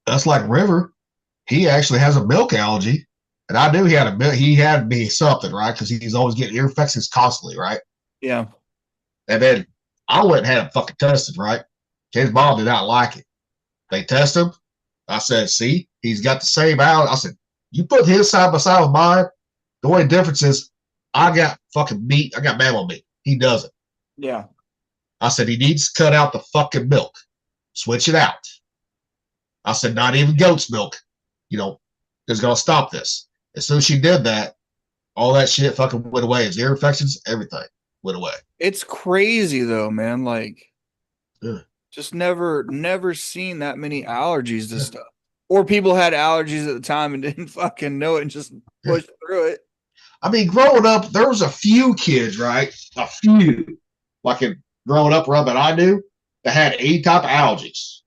That's like River. He actually has a milk allergy. And I knew he had me something, right? Because he's always getting ear infections constantly, right? Yeah. And then I went and had him fucking tested, right? His mom did not like it. They test him. I said, see, he's got the same allergy. I said, you put his side by side with mine. The only difference is I got fucking meat. I got mammal meat. He doesn't. Yeah. I said, he needs to cut out the fucking milk. Switch it out. I said, not even goat's milk, is going to stop this. As soon as she did that, all that shit fucking went away. His ear infections, everything went away. It's crazy though, man. Like, just never seen that many allergies to stuff. Or people had allergies at the time and didn't fucking know it and just pushed through it. I mean, growing up, there was a few kids, right? A few, like growing up around that I knew, that had any type of allergies.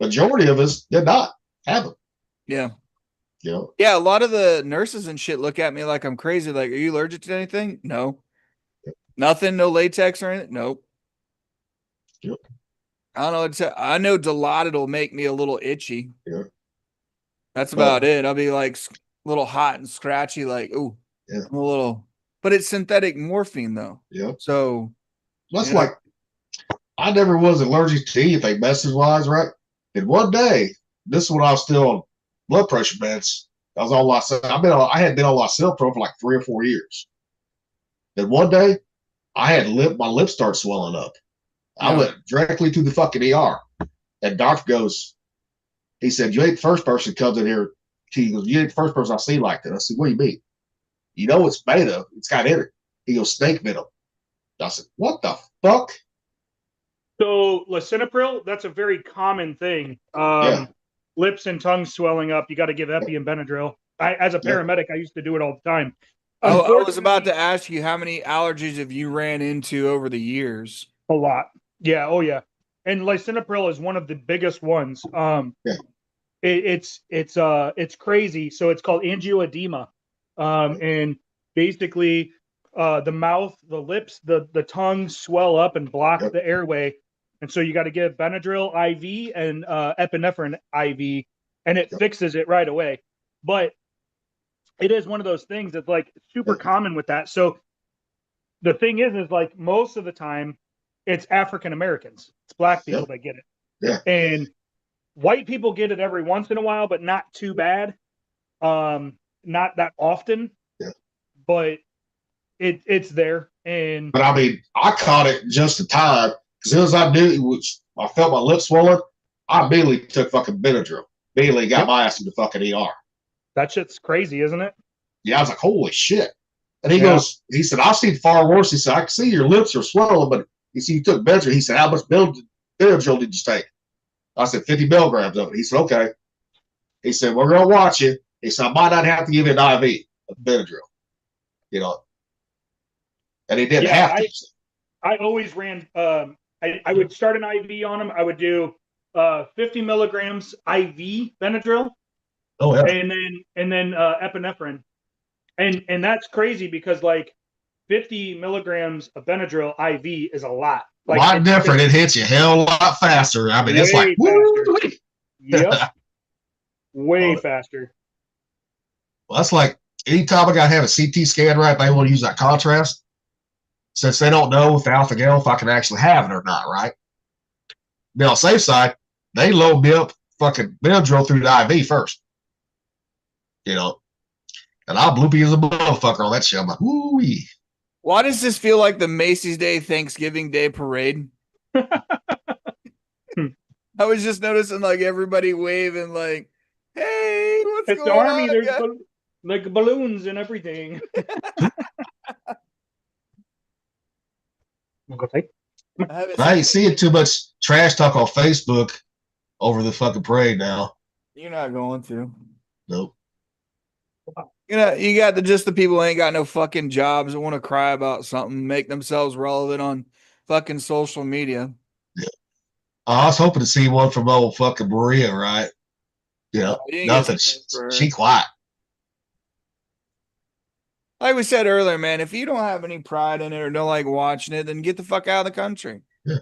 Majority of us did not have them. Yeah. Yeah, a lot of the nurses and shit look at me like I'm crazy. Like, are you allergic to anything? No. Nothing? No latex or anything? Nope. Yep. I don't know. I know Dilaudid will make me a little itchy. Yeah. That's about it. I'll be like a little hot and scratchy, like, ooh, I'm a little. But it's synthetic morphine, though. Yeah. So that's like, I never was allergic to anything message wise, right? And one day, this is when I was still on blood pressure meds. I was on I had been on Lysil-Pro for like 3 or 4 years. Then one day, my lips started swelling up. I went directly to the fucking ER. And doctor goes, he said, you ain't the first person comes in here. He goes, you ain't the first person I've seen like that. I said, what do you mean? You know it's beta. It's got in it. He goes, snake venom. I said, what the fuck? So lisinopril, that's a very common thing. Lips and tongue swelling up. You got to give Epi and Benadryl. As a paramedic, I used to do it all the time. I was about to ask you, how many allergies have you ran into over the years? A lot. Yeah. Oh yeah. And lisinopril is one of the biggest ones. It's crazy. So it's called angioedema. And basically the mouth, the lips, the tongue swell up and block the airway. And so you got to give Benadryl IV and epinephrine IV, and it fixes it right away. But it is one of those things that's like super common with that. So the thing is like most of the time it's African Americans, it's black people that get it. Yeah. And white people get it every once in a while, but not too bad. Not that often. Yeah. But it's there. But I mean, I caught it just in time. As soon as I knew I felt my lips swollen, I immediately took fucking Benadryl. Immediately got my ass to the fucking ER. That shit's crazy, isn't it? Yeah, I was like, holy shit. And he said, I've seen far worse. He said, I can see your lips are swollen, but he said, you took Benadryl. He said, how much Benadryl did you take? I said, 50 milligrams of it. He said, okay. He said, we're going to watch you. He said, I might not have to give you an IV of Benadryl. And he didn't have to. I always ran. I would start an IV on them. I would do 50 milligrams IV Benadryl. Oh yeah. And then epinephrine, and that's crazy because like 50 milligrams of Benadryl IV is a lot. Like, a lot different. It hits you a hell lot faster. I mean, it's like, woo. Yep. Way faster. Well, that's like anytime I got to have a CT scan, right? They want to use that contrast. Since they don't know with alpha gal if I can actually have it or not, right? Now, on the safe side, they load me up fucking Benadryl through the IV first. You know, and I'll bloopy as a motherfucker on that shit. I'm like, woo-wee. Why does this feel like the Macy's Day Thanksgiving Day parade? I was just noticing like everybody waving like, hey, what's It's going the army. on? There's like balloons and everything. I ain't seeing too much trash talk on Facebook over the fucking parade now. You're not going to. Nope. You know, you got the people who ain't got no fucking jobs that want to cry about something, make themselves relevant on fucking social media. Yeah. I was hoping to see one from old fucking Maria, right? Yeah, nothing. She quiet. Like we said earlier, man, if you don't have any pride in it or don't like watching it, then get the fuck out of the country. Yeah.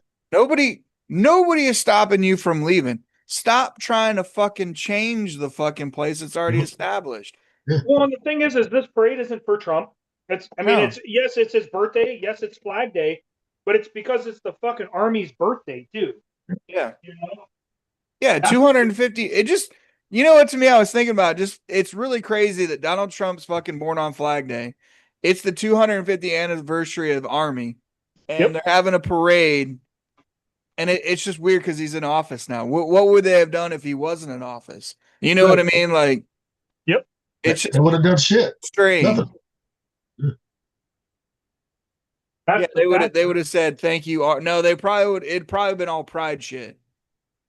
Nobody is stopping you from leaving. Stop trying to fucking change the fucking place that's already established. Well, and the thing is this parade isn't for Trump. It's it's his birthday. Yes, it's Flag Day, but it's because it's the fucking Army's birthday too. Yeah. You know? Yeah, 250. It just, you know what, to me, I was thinking about just, it's really crazy that Donald Trump's fucking born on Flag Day. It's the 250th anniversary of Army, and they're having a parade, and it's just weird because he's in office now. What would they have done if he wasn't in office? You know what I mean? Like, it's just, they would have done shit. Strange. Nothing. Yeah, they would have said thank you. No, they probably would. It'd probably been all pride shit.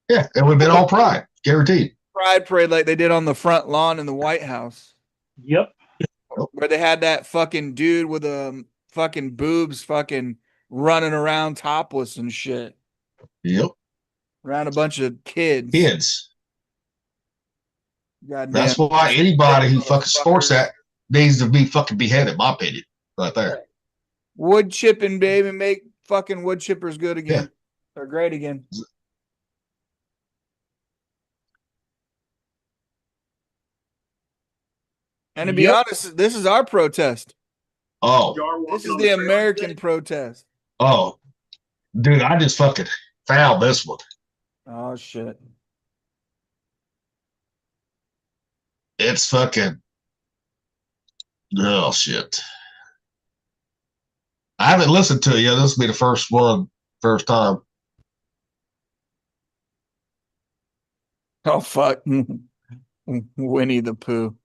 Yeah, it would have been all pride, guaranteed. Pride parade like they did on the front lawn in the White House. Yep. Where they had that fucking dude with a fucking boobs fucking running around topless and shit. Yep. Around a bunch of kids. Goddamn. That's why anybody who fucking supports that needs to be fucking beheaded, in my opinion, right there. Wood chipping, baby, make fucking wood chippers good again. Yeah. They're great again. And to be honest, this is our protest. Oh. This is the American protest. Oh. Dude, I just fucking found this one. Oh, shit. It's fucking. Oh, shit. I haven't listened to it yet. This will be the first time. Oh, fuck. Winnie the Pooh.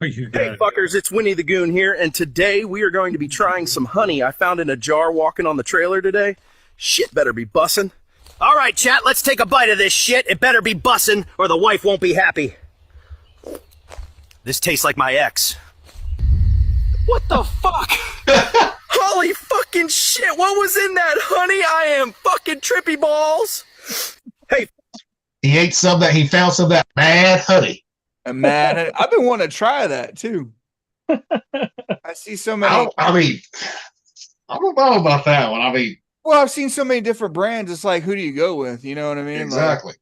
Hey fuckers, it's Winnie the Goon here, and today we are going to be trying some honey I found in a jar walking on the trailer today. Shit better be bussin'. All right, chat, let's take a bite of this shit. It better be bussin' or the wife won't be happy. This tastes like my ex. What the fuck? Holy fucking shit, what was in that honey? I am fucking trippy balls. Hey. He ate some that, he found some of that mad honey. Man, I've been wanting to try that too. I see so many. I don't know about that one. I mean, well, I've seen so many different brands. It's like, who do you go with? You know what I mean? Exactly.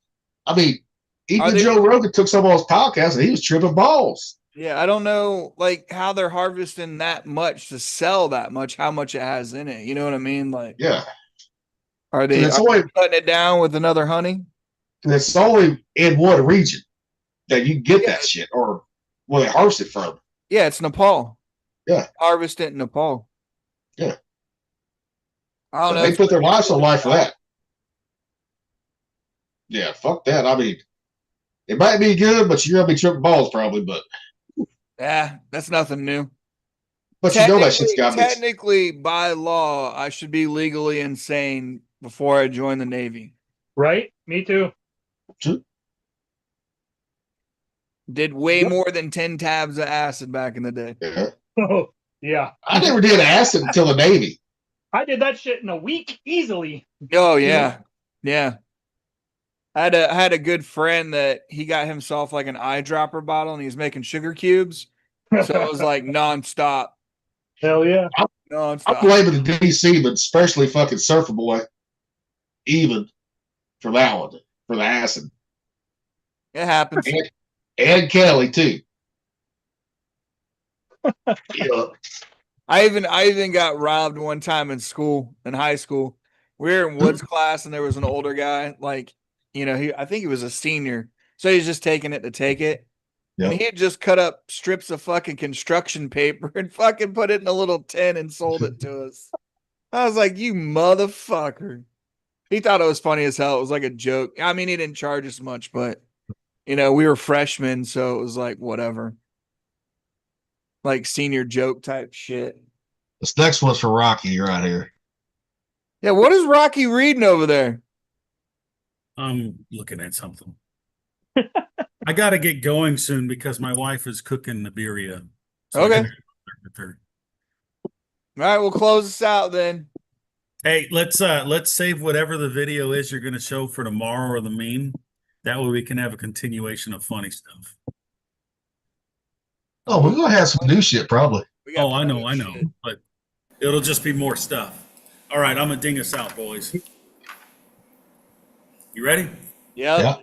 Like, I mean, even Joe Rogan took some of those podcasts and he was tripping balls. Yeah, I don't know like how they're harvesting that much to sell that much, how much it has in it. You know what I mean? Like, yeah. Are they cutting it down with another honey? It's only in one region that you get that shit, or where they harvest it from. Yeah, it's Nepal. Yeah. Harvest it in Nepal. Yeah. I don't know. They put their lives on life for that. Yeah, fuck that. I mean, it might be good, but you're gonna be tripping balls probably, but yeah, that's nothing new. But you know that shit's got me. Technically, by law, I should be legally insane before I join the Navy. Right? Me too. Did way more than 10 tabs of acid back in the day. Yeah. Oh, yeah. I never did acid until the Navy. I did that shit in a week easily. Oh yeah, yeah. I had a good friend that he got himself like an eyedropper bottle and he was making sugar cubes. So it was like nonstop. Hell yeah. I'm blaming the DC, but especially fucking Surfer Boy, even for that one, for the acid. It happens. And Kelly too. Yeah. I even got robbed one time in school, in high school. We were in Woods class and there was an older guy, like, you know, I think he was a senior. So he's just taking it to take it. Yep. And he had just cut up strips of fucking construction paper and fucking put it in a little tin and sold it to us. I was like, you motherfucker. He thought it was funny as hell. It was like a joke. I mean, he didn't charge us much, but, you know, we were freshmen, so it was like, whatever. Like senior joke type shit. This next one's for Rocky right here. Yeah, what is Rocky reading over there? I'm looking at something. I got to get going soon because my wife is cooking the birria. So Okay. I gotta get with her. All right, we'll close this out then. Hey, let's save whatever the video is you're going to show for tomorrow or the meme. That way we can have a continuation of funny stuff. Oh, we're gonna have some new shit probably. Oh, I know, but it'll just be more stuff. All right, I'm gonna ding us out, boys. You ready? Yep. Yeah.